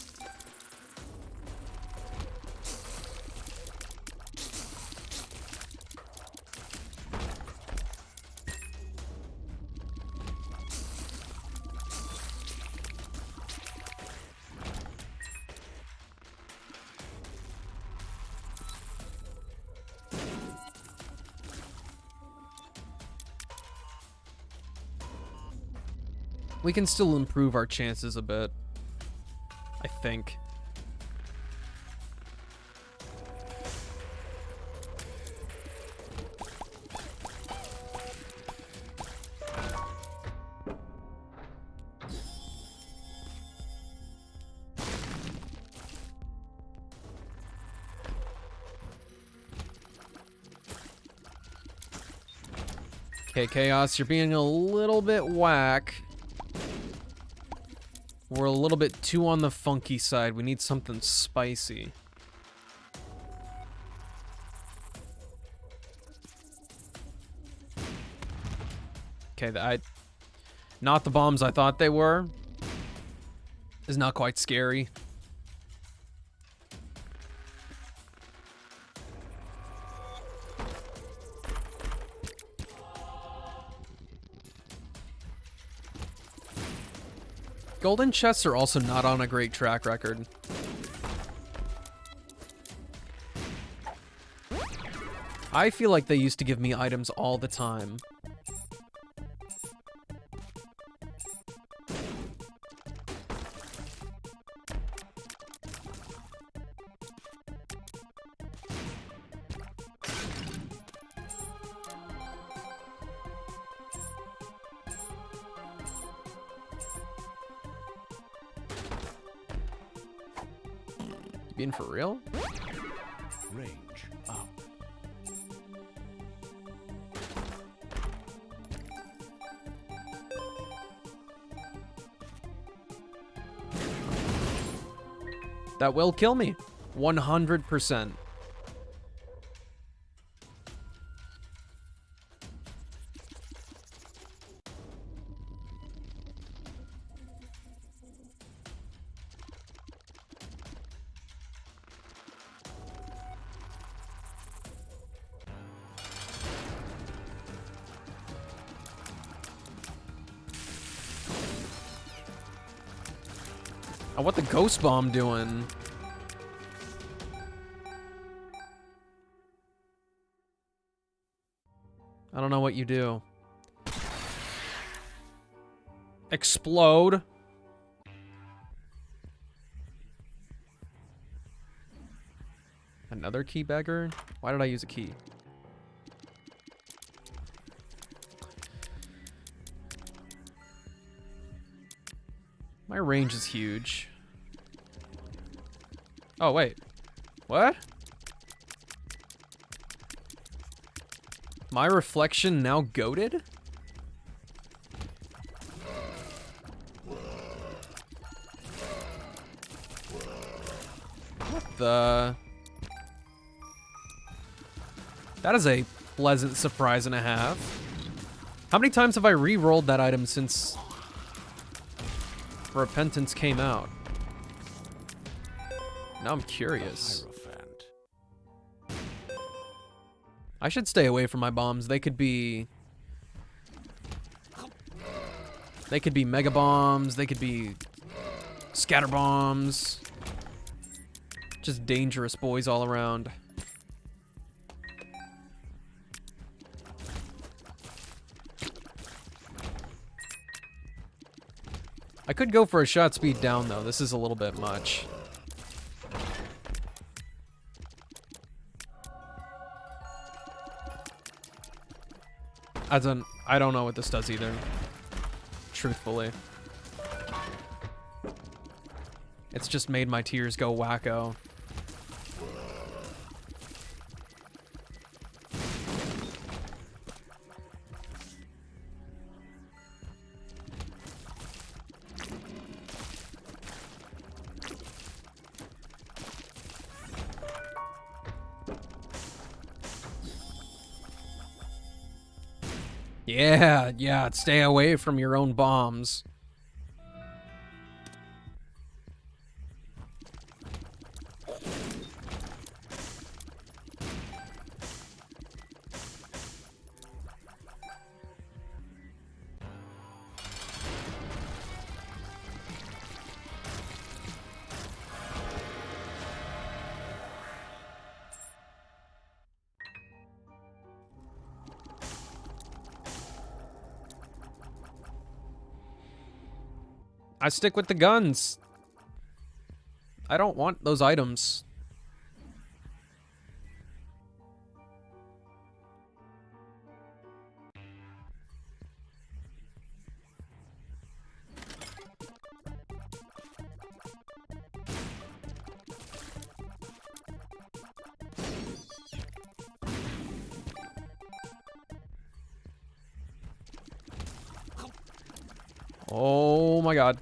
We can still improve our chances a bit, I think. Okay, Chaos, you're being a little bit whack. We're a little bit too on the funky side. We need something spicy. Okay, not the bombs I thought they were. Is not quite scary. Golden chests are also not on a great track record. I feel like they used to give me items all the time. You being for real? Range up. That will kill me. 100%. Oh, what the ghost bomb doing? I don't know what you do. Explode. Another key beggar? Why did I use a key? My range is huge. Oh, wait. What? My reflection now goated? What the? That is a pleasant surprise and a half. How many times have I re-rolled that item since Repentance came out? Now I'm curious. Hierophant. I should stay away from my bombs. They could be mega bombs, they could be scatter bombs. Just dangerous boys all around. I could go for a shot speed down though. This is a little bit much. I don't know what this does either. Truthfully. It's just made my tears go wacko. Yeah, stay away from your own bombs. I stick with the guns. I don't want those items. Oh my god.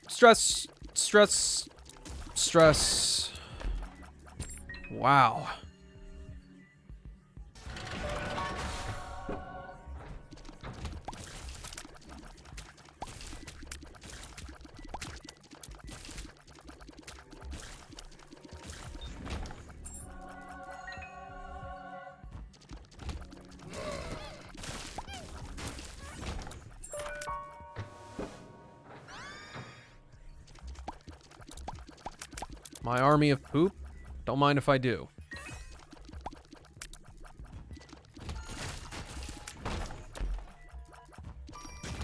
Stress, stress, stress. Wow. My army of poop? Don't mind if I do.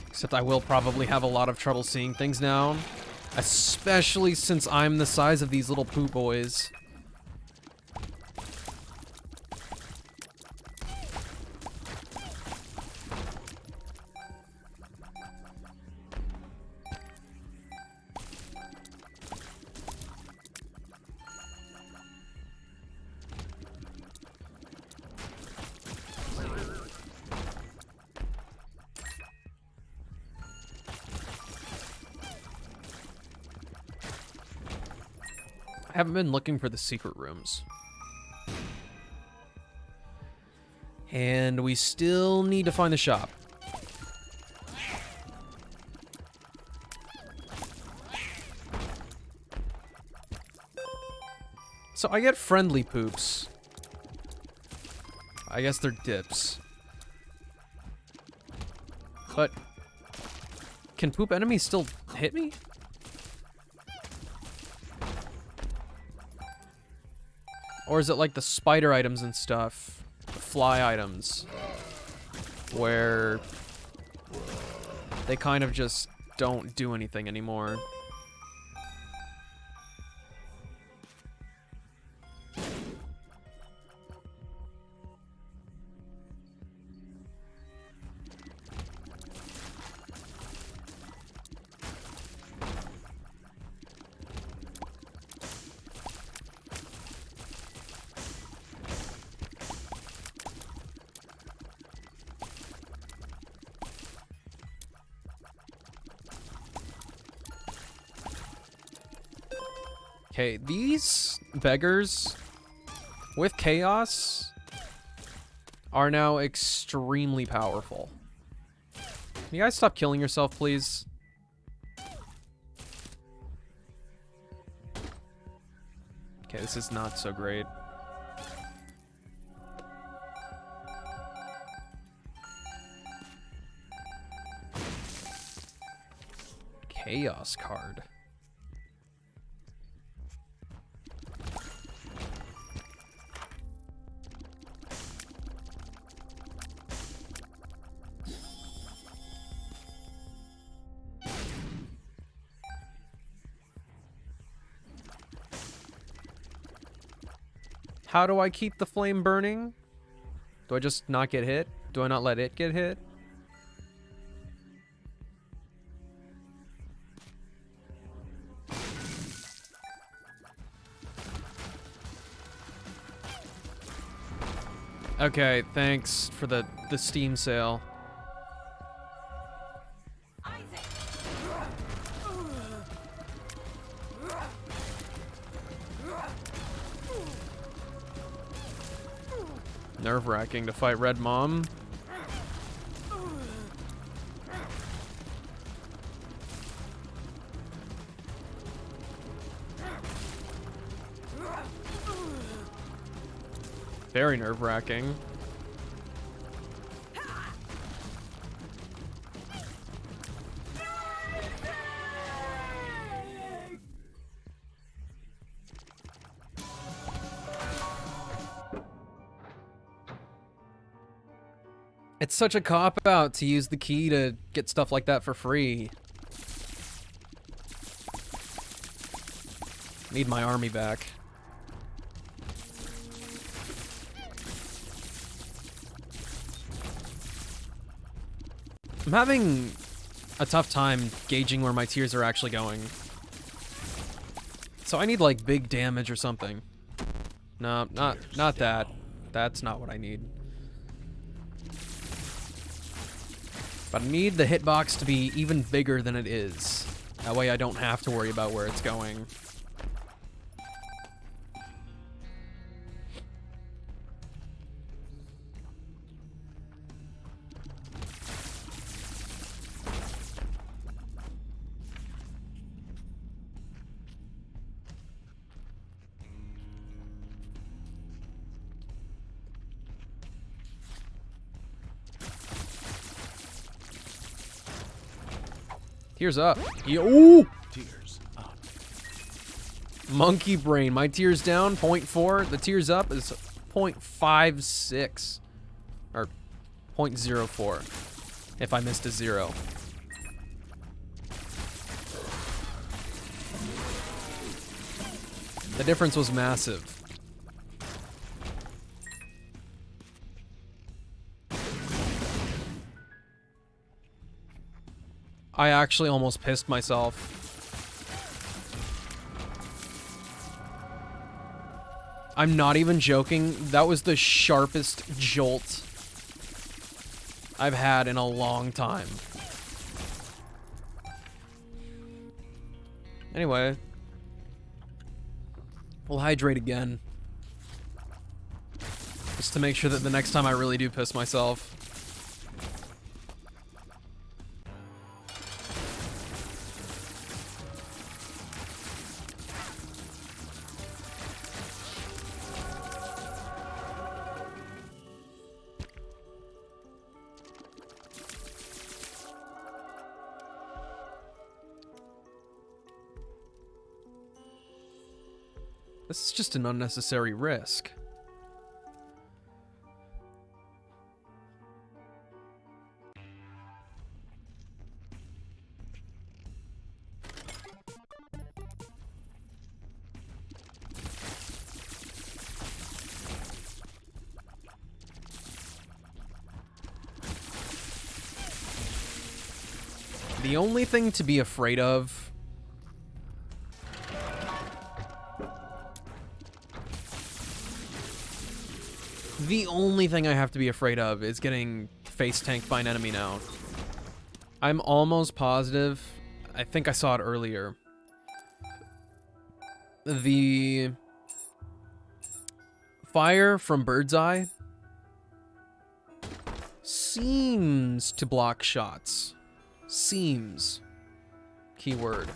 Except I will probably have a lot of trouble seeing things now. Especially since I'm the size of these little poop boys. I haven't been looking for the secret rooms. And we still need to find the shop. So I get friendly poops. I guess they're dips. But can poop enemies still hit me? Or is it like the spider items and stuff, the fly items, where they kind of just don't do anything anymore? Okay, these beggars with chaos are now extremely powerful. Can you guys stop killing yourself, please? Okay, this is not so great. Chaos card. How do I keep the flame burning? Do I just not get hit? Do I not let it get hit? Okay, thanks for the Steam sale. Nerve-wracking to fight Red Mom. Very nerve-wracking. It's such a cop-out to use the key to get stuff like that for free. Need my army back. I'm having a tough time gauging where my tiers are actually going. So I need like big damage or something. No, not that. That's not what I need. But I need the hitbox to be even bigger than it is. That way I don't have to worry about where it's going. Tears up. Ooh! Tears up. Monkey brain. My tears down, 0.4. The tears up is 0.56. Or 0.04. If I missed a 0. The difference was massive. I actually almost pissed myself. I'm not even joking. That was the sharpest jolt I've had in a long time. Anyway. We'll hydrate again. Just to make sure that the next time I really do piss myself. This is just an unnecessary risk. The only thing to be afraid of The only thing I have to be afraid of is getting face tanked by an enemy now. I'm almost positive. I think I saw it earlier. The fire from Birdseye seems to block shots. Seems. Keyword.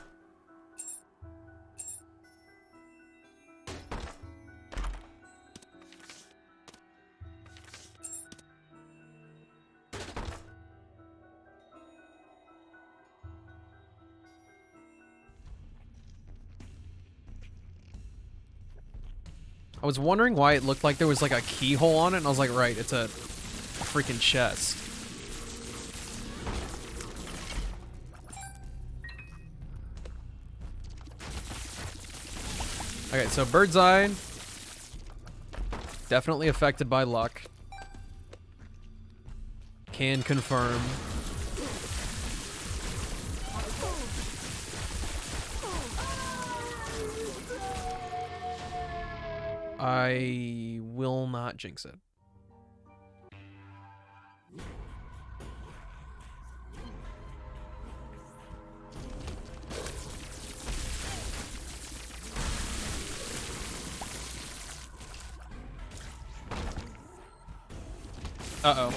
I was wondering why it looked like there was like a keyhole on it, and I was like, right, it's a freaking chest. Okay, so Birdseye, definitely affected by luck. Can confirm. I will not jinx it. Uh-oh.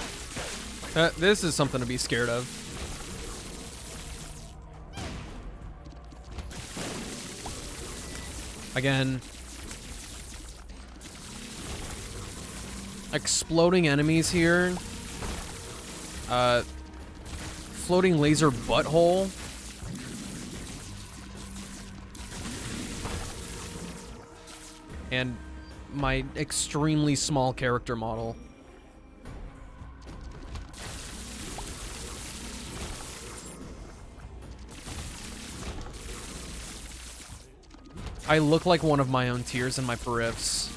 This is something to be scared of. Again. Exploding enemies here. Floating laser butthole. And my extremely small character model. I look like one of my own tears in my periffs.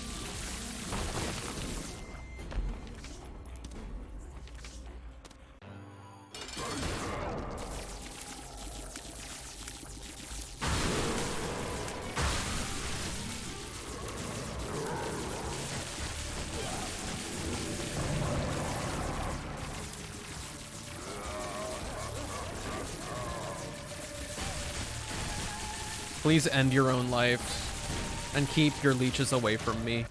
Please end your own life and keep your leeches away from me.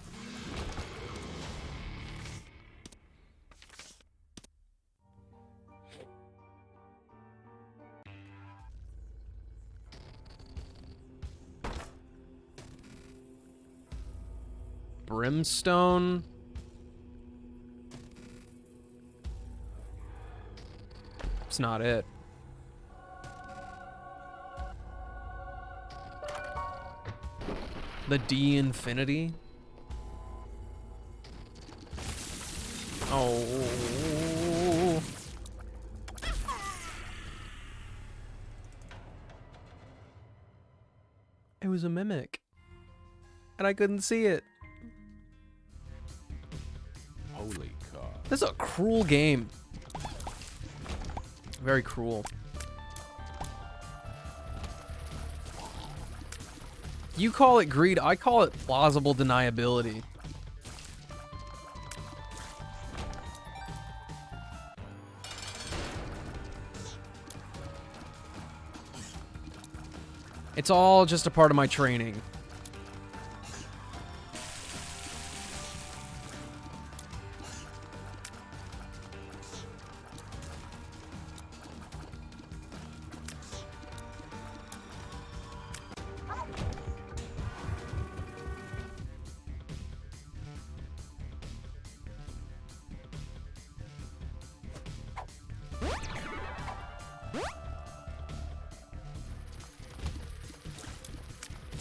Brimstone. It's not it. The D Infinity? Oh. It was a mimic. And I couldn't see it. Holy cow. This is a cruel game. Very cruel. You call it greed, I call it plausible deniability. It's all just a part of my training.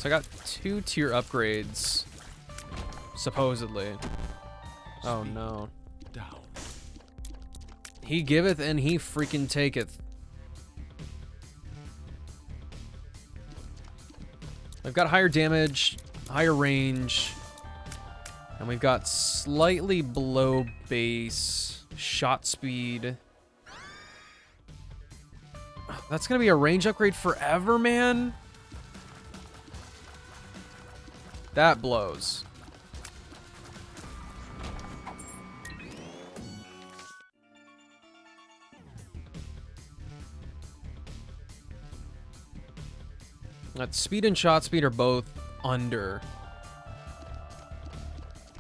So I got 2 tier upgrades, supposedly. Oh no. Down. He giveth and he freaking taketh. We've got higher damage, higher range, and we've got slightly below base shot speed. That's gonna be a range upgrade forever, man. That blows. That speed and shot speed are both under.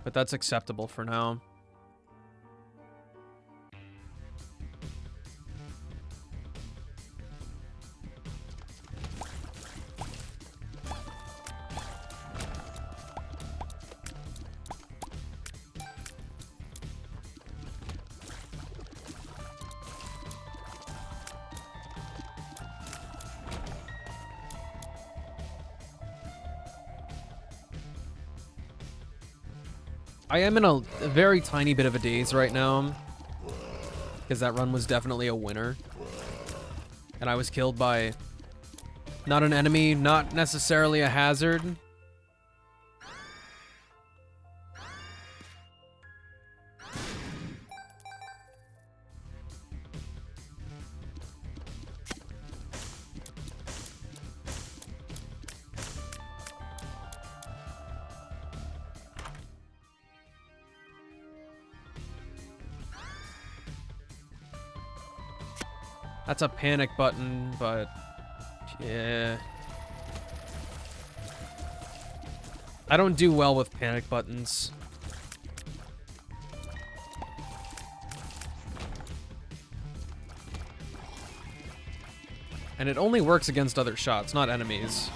But that's acceptable for now. I am in a very tiny bit of a daze right now, because that run was definitely a winner. And I was killed by not an enemy, not necessarily a hazard. That's a panic button, but yeah. I don't do well with panic buttons. And it only works against other shots, not enemies.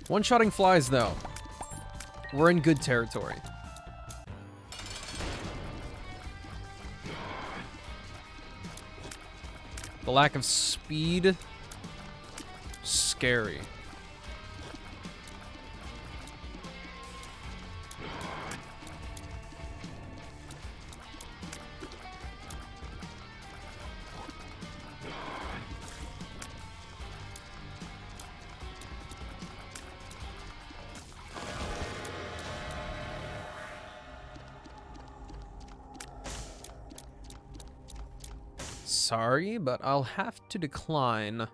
One-shotting flies, though. We're in good territory. The lack of speed, scary. Sorry, but I'll have to decline.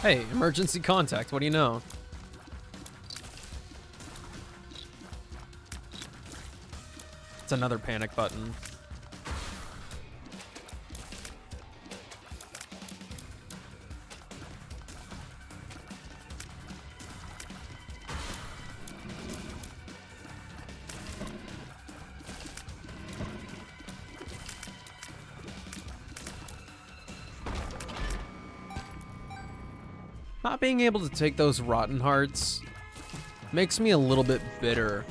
Hey, emergency contact, what do you know? It's another panic button. Not being able to take those rotten hearts makes me a little bit bitter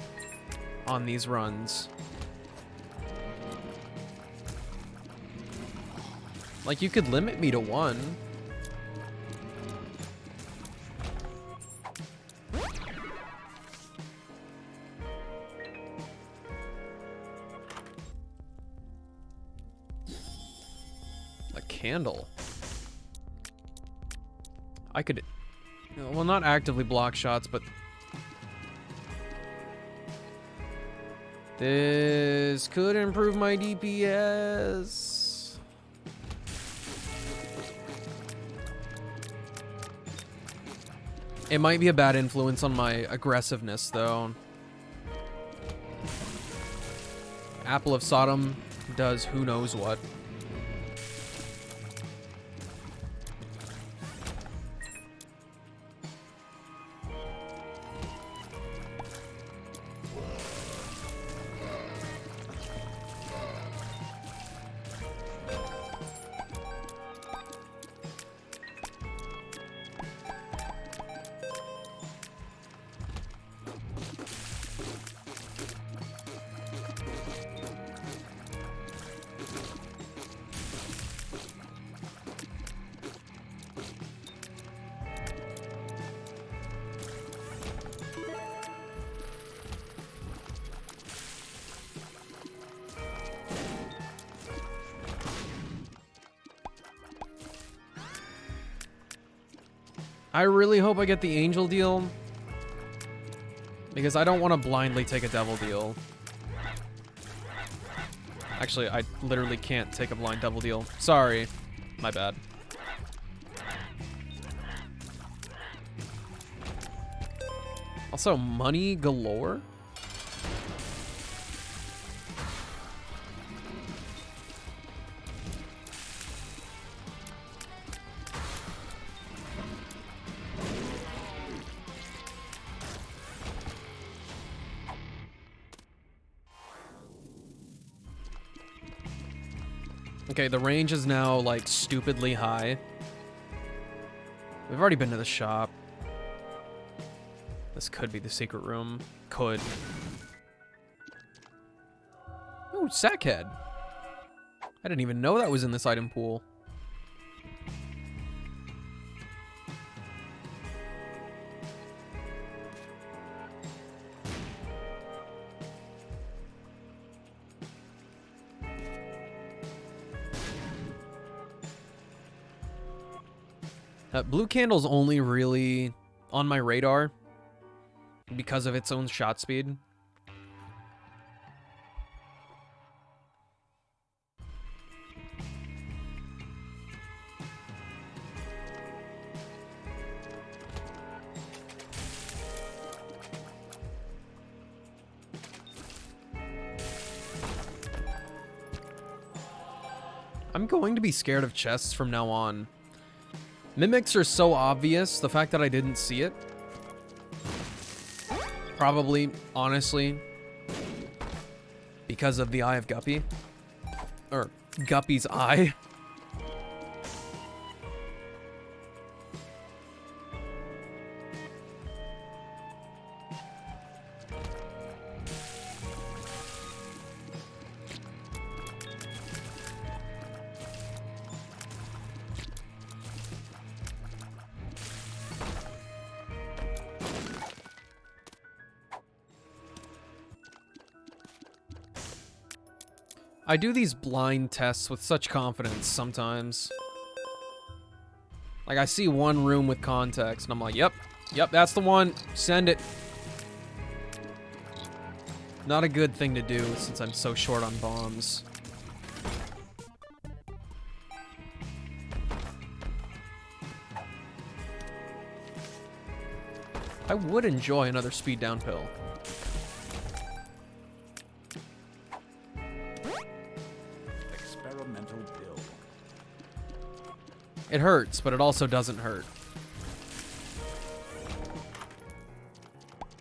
on these runs. Like, you could limit me to 1. A candle. I could, well, not actively block shots, but This could improve my DPS. It might be a bad influence on my aggressiveness, though. Apple of Sodom does who knows what. I really hope I get the angel deal, because I don't want to blindly take a devil deal. Actually, I literally can't take a blind devil deal. Sorry. My bad. Also, money galore? Okay, the range is now, like, stupidly high. We've already been to the shop. This could be the secret room. Could. Ooh, Sackhead. I didn't even know that was in this item pool. Blue Candle's only really on my radar because of its own shot speed. I'm going to be scared of chests from now on. Mimics are so obvious, the fact that I didn't see it. Probably, honestly, because of the Eye of Guppy. Or, Guppy's eye. I do these blind tests with such confidence sometimes. Like, I see one room with context, and I'm like, yep, that's the one. Send it. Not a good thing to do, since I'm so short on bombs. I would enjoy another speed down pill. It hurts, but it also doesn't hurt.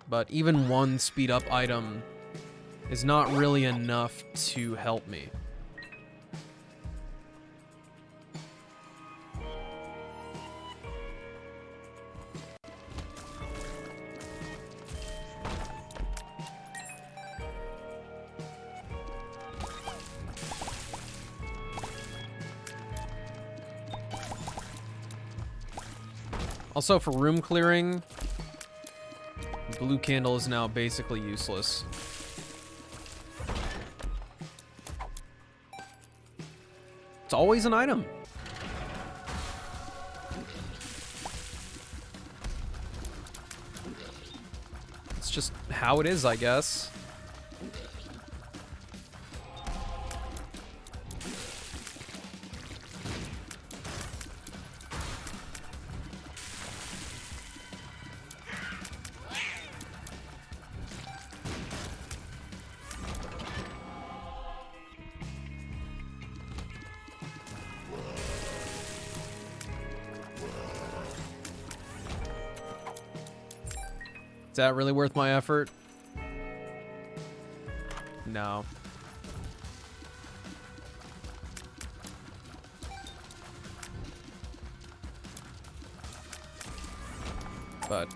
But even one speed up item is not really enough to help me. Also, for room clearing, Blue Candle is now basically useless. It's always an item. It's just how it is, I guess. Is that really worth my effort? No. But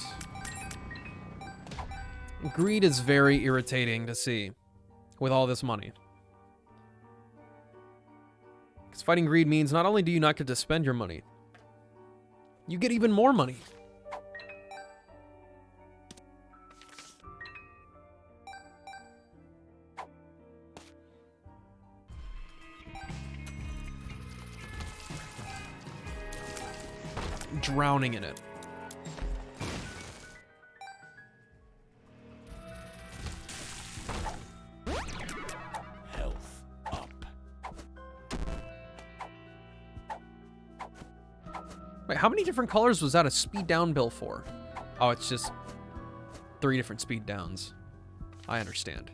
greed is very irritating to see with all this money. Because fighting greed means not only do you not get to spend your money, you get even more money. Drowning in it. Health up. Wait, how many different colors was that a speed down bill for? Oh, it's just 3 different speed downs. I understand.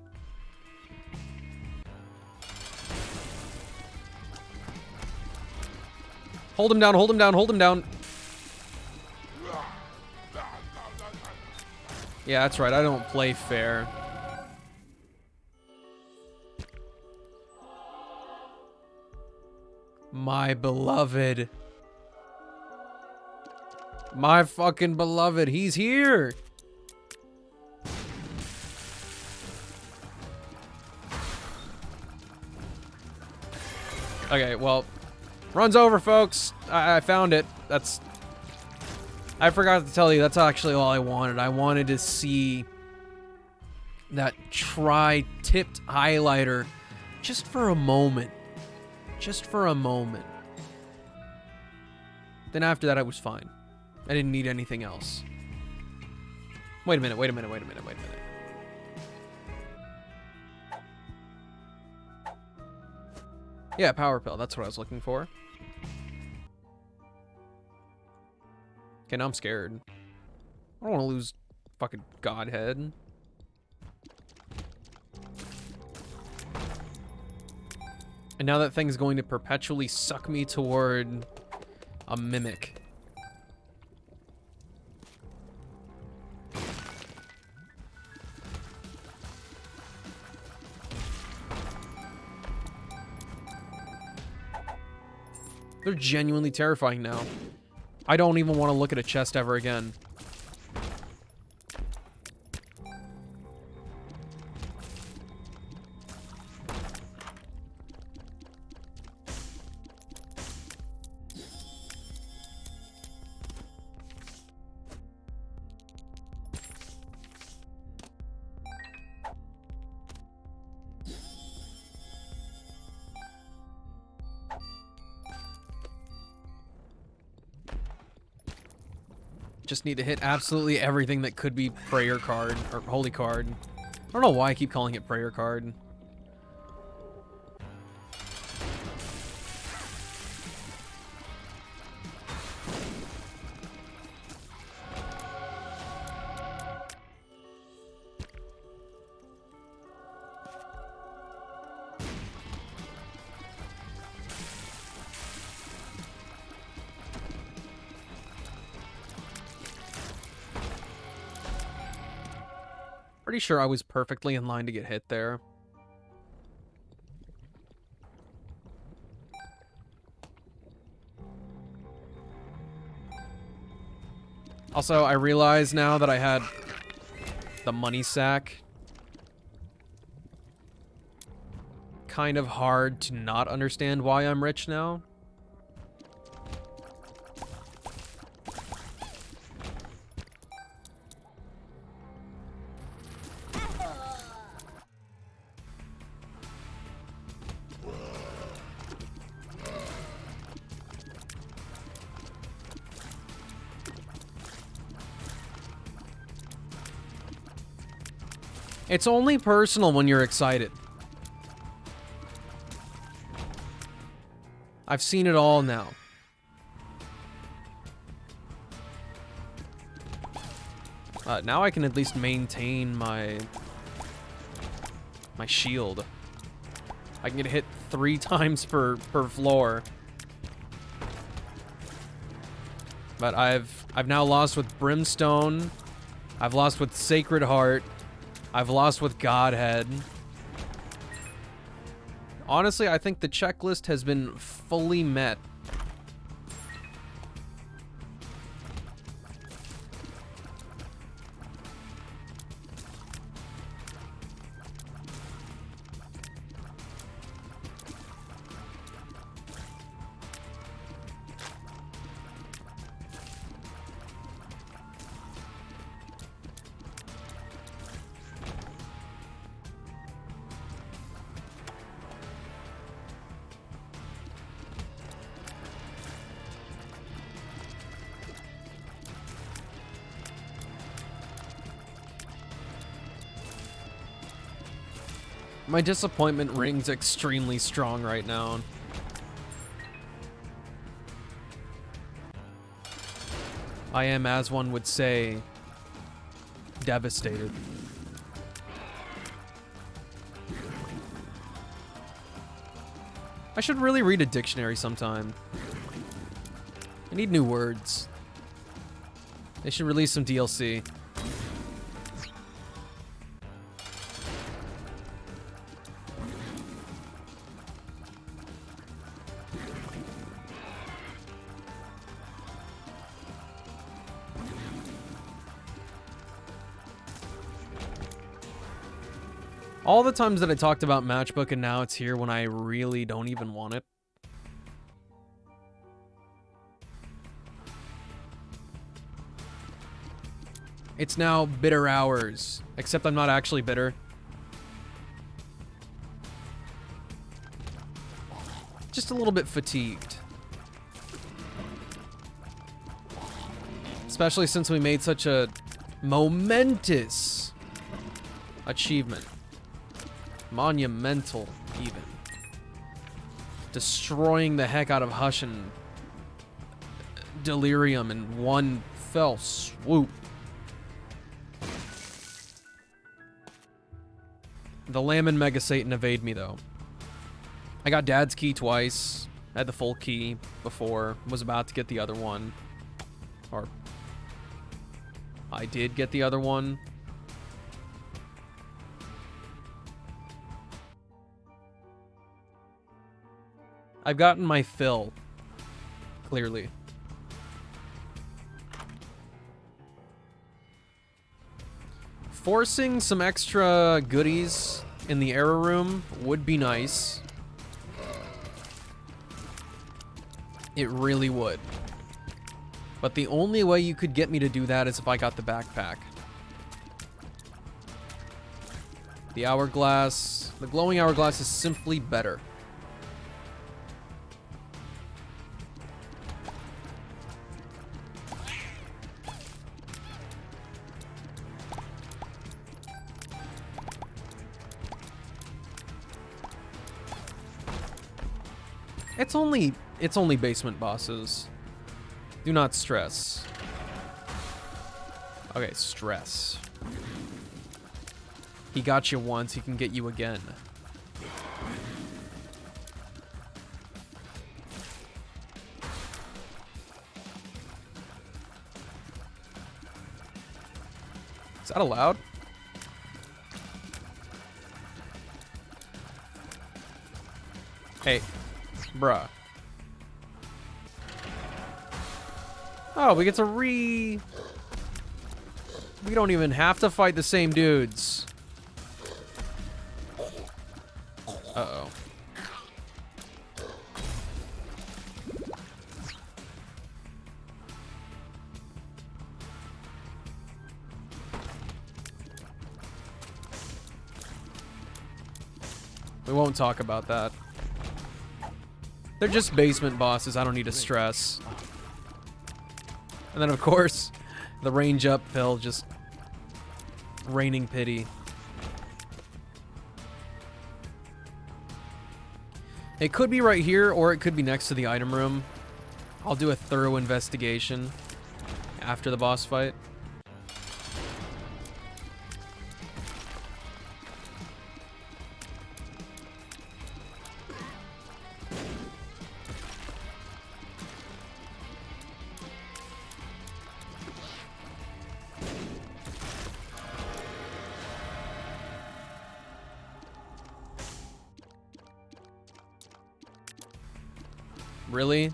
Hold him down, hold him down, hold him down. Yeah, that's right. I don't play fair. My beloved. My fucking beloved. He's here. Okay, well, run's over, folks. I found it. I forgot to tell you, that's actually all I wanted. I wanted to see that tri-tipped highlighter just for a moment. Just for a moment. Then after that, I was fine. I didn't need anything else. Wait a minute, wait a minute, wait a minute, wait a minute. Yeah, power pill. That's what I was looking for. Okay, now I'm scared. I don't want to lose fucking Godhead. And now that thing's going to perpetually suck me toward a mimic. They're genuinely terrifying now. I don't even want to look at a chest ever again. Just need to hit absolutely everything that could be prayer card or holy card. I don't know why I keep calling it prayer card. Pretty sure I was perfectly in line to get hit there. Also, I realize now that I had the money sack. Kind of hard to not understand why I'm rich now. It's only personal when you're excited. I've seen it all now. Now I can at least maintain my shield. I can get hit 3 times per floor. But I've now lost with Brimstone I've lost with Sacred Heart. I've lost with Godhead. Honestly, I think the checklist has been fully met. My disappointment rings extremely strong right now. I am, as one would say, devastated. I should really read a dictionary sometime. I need new words. They should release some DLC. All the times that I talked about Matchbook and now it's here when I really don't even want it. It's now bitter hours, except I'm not actually bitter. Just a little bit fatigued. Especially since we made such a momentous achievement. Monumental, even. Destroying the heck out of Hush and Delirium in one fell swoop. The Lamb and Mega Satan evade me, though. I got Dad's key twice. I had the full key before. Was about to get the other one. Or I did get the other one. I've gotten my fill, clearly. Forcing some extra goodies in the error room would be nice. It really would. But the only way you could get me to do that is if I got the backpack. The hourglass, the glowing hourglass is simply better. It's only basement bosses. Do not stress. Okay, stress. He got you once, he can get you again. Is that allowed? Hey, bruh. Oh, we get to We don't even have to fight the same dudes. Uh-oh. We won't talk about that. They're just basement bosses. I don't need to stress. And then, of course, the range up pill just raining pity. It could be right here, or it could be next to the item room. I'll do a thorough investigation after the boss fight. Really?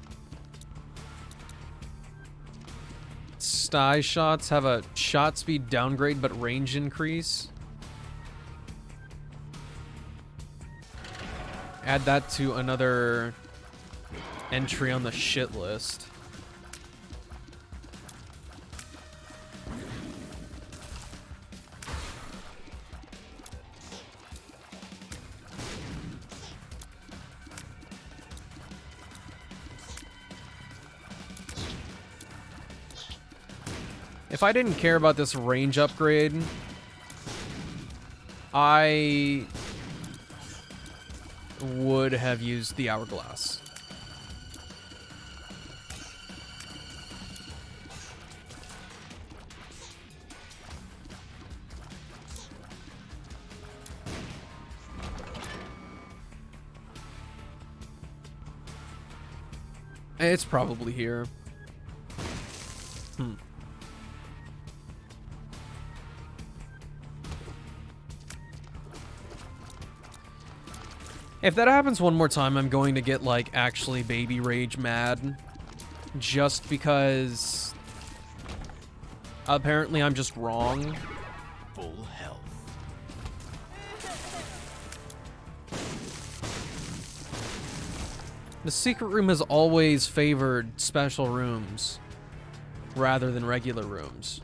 Sty shots have a shot speed downgrade but range increase. Add that to another entry on the shit list. If I didn't care about this range upgrade, I would have used the hourglass. It's probably here. If that happens one more time, I'm going to get, like, actually baby rage mad. Just because... apparently I'm just wrong. Full health. The secret room has always favored special rooms rather than regular rooms.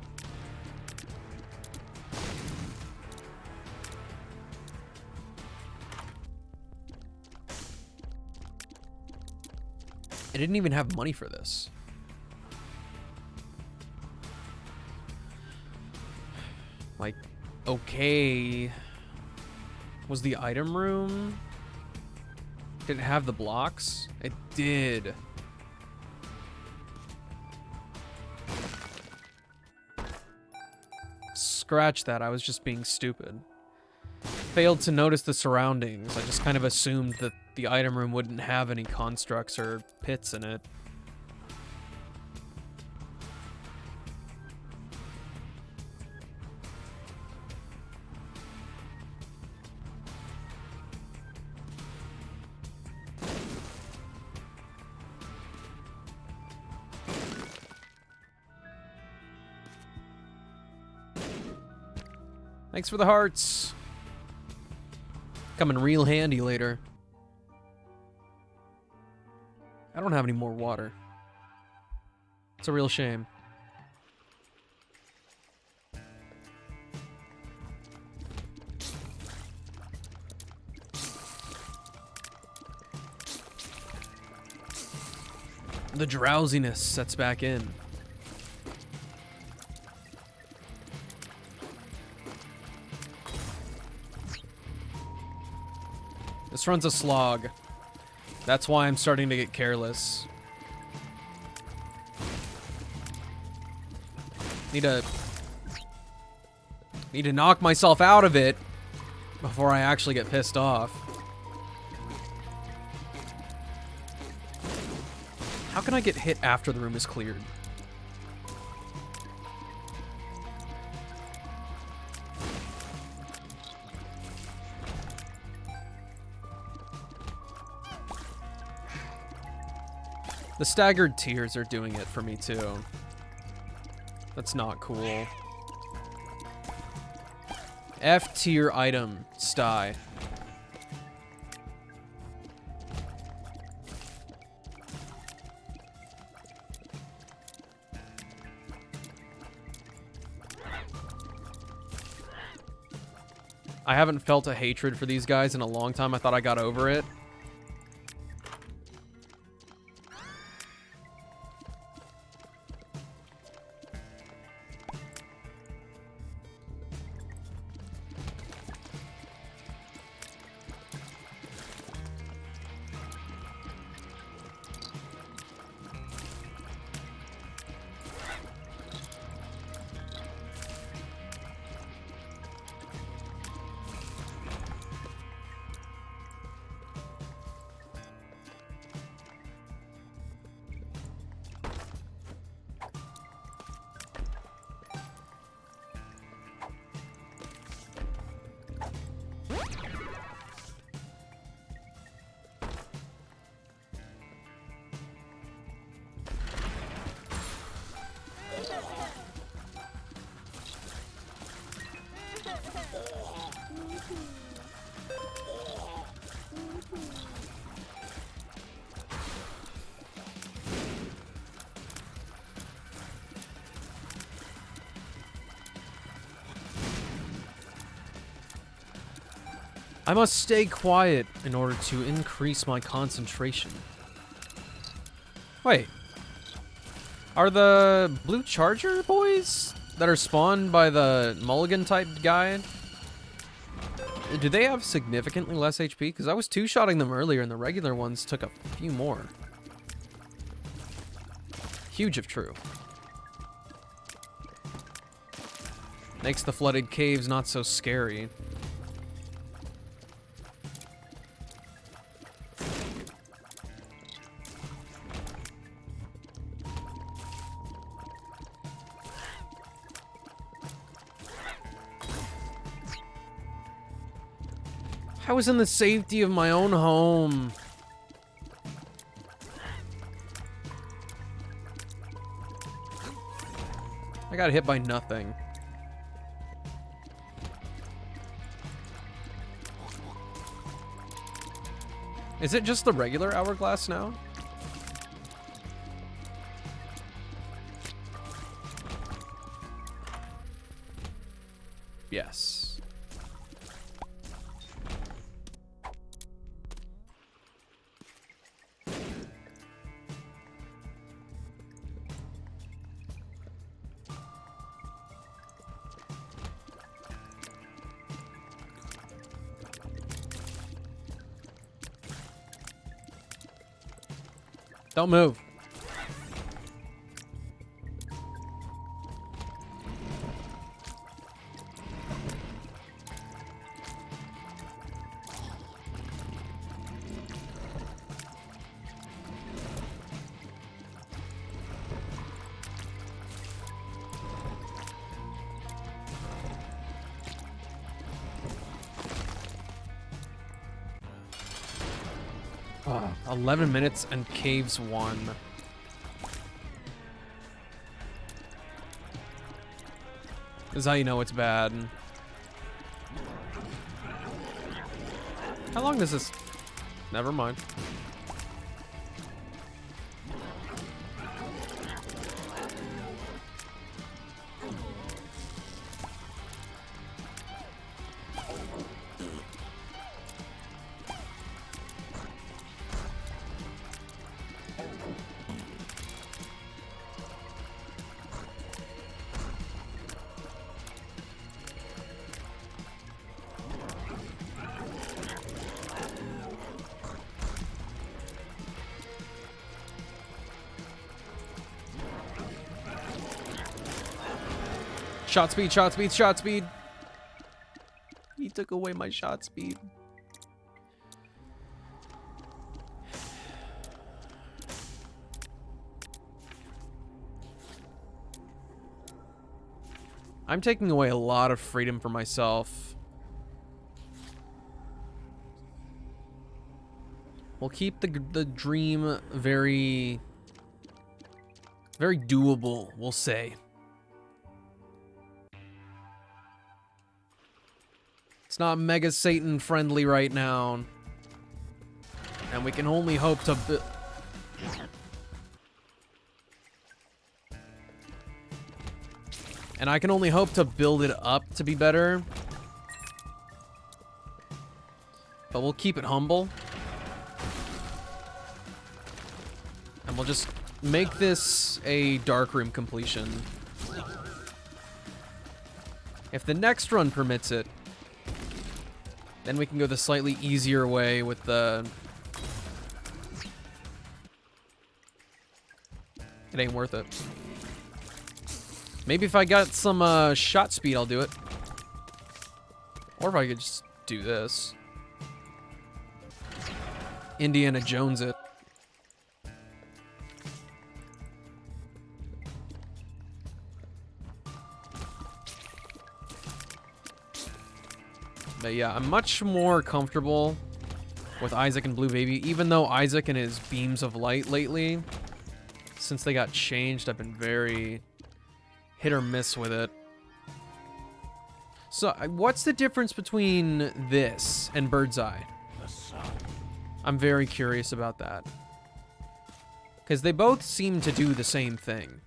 I didn't even have money for this. Like, okay. Was the item room? Did it have the blocks? It did. Scratch that, I was just being stupid. Failed to notice the surroundings. I just kind of assumed that the item room wouldn't have any constructs or pits in it. Thanks for the hearts. Coming real handy later. I don't have any more water. It's a real shame. The drowsiness sets back in. This run's a slog. That's why I'm starting to get careless. Need to knock myself out of it before I actually get pissed off. How can I get hit after the room is cleared? The staggered tiers are doing it for me too. That's not cool. F tier item, Sty. I haven't felt a hatred for these guys in a long time. I thought I got over it. I must stay quiet in order to increase my concentration. Wait. Are the blue charger boys that are spawned by the mulligan type guy, do they have significantly less HP? Because I was two-shotting them earlier and the regular ones took a few more. Huge if true. Makes the flooded caves not so scary. I was in the safety of my own home. I got hit by nothing. Is it just the regular hourglass now? Yes. Don't move. Oh, 11 minutes and caves 1. This is how you know it's bad. How long does this... Never mind. Shot speed, shot speed, shot speed. He took away my shot speed. I'm taking away a lot of freedom for myself. We'll keep the dream very doable, we'll say. It's not Mega Satan friendly right now. And we can only hope to And I can only hope to build it up to be better. But we'll keep it humble. And we'll just make this a Darkroom completion. If the next run permits it, then we can go the slightly easier way with the... It ain't worth it. Maybe if I got some shot speed, I'll do it. Or if I could just do this. Indiana Jones it. But yeah, I'm much more comfortable with Isaac and Blue Baby, even though Isaac and his beams of light lately, since they got changed, I've been very hit or miss with it. So, what's the difference between this and Bird's Eye? I'm very curious about that. Because they both seem to do the same thing.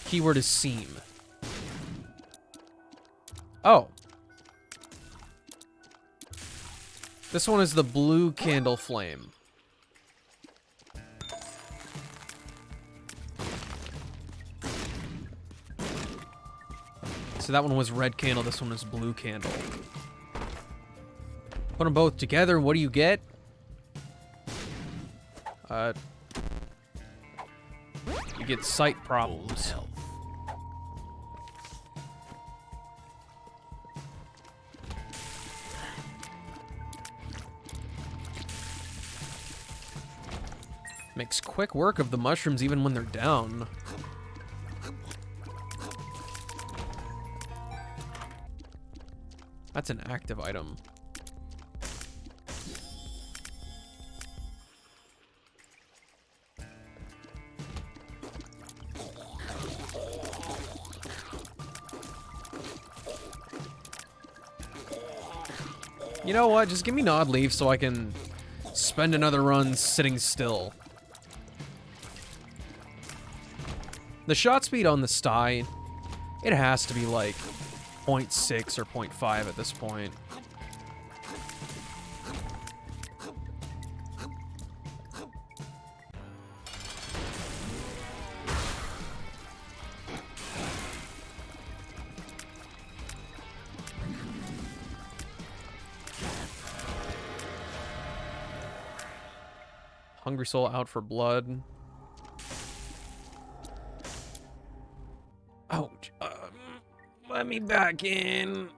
Keyword is seem. Oh. This one is the blue candle flame. So that one was red candle, this one was blue candle. Put them both together, what do you get? You get sight problems. Makes quick work of the mushrooms even when they're down. That's an active item. You know what? Just give me Nod Leaf so I can spend another run sitting still. The shot speed on the Sty, it has to be like 0.6 or 0.5 at this point. Hungry Soul out for blood. Ouch. Let me back in.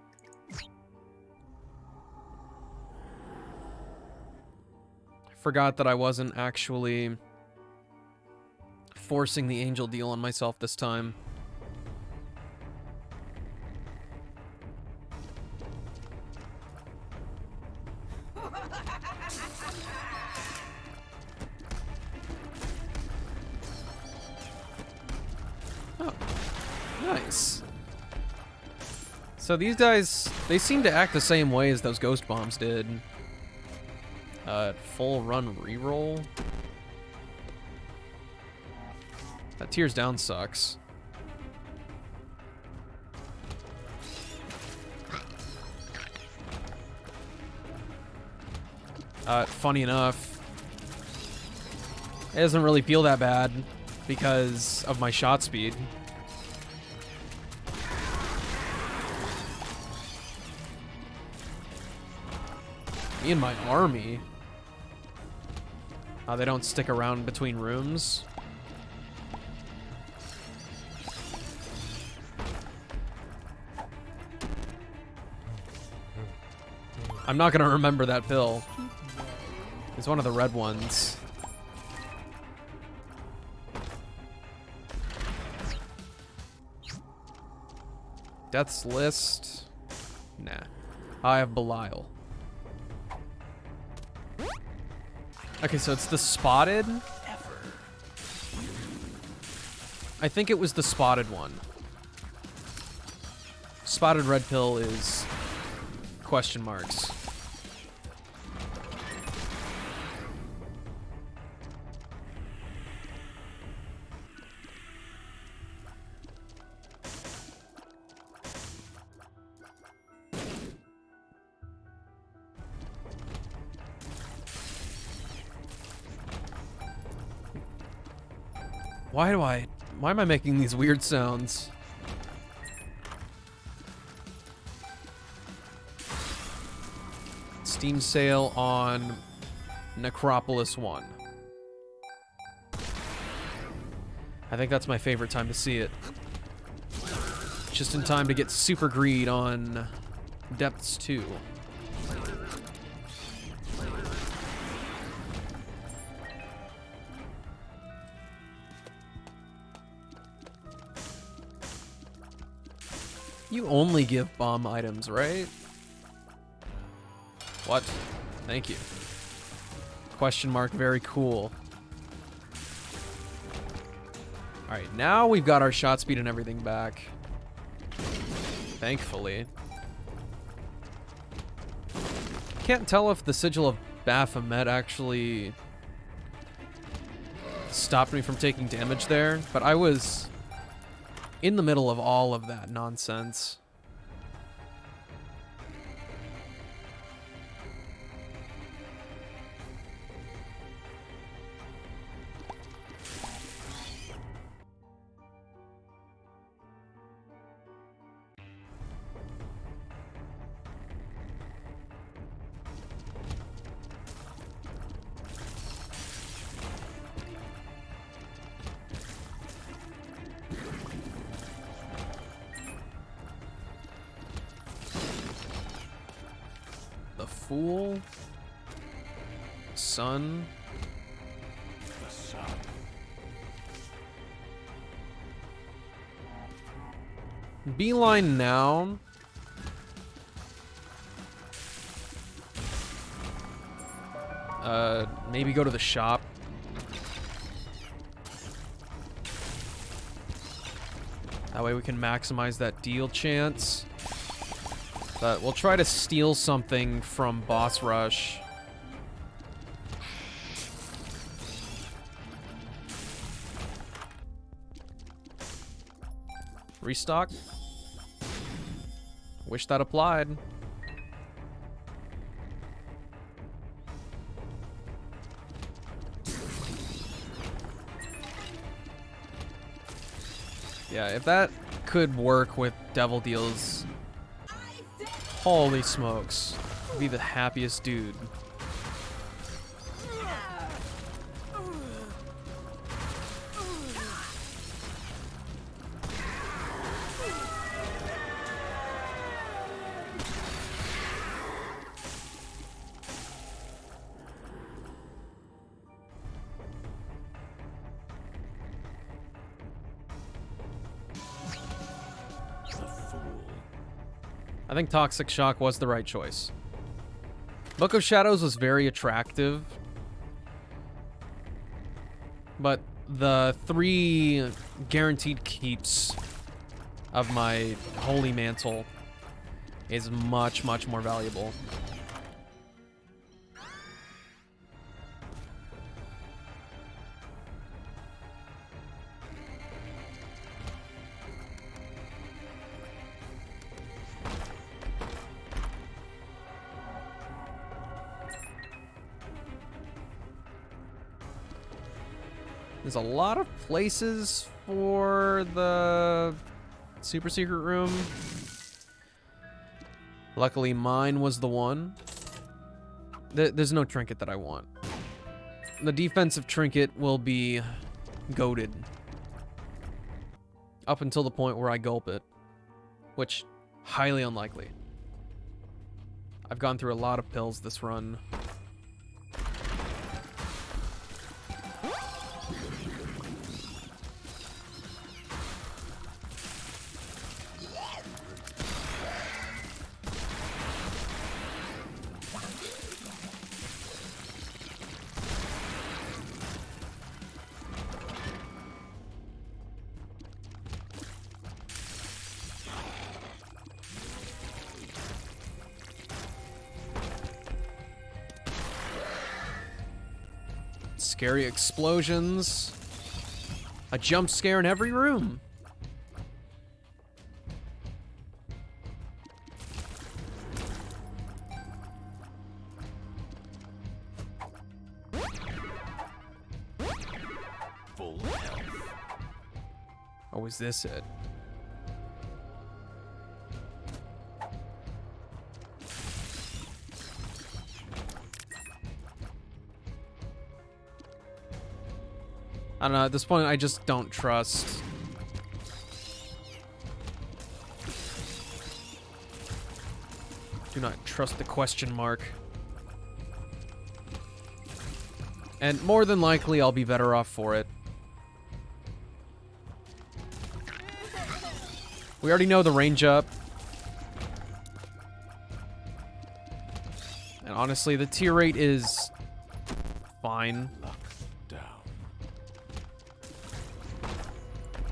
I forgot that I wasn't actually forcing the angel deal on myself this time. Nice. So these guys, they seem to act the same way as those ghost bombs did. Full run reroll. That tears down sucks. Funny enough, it doesn't really feel that bad because of my shot speed. Me and my army. They don't stick around between rooms. I'm not gonna remember that pill. It's one of the red ones. Death's List. Nah. I have Belial. Okay, so it's the spotted. I think it was the spotted one. Spotted red pill is question marks. Why am I making these weird sounds? Steam sale on Necropolis 1. I think that's my favorite time to see it. Just in time to get super greed on Depths 2. You only give bomb items, right? What? Thank you. Question mark, very cool. Alright, now we've got our shot speed and everything back. Thankfully. Can't tell if the Sigil of Baphomet actually stopped me from taking damage there, but I was in the middle of all of that nonsense. Fool. Sun. The sun. Beeline now. Maybe go to the shop. That way we can maximize that deal chance. But we'll try to steal something from Boss Rush. Restock. Wish that applied. Yeah, if that could work with Devil Deals, holy smokes, I'd be the happiest dude. I think Toxic Shock was the right choice. Book of Shadows was very attractive, but the 3 guaranteed keeps of my Holy Mantle is much, much more valuable. There's a lot of places for the super secret room. Luckily, mine was the one. There's no trinket that I want. The defensive trinket will be goated up until the point where I gulp it, which highly unlikely. I've gone through a lot of pills this run. Scary explosions. A jump scare in every room. Full health. Oh, is this it? I don't know, at this point I just don't trust. Do not trust the question mark. And more than likely I'll be better off for it. We already know the range up. And honestly, the tier rate is fine.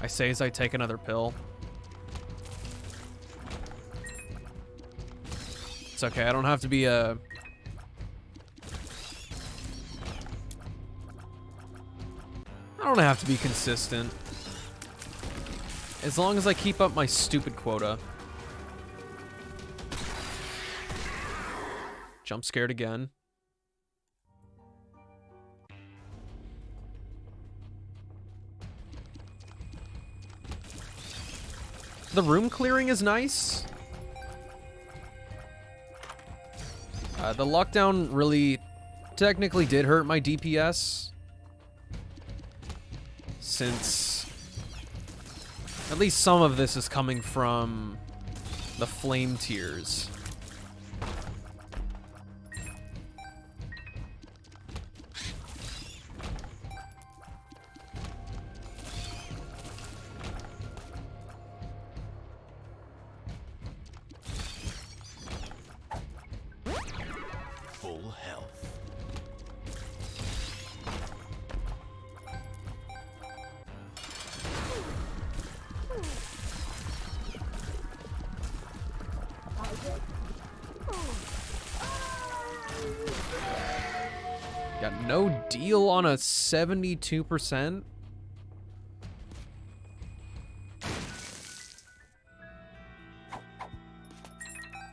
I say as I take another pill. It's okay, I don't have to be a... I don't have to be consistent. As long as I keep up my stupid quota. Jump scared again. The room clearing is nice. The lockdown really technically did hurt my DPS, since at least some of this is coming from the flame tiers. full health. Got no deal on a 72%.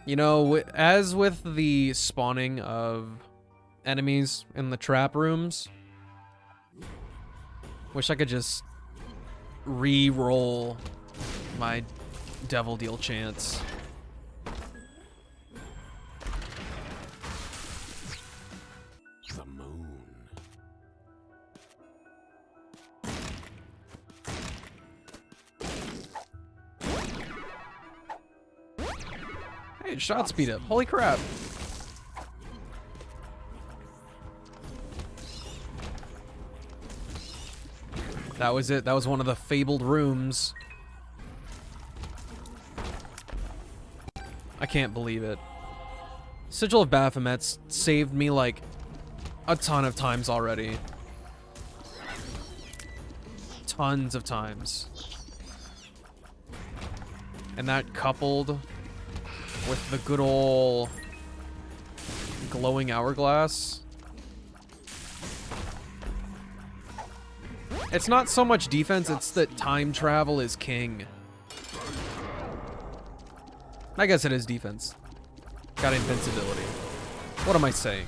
You know, as with the spawning of enemies in the trap rooms, wish I could just re-roll my devil deal chance. The moon. Hey, it shot speed up. Holy crap. That was it. That was one of the fabled rooms. I can't believe it. Sigil of Baphomet's saved me like a ton of times already. Tons of times. And that coupled with the good ol' glowing hourglass. It's not so much defense, it's that time travel is king. I guess it is defense. Got invincibility. What am I saying?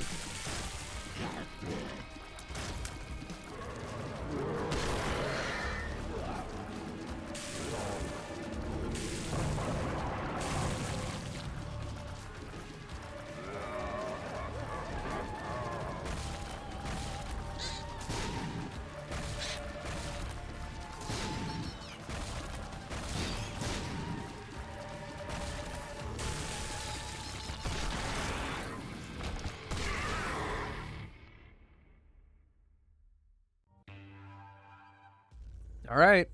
All right.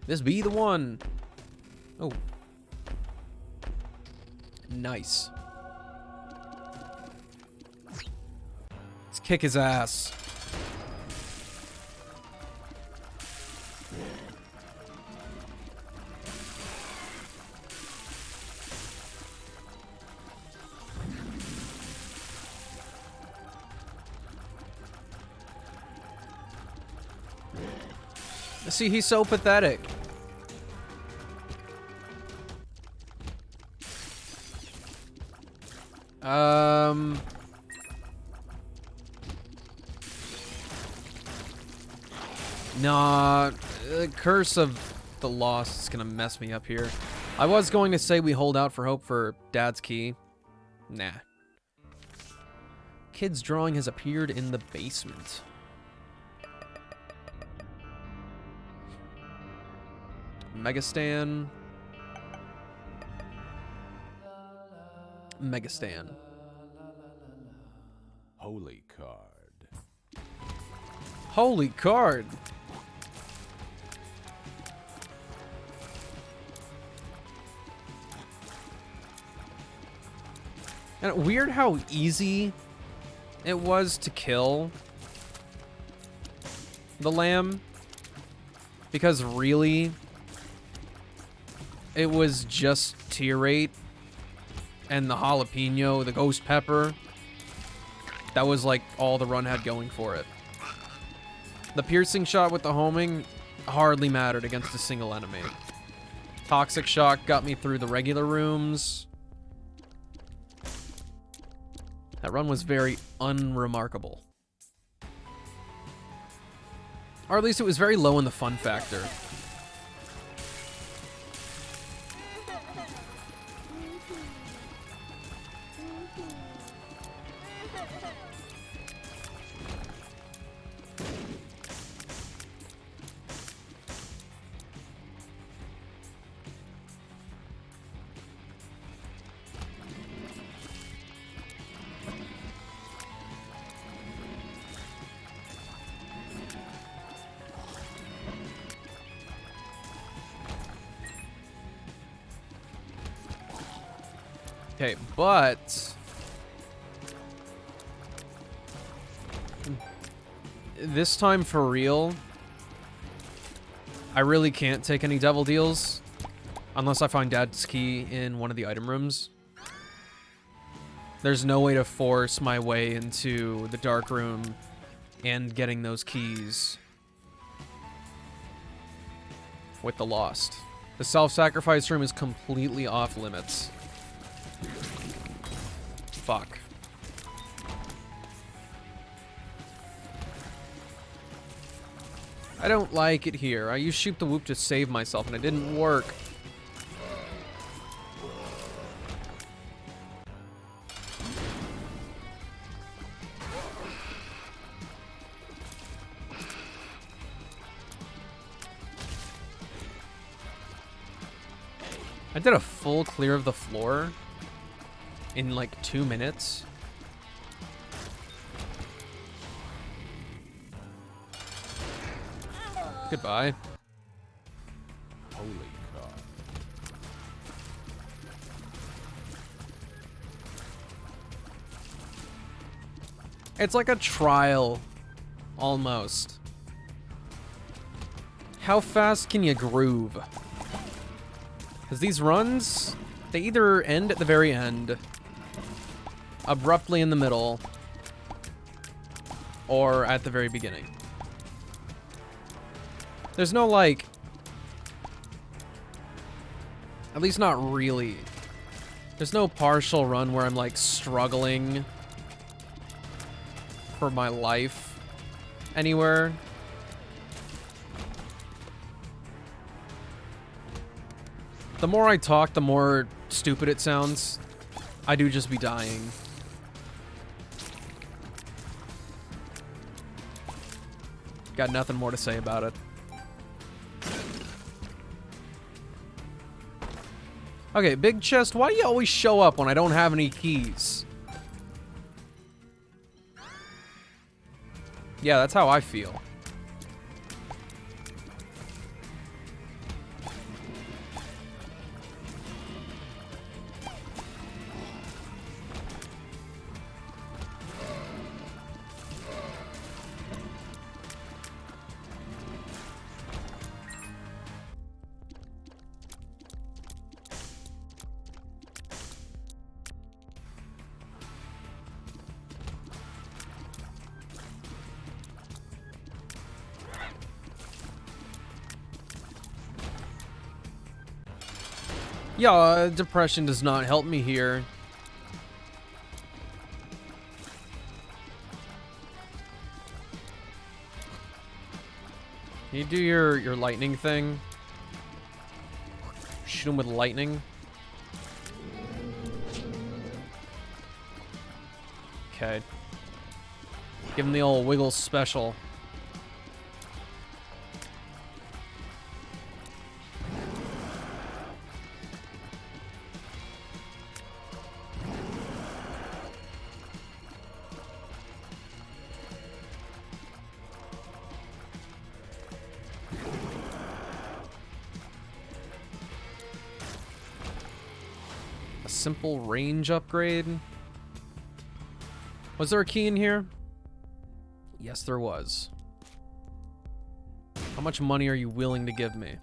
This be the one. Oh. Nice. Let's kick his ass. See, he's so pathetic. Nah, Curse of the Lost is gonna mess me up here. I was going to say we hold out for hope for Dad's Key. Nah. Kid's drawing has appeared in the basement. Megastan. Megastan. Holy card. Holy card. And weird how easy it was to kill the lamb. Because really, it was just tier 8 and the jalapeno, the ghost pepper. That was like all the run had going for it. The piercing shot with the homing hardly mattered against a single enemy. Toxic shock got me through the regular rooms. That run was very unremarkable. Or at least it was very low in the fun factor. Okay, but this time for real, I really can't take any devil deals unless I find Dad's key in one of the item rooms. There's no way to force my way into the dark room and getting those keys with the Lost. The self-sacrifice room is completely off limits. Fuck. I don't like it here. I used Shoot the Whoop to save myself and it didn't work. I did a full clear of the floor in like 2 minutes. Goodbye. Holy card. It's like a trial, almost. How fast can you groove? Because these runs, they either end at the very end, abruptly in the middle, or at the very beginning. There's no, like, at least not really. There's no partial run where I'm, like, struggling for my life anywhere. The more I talk, the more stupid it sounds. I do just be dying. Got nothing more to say about it. Okay, big chest, why do you always show up when I don't have any keys? Yeah, that's how I feel. Yeah, depression does not help me here. Can you do your lightning thing? Shoot him with lightning. Okay. Give him the old wiggle special. Simple range upgrade. Was there a key in here? Yes, there was. How much money are you willing to give me?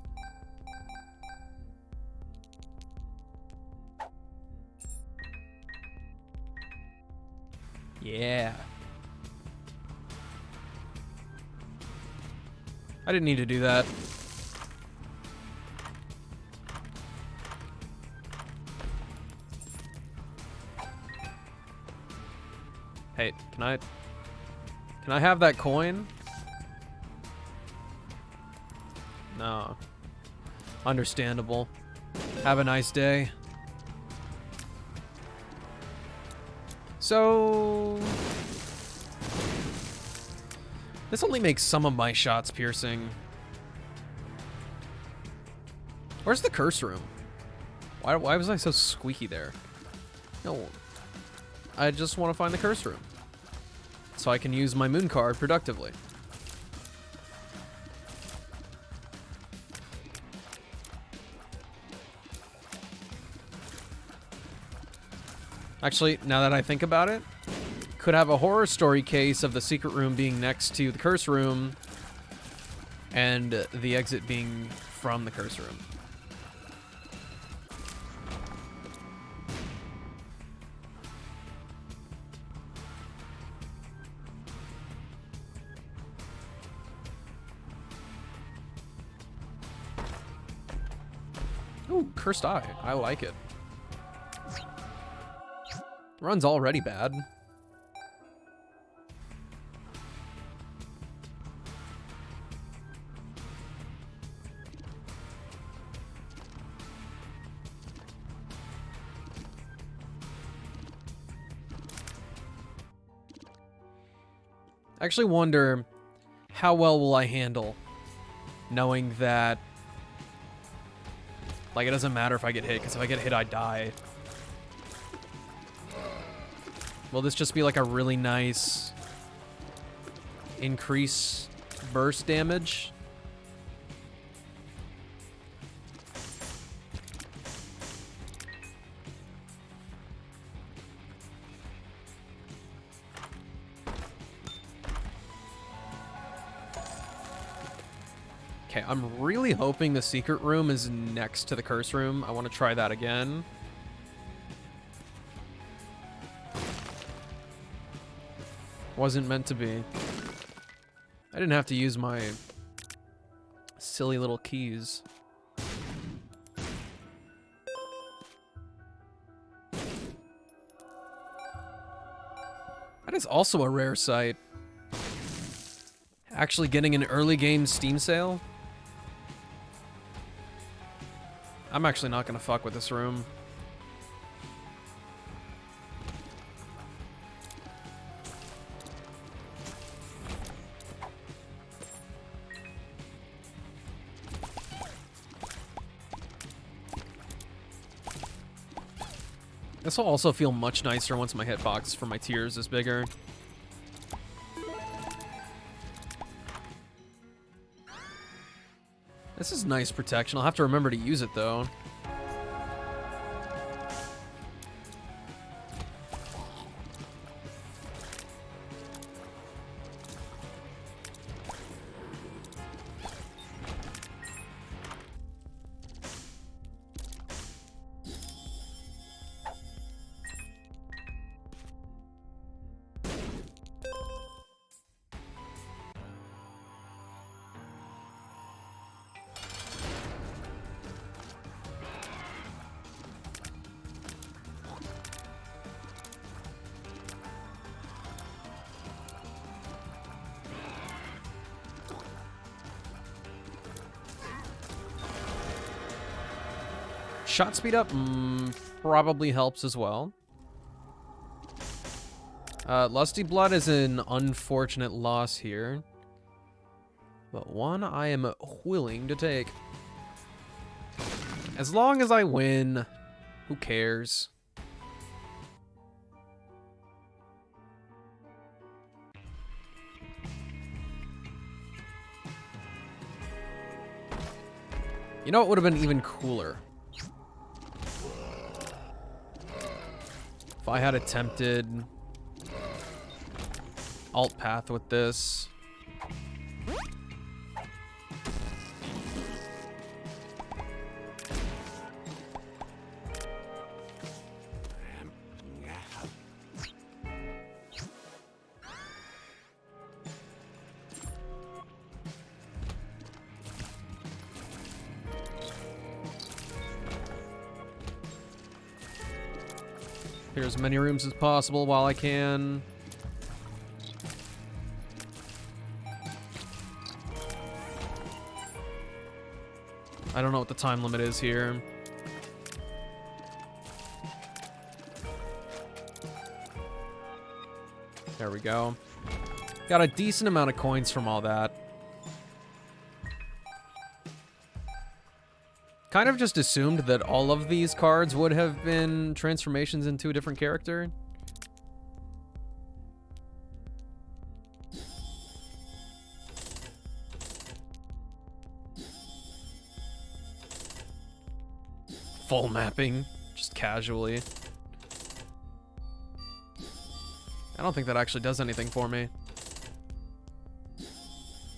Yeah. I didn't need to do that. Hey, can I have that coin? No. Understandable. Have a nice day. So this only makes some of my shots piercing. Where's the curse room? Why was I so squeaky there? No. I just want to find the curse room so I can use my moon card productively. Actually, now that I think about it, could have a horror story case of the secret room being next to the curse room and the exit being from the curse room. Ooh, Cursed Eye. I like it. Run's already bad. I actually wonder how well will I handle knowing that, like, it doesn't matter if I get hit, because if I get hit, I die. Will this just be like a really nice increase burst damage? Okay, I'm really hoping the secret room is next to the curse room. I want to try that again. Wasn't meant to be. I didn't have to use my silly little keys. That is also a rare sight. Actually getting an early game Steam sale. I'm actually not gonna fuck with this room. This will also feel much nicer once my hitbox for my tears is bigger. This is nice protection. I'll have to remember to use it, though. Shot speed up probably helps as well. Lusty Blood is an unfortunate loss here, but one I am willing to take. As long as I win, who cares? You know what would have been even cooler? If I had attempted alt path with this. Clear as many rooms as possible while I can. I don't know what the time limit is here. There we go. Got a decent amount of coins from all that. Kind of just assumed that all of these cards would have been transformations into a different character. Full mapping, just casually. And don't think that actually does anything for me.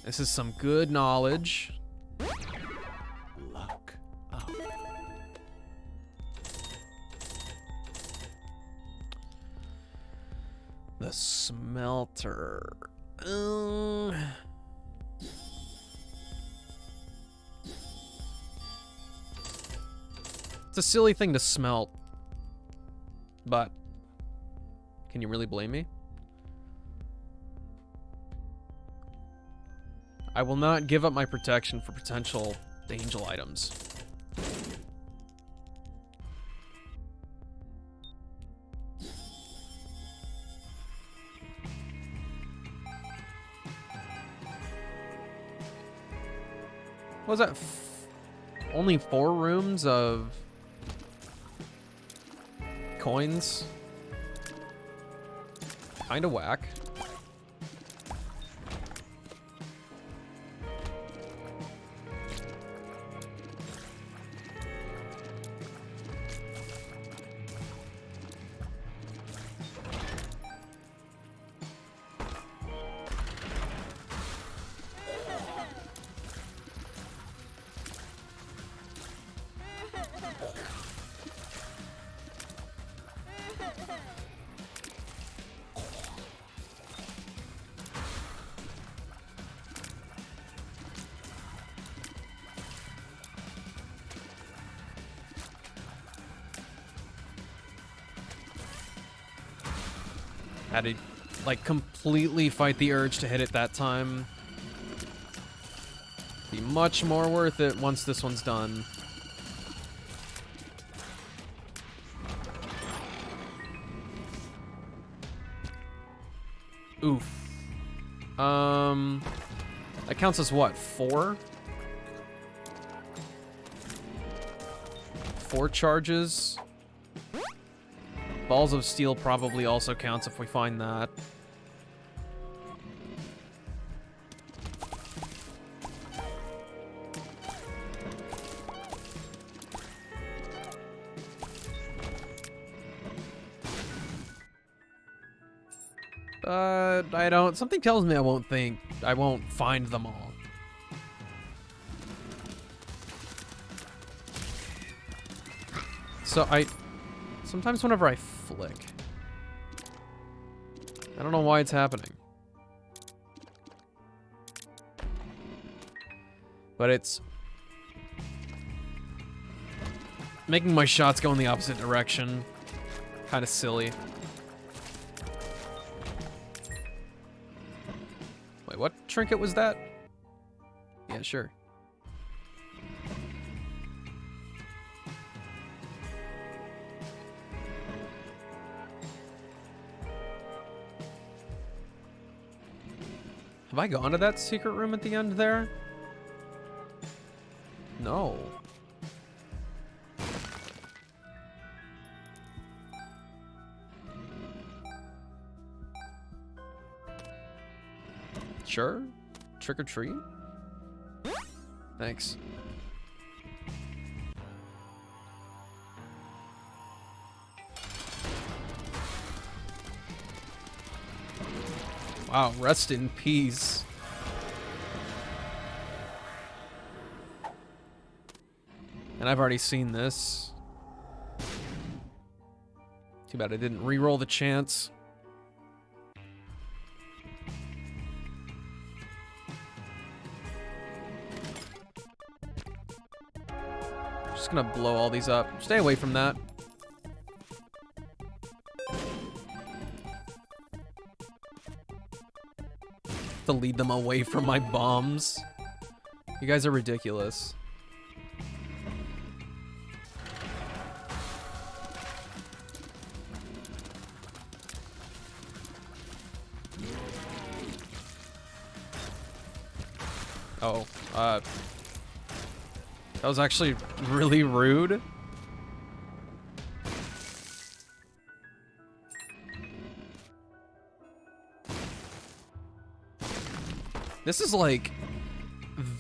This is some good knowledge. Luck up. The smelter. It's a silly thing to smelt. But can you really blame me? I will not give up my protection for potential angel items. What was that? Only 4 rooms of coins? Kinda whack. Had to, like, completely fight the urge to hit it that time. Be much more worth it once this one's done. Oof. That counts as what? 4? 4 charges. Balls of Steel probably also counts if we find that. I don't... Something tells me I won't find them all. So sometimes whenever I flick, I don't know why it's happening. But it's making my shots go in the opposite direction. Kind of silly. Wait, what trinket was that? Yeah, sure. Have I gone to that secret room at the end there? No. Sure. Trick or treat? Thanks. Wow, rest in peace. And I've already seen this. Too bad I didn't re-roll the chance. Just gonna blow all these up. Stay away from that. To lead them away from my bombs. You guys are ridiculous. Oh, that was actually really rude. This is like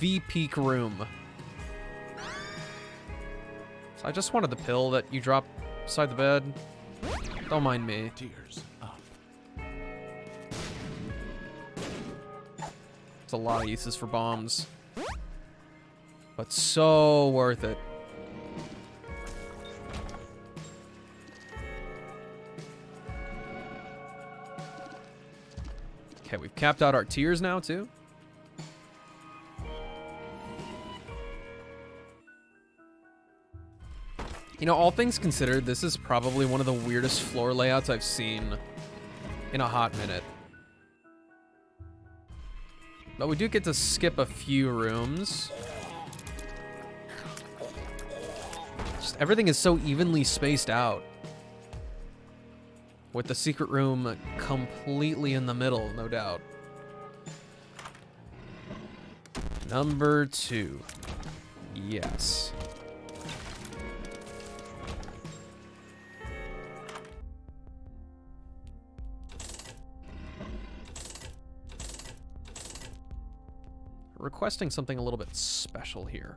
the peak room. So I just wanted the pill that you drop beside the bed. Don't mind me. Tears up. There's a lot of uses for bombs. But so worth it. Okay, we've capped out our tiers now, too. You know, all things considered, this is probably one of the weirdest floor layouts I've seen in a hot minute. But we do get to skip a few rooms. Just everything is so evenly spaced out. With the secret room completely in the middle, no doubt. Number 2. Yes. Requesting something a little bit special here.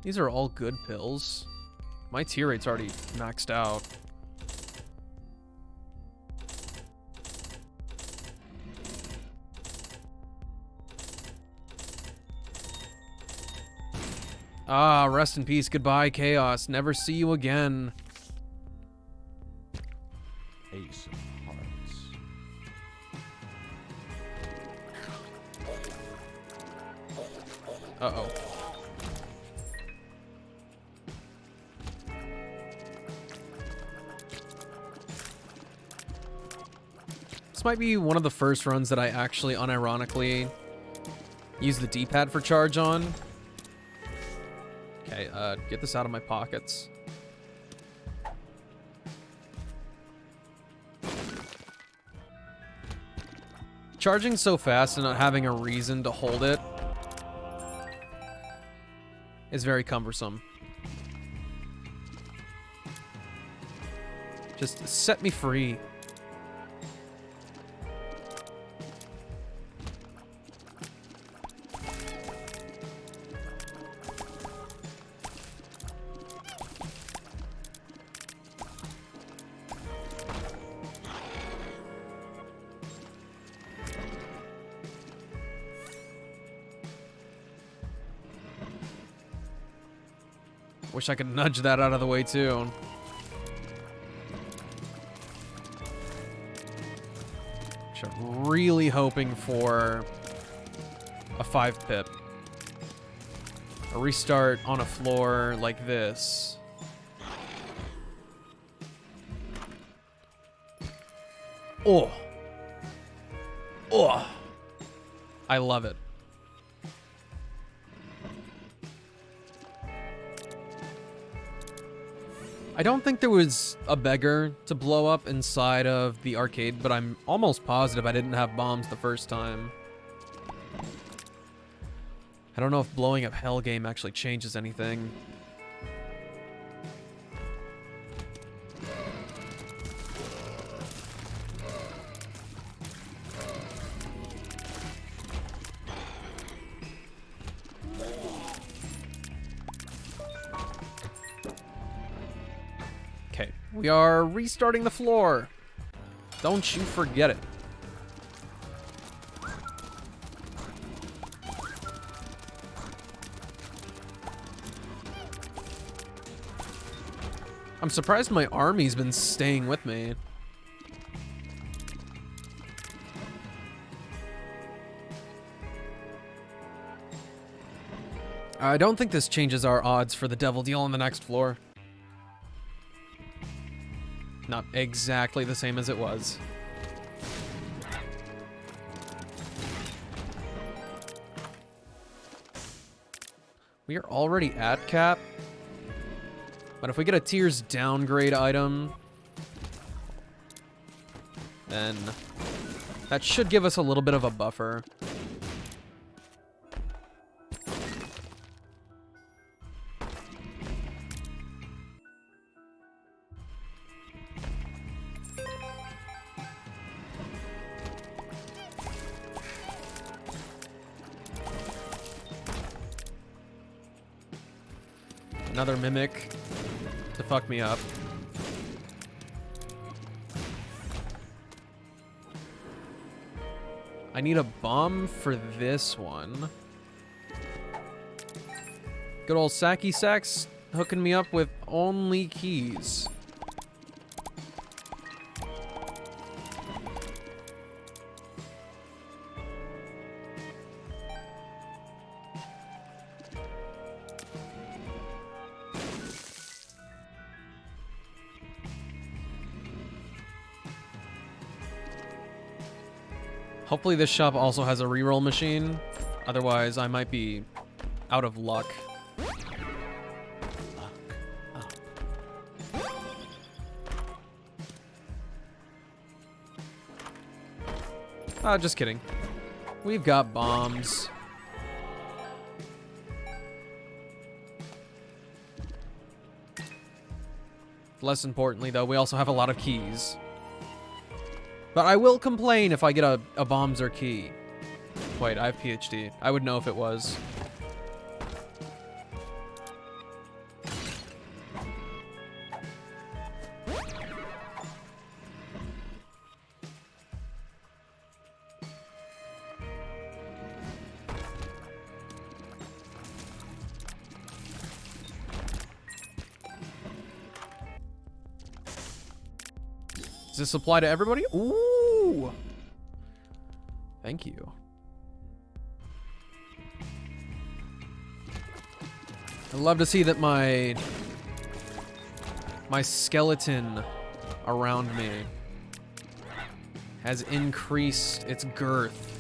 These are all good pills. My tier rate's already maxed out. Ah, rest in peace. Goodbye, Chaos. Never see you again. Ace of Hearts. Uh-oh. This might be one of the first runs that I actually unironically use the D-pad for charge on. Okay, get this out of my pockets. Charging so fast and not having a reason to hold it is very cumbersome. Just set me free. Wish I could nudge that out of the way too. I'm really hoping for a 5-pip. A restart on a floor like this. Oh. Oh. I love it. I don't think there was a beggar to blow up inside of the arcade, but I'm almost positive I didn't have bombs the first time. I don't know if blowing up Hell Game actually changes anything. Okay, we are restarting the floor. Don't you forget it. I'm surprised my army's been staying with me. I don't think this changes our odds for the devil deal on the next floor. Not exactly the same as it was. We are already at cap. But if we get a tiers downgrade item, then that should give us a little bit of a buffer. Another mimic to fuck me up. I need a bomb for this one. Good old Sacky Sacks hooking me up with only keys. Hopefully this shop also has a reroll machine. Otherwise, I might be out of luck. Just kidding. We've got bombs. Less importantly, though, we also have a lot of keys. But I will complain if I get a bombs or key. Wait, I have PhD. I would know if it was. Does this apply to everybody? Ooh! Thank you. I love to see that my skeleton around me has increased its girth.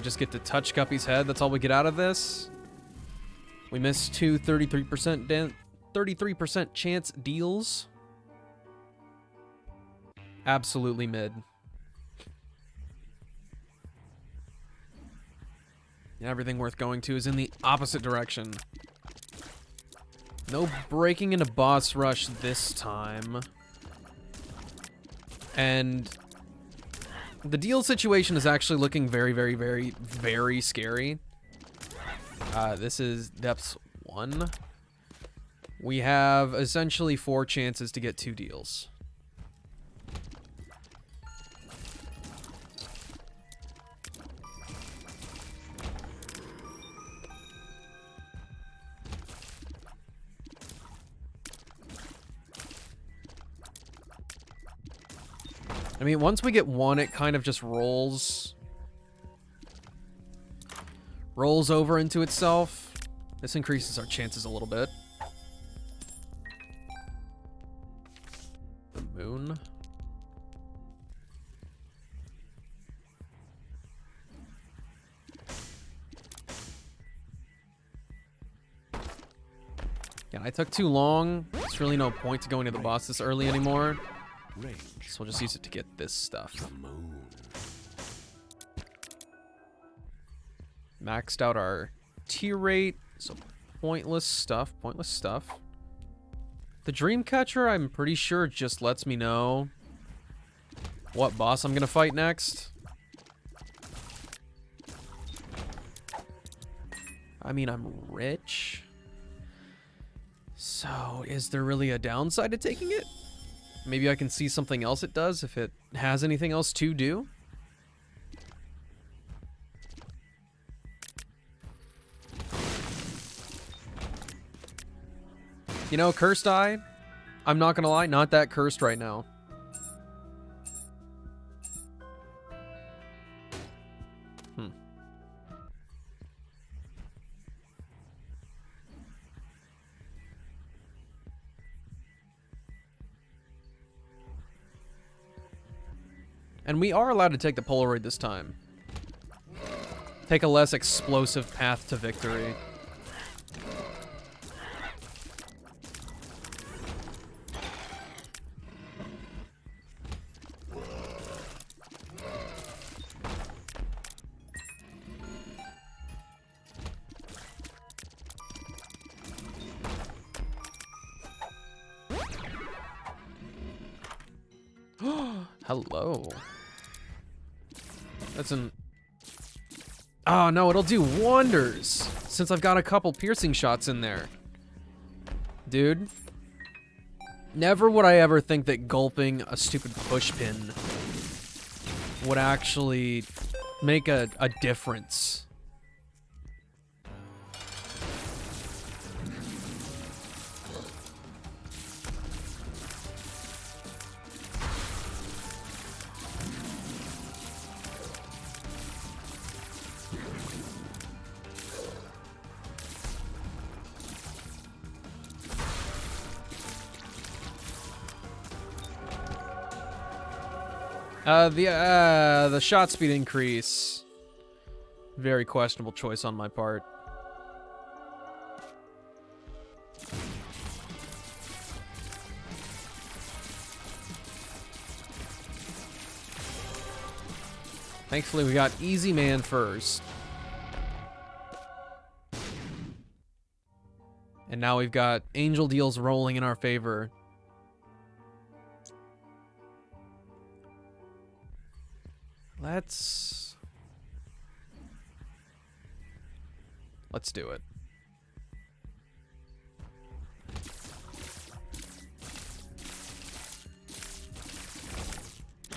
Just get to touch Guppy's head. That's all we get out of this. We missed two 33% chance deals. Absolutely mid. And everything worth going to is in the opposite direction. No breaking into boss rush this time. And the deal situation is actually looking very, very, very, very scary. This is depths 1. We have essentially 4 chances to get 2 deals. I mean, once we get 1, it kind of just rolls over into itself. This increases our chances a little bit. The moon. Yeah, I took too long. There's really no point to going to the boss this early anymore. So we'll just use it to get this stuff. The moon. Maxed out our tier rate, so pointless stuff, The Dreamcatcher, I'm pretty sure, just lets me know what boss I'm gonna fight next. I mean, I'm rich. So, is there really a downside to taking it? Maybe I can see something else it does if it has anything else to do. You know, Cursed Eye, I'm not gonna lie, not that cursed right now. And we are allowed to take the Polaroid this time. Take a less explosive path to victory. Hello. That's an... Oh, no, it'll do wonders since I've got a couple piercing shots in there. Dude. Never would I ever think that gulping a stupid push pin would actually make a difference. The shot speed increase. Very questionable choice on my part. Thankfully, we got Easy Man first. And now we've got Angel Deals rolling in our favor. Let's do it.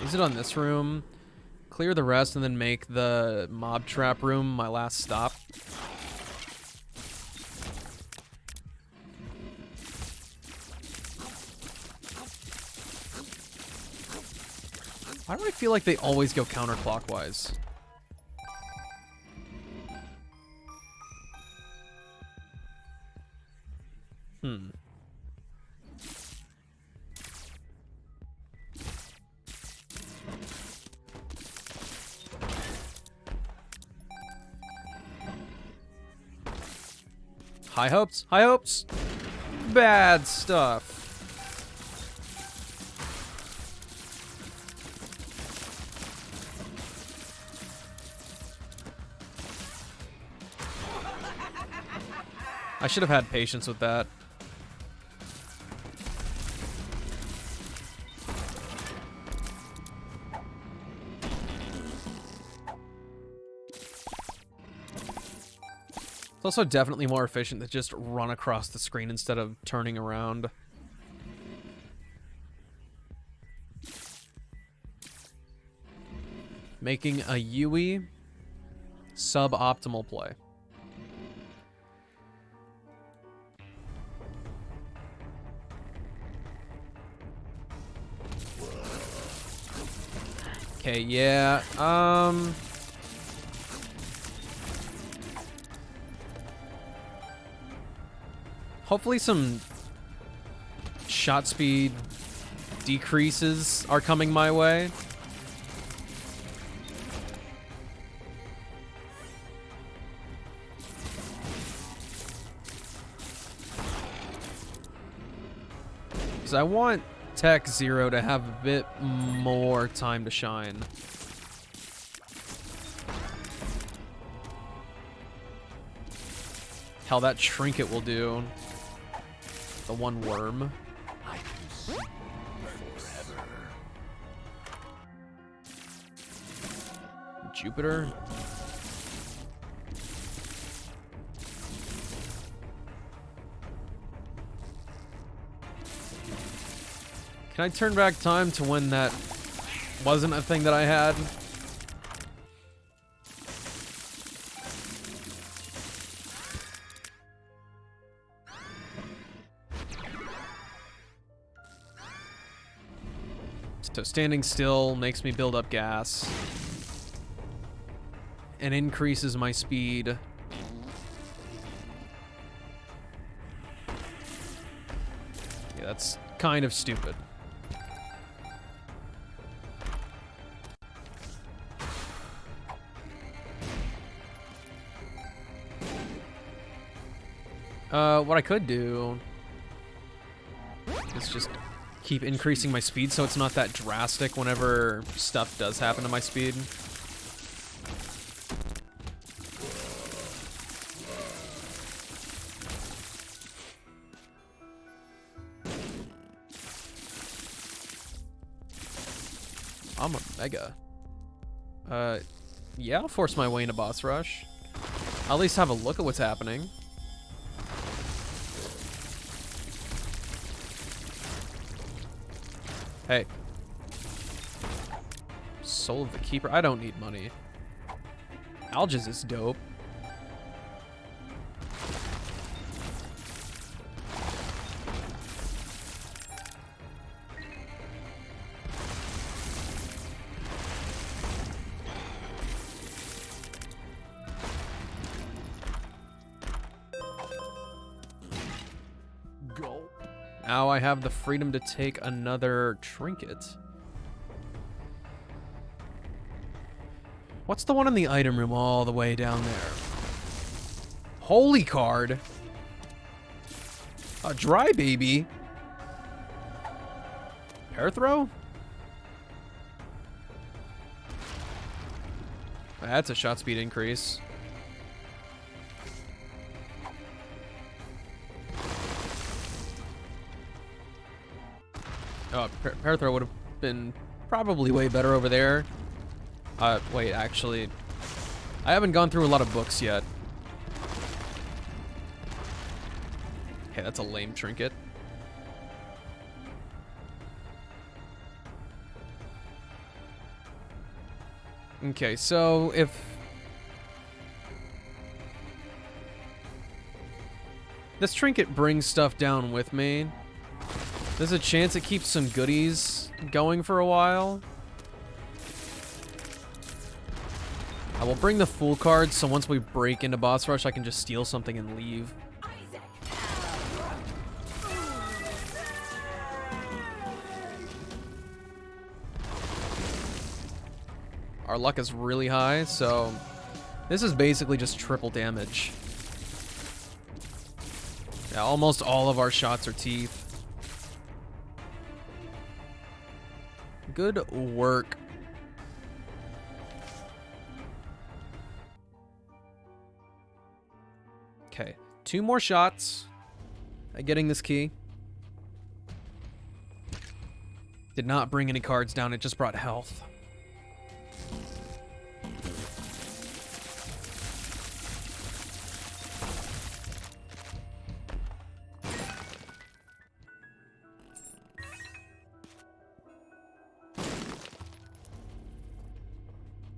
Use it on this room, clear the rest, and then make the mob trap room my last stop. Why do I feel like they always go counterclockwise? High hopes? High hopes? Bad stuff. I should have had patience with that. It's also definitely more efficient to just run across the screen instead of turning around. Making a Yui suboptimal play. Okay, yeah, hopefully some shot speed decreases are coming my way. Because I want Tech Zero to have a bit more time to shine. Hell, that trinket will do. The one worm. I can see forever. Jupiter. Can I turn back time to when that wasn't a thing that I had? So standing still makes me build up gas and increases my speed. Yeah, that's kind of stupid. What I could do is just keep increasing my speed so it's not that drastic whenever stuff does happen to my speed. I'm a mega. Yeah, I'll force my way into boss rush. I'll at least have a look at what's happening. Hey. Soul of the Keeper. I don't need money. Algiz is dope. Gulp. Now I have the freedom to take another trinket. What's the one in the item room all the way down there? Holy card. A dry baby. Pair throw? That's a shot speed increase. Oh, pair throw would have been probably way better over there. Wait, actually, I haven't gone through a lot of books yet. Okay, that's a lame trinket. Okay, so if this trinket brings stuff down with me, there's a chance it keeps some goodies going for a while. I will bring the Fool card, so once we break into boss rush, I can just steal something and leave. Our luck is really high, so this is basically just triple damage. Yeah, almost all of our shots are teeth. Good work. Okay, 2 more shots at getting this key. Did not bring any cards down, it just brought health.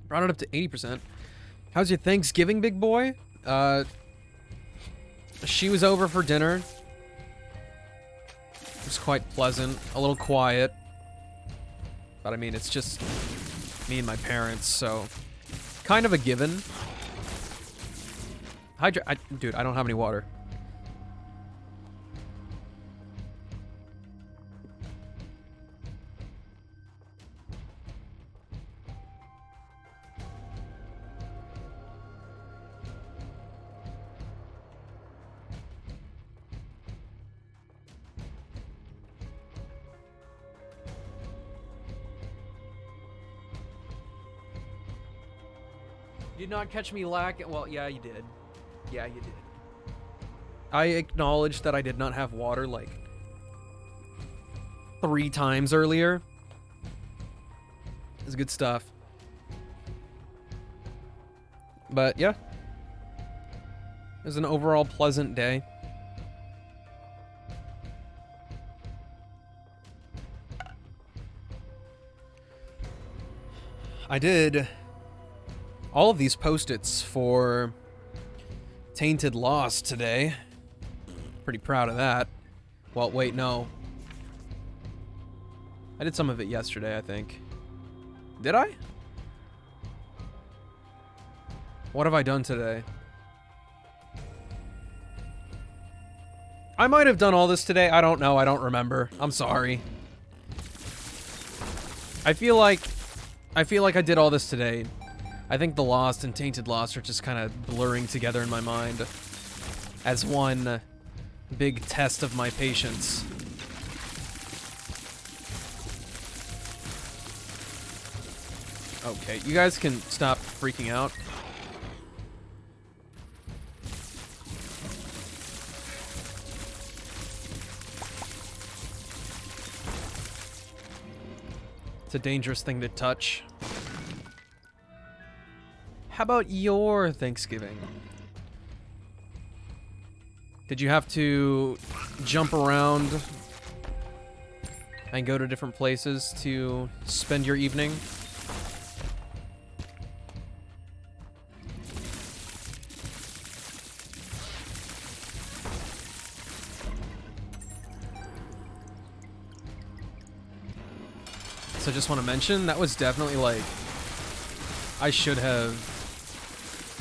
Brought it up to 80%. How's your Thanksgiving, big boy? She was over for dinner. It was quite pleasant, a little quiet. But I mean, it's just me and my parents, so kind of a given. Dude, I don't have any water. You did not catch me lacking. Well, yeah, you did. Yeah, you did. I acknowledged that I did not have water like 3 times earlier. It's good stuff. But yeah, it was an overall pleasant day. I did all of these post-its for Tainted Lost today. Pretty proud of that. Well, wait, no. I did some of it yesterday, I think. Did I? What have I done today? I might have done all this today. I don't know. I don't remember. I'm sorry. I feel like I did all this today. I think the Lost and Tainted Lost are just kind of blurring together in my mind as one big test of my patience. Okay, you guys can stop freaking out. It's a dangerous thing to touch. How about your Thanksgiving? Did you have to jump around and go to different places to spend your evening? So I just want to mention, that was definitely like, I should have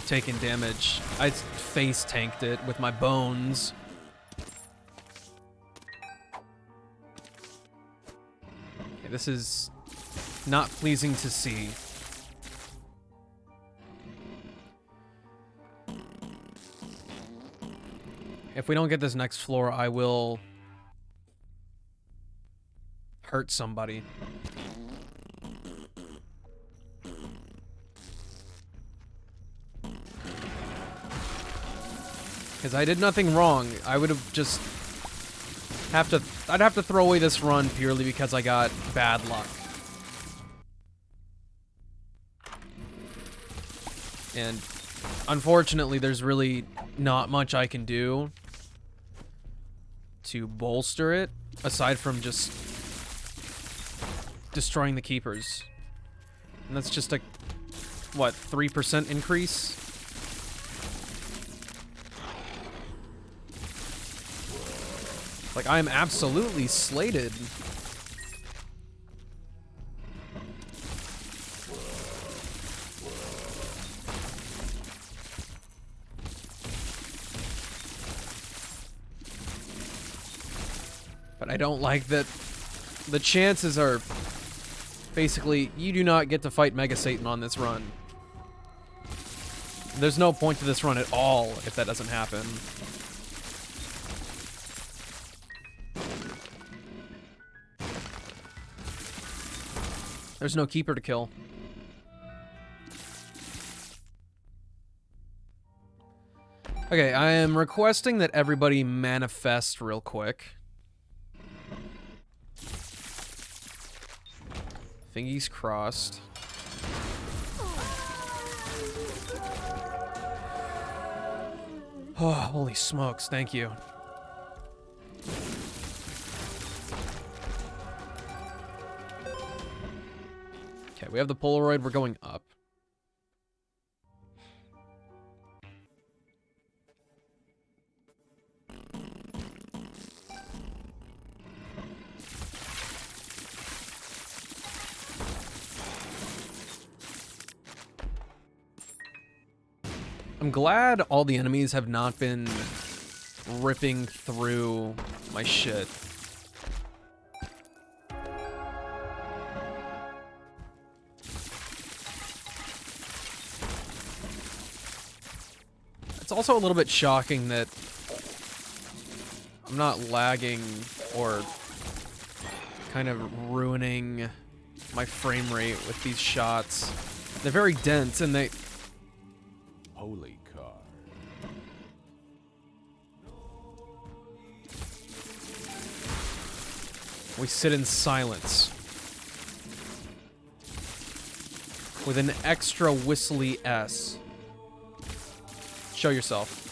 taken damage. I face tanked it with my bones. Okay, this is not pleasing to see. If we don't get this next floor, I will hurt somebody. Because I did nothing wrong. I would have just I'd have to throw away this run purely because I got bad luck. And unfortunately, there's really not much I can do to bolster it, aside from just destroying the keepers. And that's just a, what, 3% increase? Like, I am absolutely slated. But I don't like that the chances are basically you do not get to fight Mega Satan on this run. There's no point to this run at all if that doesn't happen. There's no keeper to kill. Okay, I am requesting that everybody manifest real quick. Fingies crossed. Oh, holy smokes, thank you. Okay, we have the Polaroid, we're going up. I'm glad all the enemies have not been ripping through my shit. It's also a little bit shocking that I'm not lagging or kind of ruining my frame rate with these shots. They're very dense and they... Holy card. We sit in silence. With an extra whistly S. Show yourself.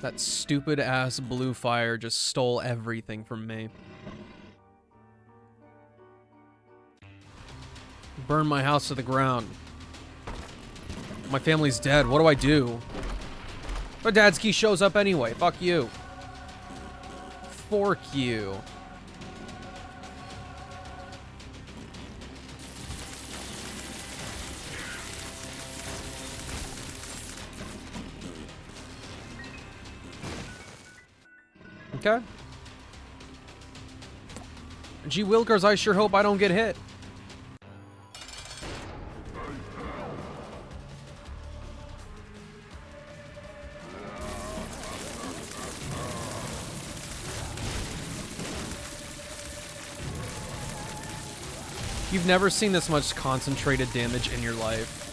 That stupid ass blue fire just stole everything from me. Burn my house to the ground. My family's dead. What do I do? But Dad's key shows up anyway. Fuck you. Fork you. Okay. Gee Wilkers, I sure hope I don't get hit. You've never seen this much concentrated damage in your life.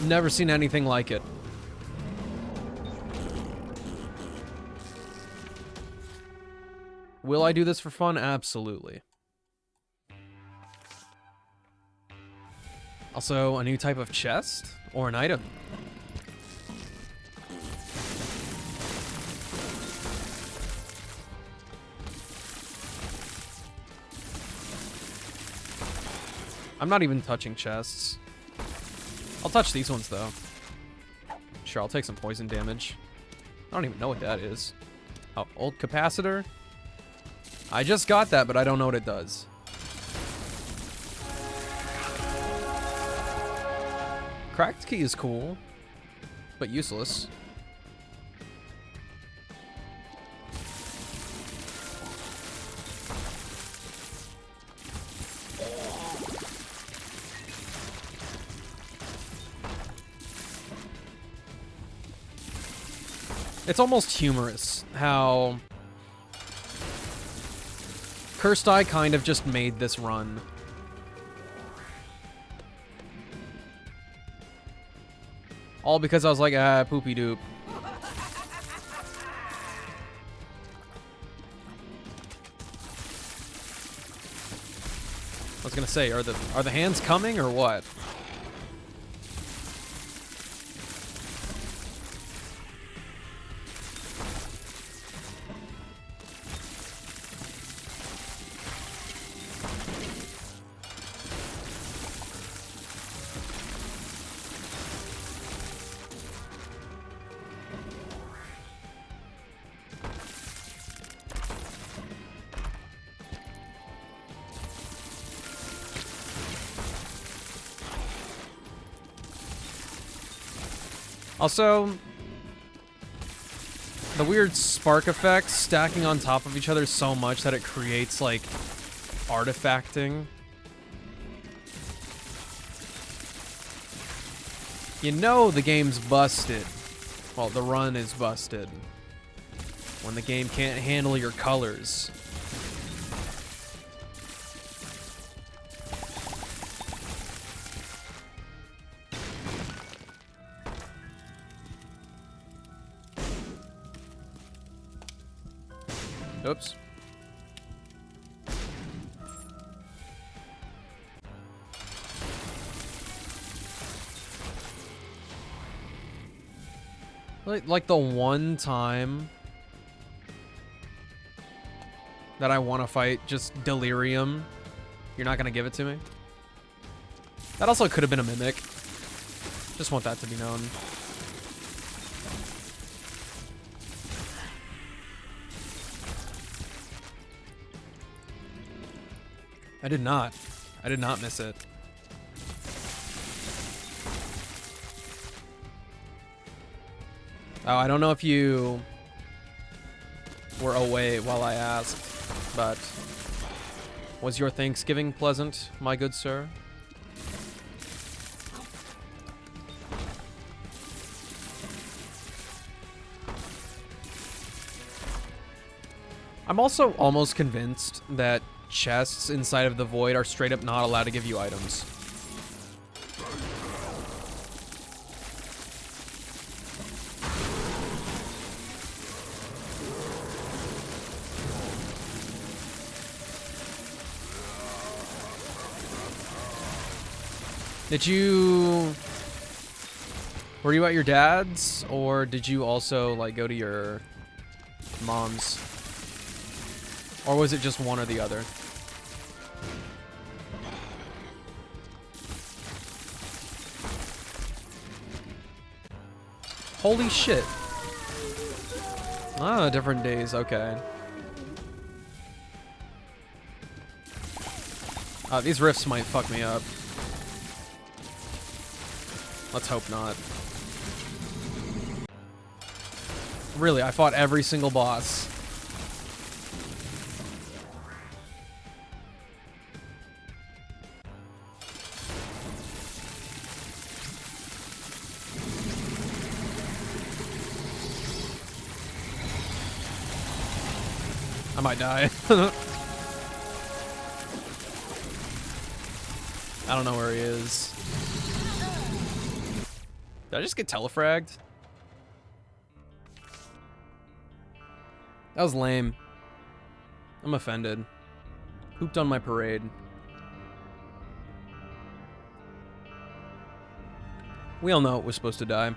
Never seen anything like it. Will I do this for fun? Absolutely. Also, a new type of chest or an item. I'm not even touching chests. I'll touch these ones, though. Sure, I'll take some poison damage. I don't even know what that is. Oh, old capacitor? I just got that, but I don't know what it does. Cracked key is cool, but useless. It's almost humorous how Cursed Eye kind of just made this run. All because I was like, ah, poopy doop. I was gonna say, are the hands coming or what? Also, the weird spark effects stacking on top of each other so much that it creates, like, artifacting. You know the game's busted. Well, the run is busted. When the game can't handle your colors. Oops. Like the one time that I want to fight just Delirium, you're not gonna give it to me? That also could have been a Mimic. Just want that to be known. I did not. I did not miss it. Oh, I don't know if you were away while I asked, but was your Thanksgiving pleasant, my good sir? I'm also almost convinced that chests inside of the Void are straight up not allowed to give you items. Were you at your dad's, or did you also like go to your mom's? Or was it just one or the other? Holy shit. Ah, different days, okay. These rifts might fuck me up. Let's hope not. Really, I fought every single boss. I might die. I don't know where he is. Did I just get telefragged? That was lame. I'm offended. Pooped on my parade. We all know it was supposed to die.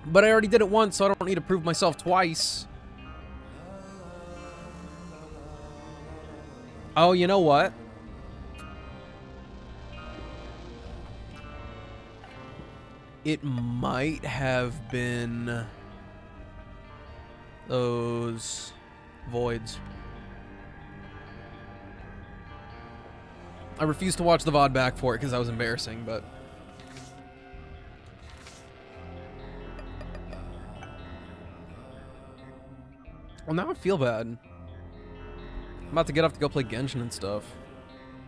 But I already did it once, so I don't need to prove myself twice. Oh, you know what? It might have been those voids. I refused to watch the VOD back for it because that was embarrassing, but... Well, now I feel bad. I'm about to get off to go play Genshin and stuff.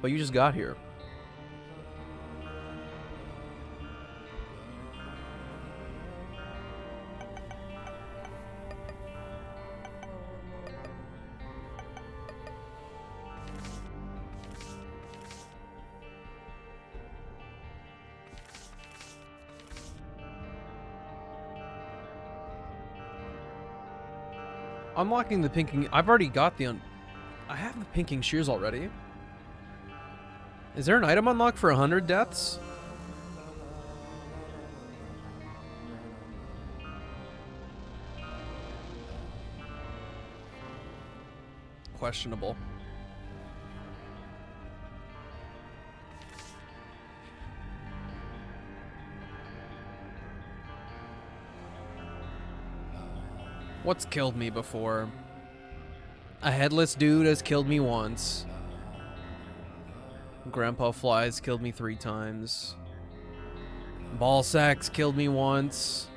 But you just got here. Unlocking the pinking... I've already got the... I have the pinking shears already. Is there an item unlock for 100 deaths? Questionable. What's killed me before? A headless dude has killed me once. Grandpa Flies killed me 3 times. Ball sacks killed me once.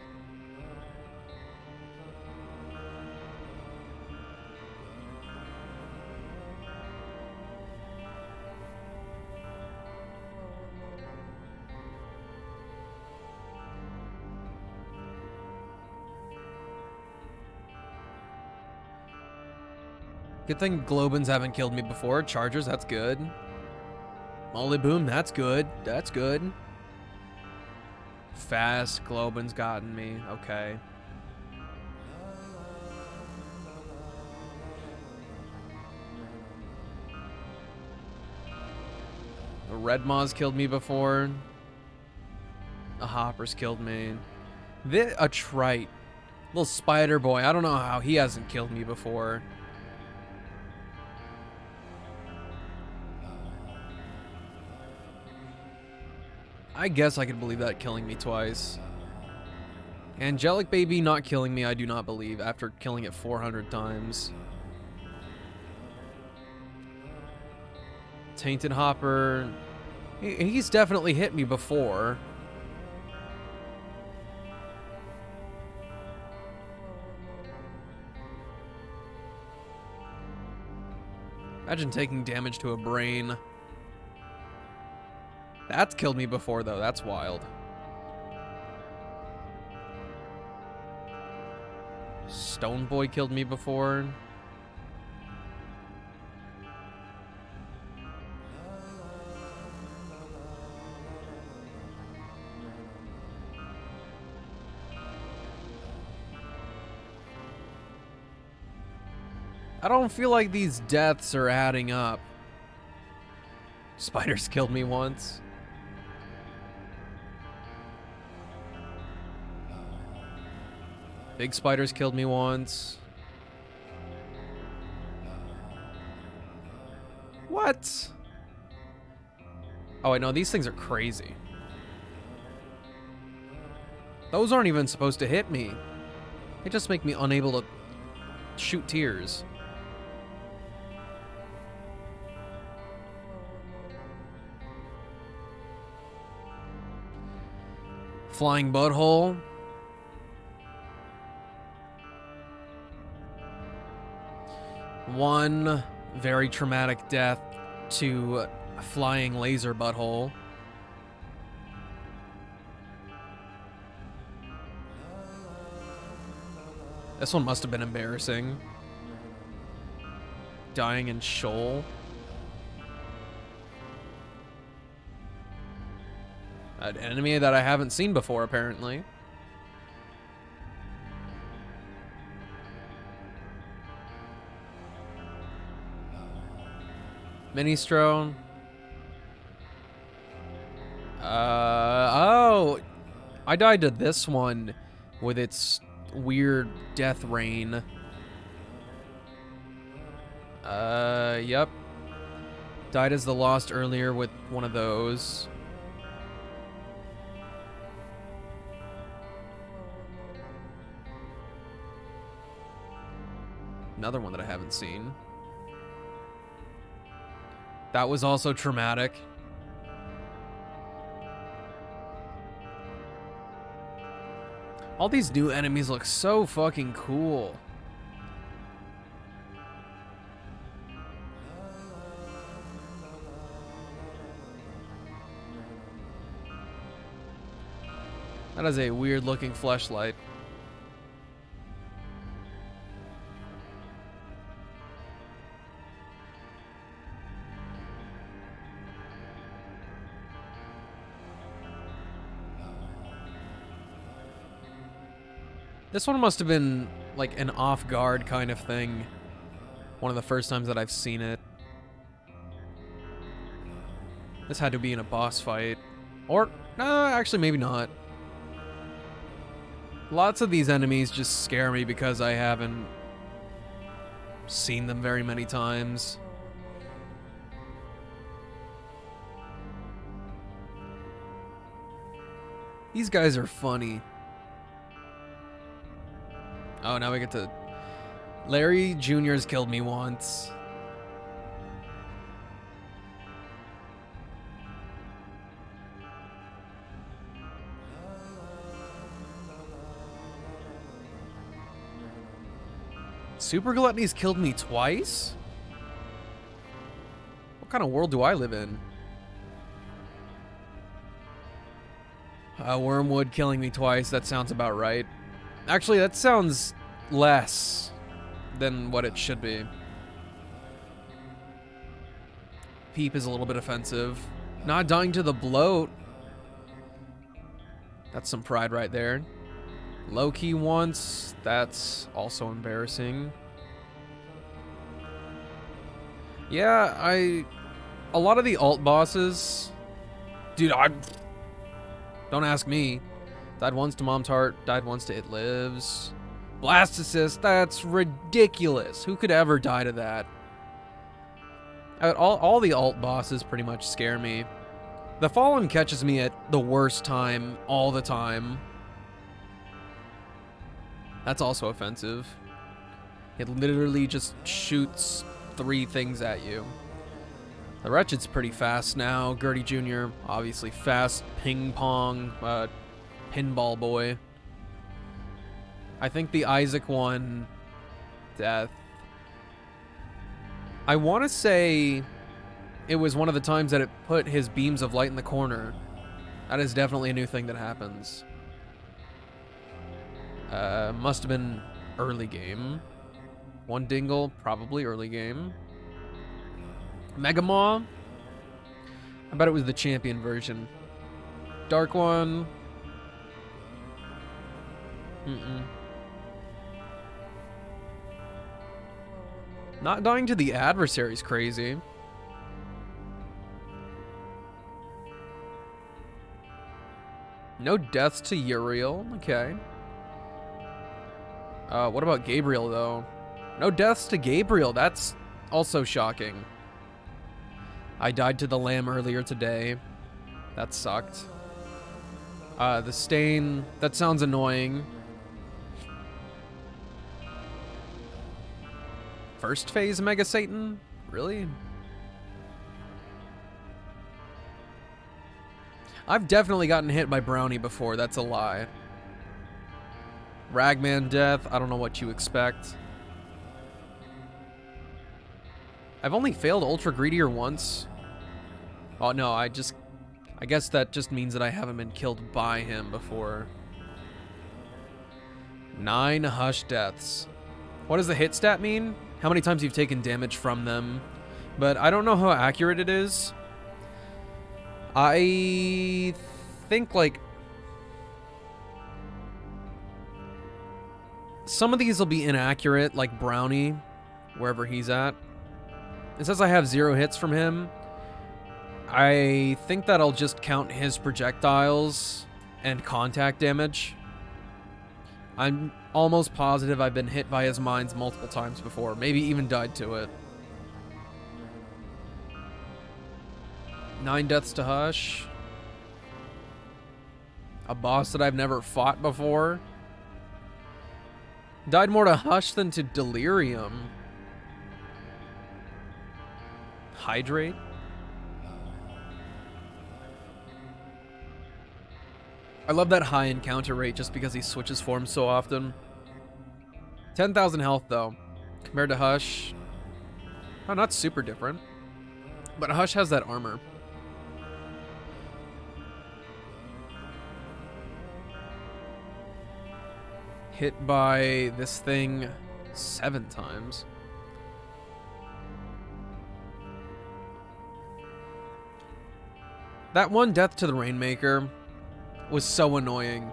Good thing Globins haven't killed me before. Chargers, that's good. Molly Boom, that's good. That's good. Fast Globin's gotten me. Okay. The Red Maw's killed me before. A Hopper's killed me. A Trite. Little spider boy. I don't know how he hasn't killed me before. I guess I could believe that killing me twice. Angelic Baby not killing me, I do not believe, after killing it 400 times. Tainted Hopper. He's definitely hit me before. Imagine taking damage to a brain. That's killed me before, though. That's wild. Stone Boy killed me before. I don't feel like these deaths are adding up. Spiders killed me once. Big spiders killed me once. What? Oh, wait, no, these things are crazy. Those aren't even supposed to hit me. They just make me unable to shoot tears. Flying Butthole. One very traumatic death to a flying laser butthole. This one must have been embarrassing. Dying in Shoal. An enemy that I haven't seen before, apparently. Ministro. Oh, I died to this one with its weird death rain. Yep. Died as the Lost earlier with one of those. Another one that I haven't seen. That was also traumatic. All these new enemies look so fucking cool. That is a weird looking fleshlight. This one must have been like an off-guard kind of thing. One of the first times that I've seen it. This had to be in a boss fight. Or, no, actually maybe not. Lots of these enemies just scare me because I haven't seen them very many times. These guys are funny. Oh, now we get to... Larry Jr.'s killed me once. Super Gluttony's killed me twice? What kind of world do I live in? Wormwood killing me twice, that sounds about right. Actually, that sounds less than what it should be. Peep is a little bit offensive. Not dying to the bloat. That's some pride right there. Low-key once. That's also embarrassing. Yeah, a lot of the alt bosses... Dude, don't ask me. Died once to Mom's Heart, died once to It Lives. Blastocyst, that's ridiculous. Who could ever die to that? All the alt bosses pretty much scare me. The Fallen catches me at the worst time, all the time. That's also offensive. It literally just shoots 3 things at you. The Wretched's pretty fast now. Gertie Jr., obviously fast. Ping pong, pinball boy. I think the Isaac one, death. I want to say it was one of the times that it put his beams of light in the corner. That is definitely a new thing that happens. Must have been early game. One Dingle, probably early game. Mega Maw. I bet it was the champion version. Dark one. Not dying to the adversary's crazy. No deaths to Uriel. Okay. What about Gabriel, though? No deaths to Gabriel. That's also shocking. I died to the lamb earlier today. That sucked. The stain. That sounds annoying. First phase Mega Satan? Really? I've definitely gotten hit by Brownie before. That's a lie. Ragman death. I don't know what you expect. I've only failed Ultra Greedier once. Oh, no, I guess that just means that I haven't been killed by him before. 9 Hush deaths. What does the hit stat mean? How many times you've taken damage from them? But I don't know how accurate it is. I think, like, some of these will be inaccurate, like Brownie, wherever he's at. It says I have 0 hits from him. I think that'll just count his projectiles and contact damage. I'm almost positive I've been hit by his mines multiple times before, maybe even died to it. 9 deaths to Hush. A boss that I've never fought before. Died more to Hush than to Delirium. Hydrate. I love that high encounter rate just because he switches forms so often. 10,000 health though, compared to Hush. Oh, not super different. But Hush has that armor. Hit by this thing 7 times. That one death to the Rainmaker was so annoying.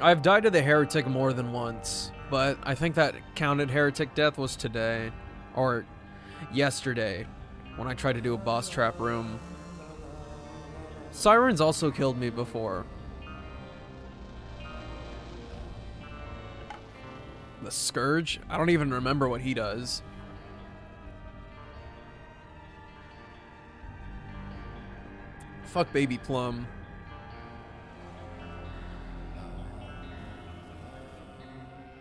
I've died to the Heretic more than once, but I think that counted Heretic death was today, or yesterday, when I tried to do a boss trap room. Sirens also killed me before. The Scourge? I don't even remember what he does. Fuck Baby Plum.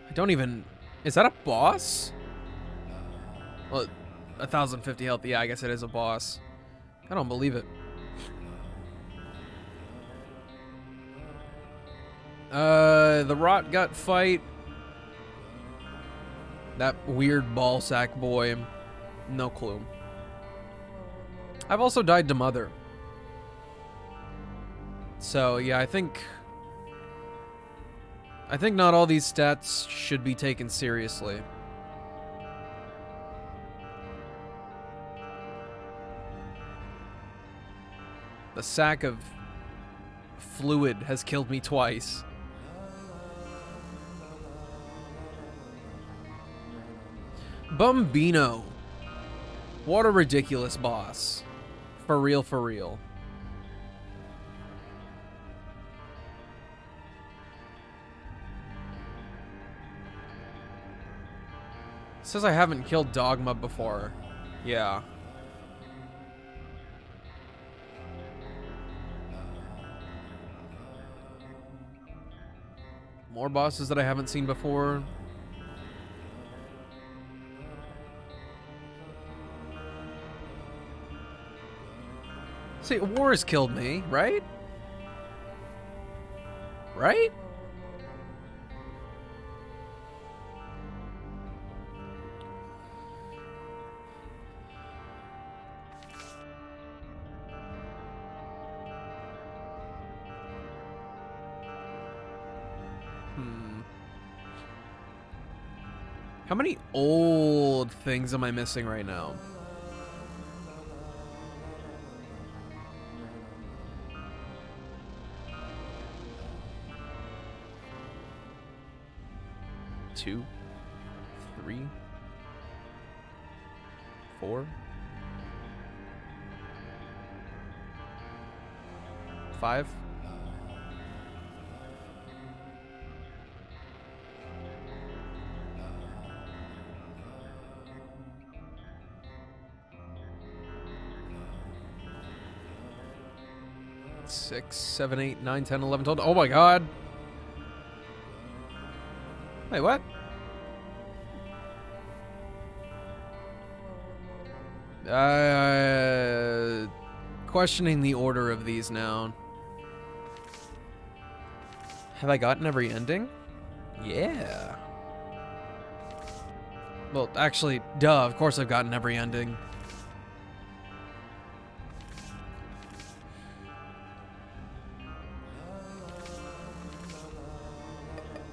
I don't even... Is that a boss? Well, 1,050 health. Yeah, I guess it is a boss. I don't believe it. The Rot Gut fight. That weird ball sack boy. No clue. I've also died to Mother. So, yeah, I think not all these stats should be taken seriously. The sack of fluid has killed me twice. Bumbino. What a ridiculous boss. For real, for real. Says I haven't killed Dogma before. Yeah. More bosses that I haven't seen before. See, War has killed me, right? Right? How many old things am I missing right now? Two, 3, 4, 5. Six, 7, 8, 9, 10, 11, 12. Oh my god. Wait, what? Questioning the order of these now. Have I gotten every ending? Yeah. Well, actually, duh, of course I've gotten every ending.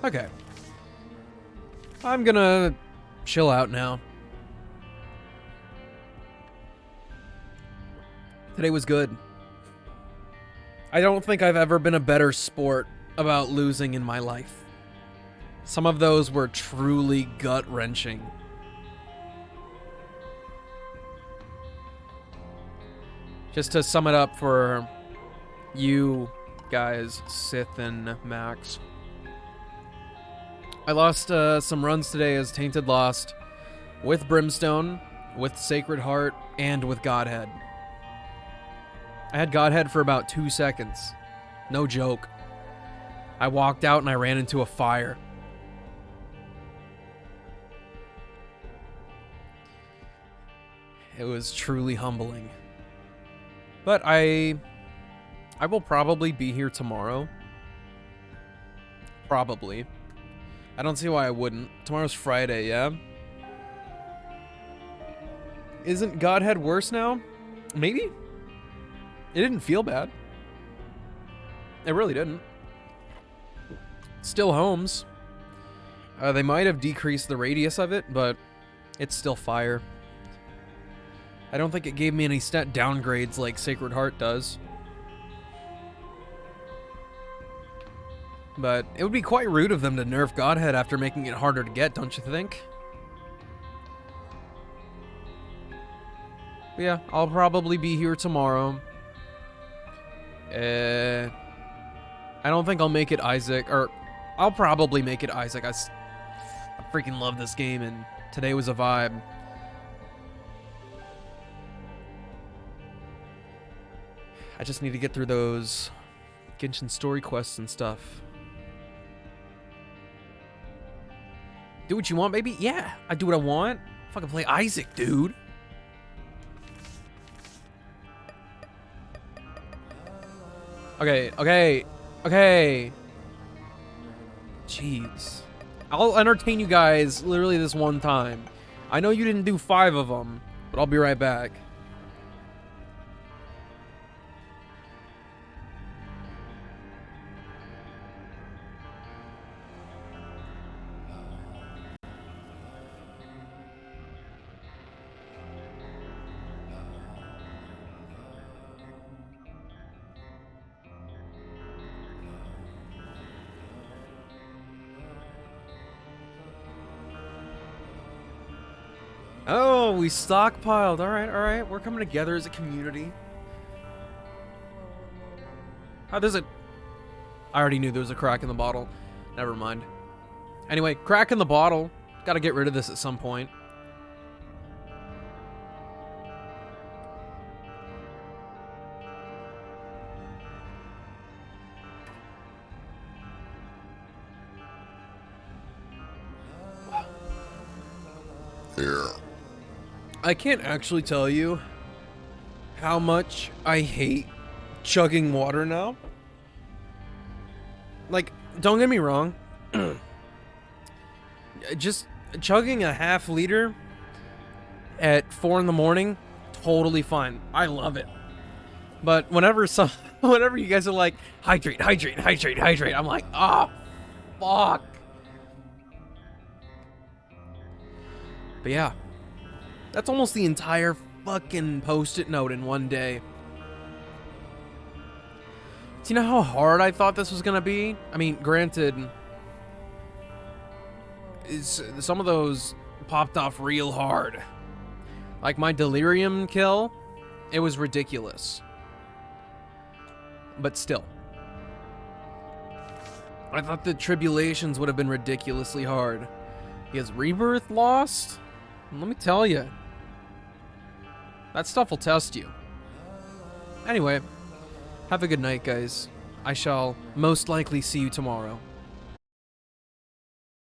Okay. I'm gonna chill out now. Today was good. I don't think I've ever been a better sport about losing in my life. Some of those were truly gut-wrenching. Just to sum it up for you guys, Sith and Max. I lost some runs today as Tainted Lost, with Brimstone, with Sacred Heart, and with Godhead. I had Godhead for about 2 seconds. No joke. I walked out and I ran into a fire. It was truly humbling. But I will probably be here tomorrow. Probably. I don't see why I wouldn't. Tomorrow's Friday, yeah? Isn't Godhead worse now? Maybe? It didn't feel bad. It really didn't. Still Homes. They might have decreased the radius of it, but it's still fire. I don't think it gave me any stat downgrades like Sacred Heart does. But it would be quite rude of them to nerf Godhead after making it harder to get, don't you think? But yeah, I'll probably be here tomorrow. I don't think I'll make it Isaac, or I'll probably make it Isaac. I freaking love this game, and today was a vibe. I just need to get through those Genshin story quests and stuff. Do what you want, baby? Yeah, I do what I want. Fucking play Isaac, dude. Okay. Jeez. I'll entertain you guys literally this one time. I know you didn't do 5 of them, but I'll be right back. Oh, we stockpiled. All right. We're coming together as a community. Oh, I already knew there was a crack in the bottle. Never mind. Anyway, crack in the bottle. Gotta get rid of this at some point. I can't actually tell you how much I hate chugging water now. Like, don't get me wrong. Just chugging a half liter at 4 in the morning, totally fine. I love it. But whenever you guys are like, hydrate, I'm like, oh, fuck. But yeah. That's almost the entire fucking post-it note in one day. Do you know how hard I thought this was gonna be? I mean, granted, some of those popped off real hard. Like my delirium kill, it was ridiculous. But still. I thought the tribulations would have been ridiculously hard. Because Rebirth lost? Let me tell you. That stuff will test you. Anyway, have a good night, guys. I shall most likely see you tomorrow.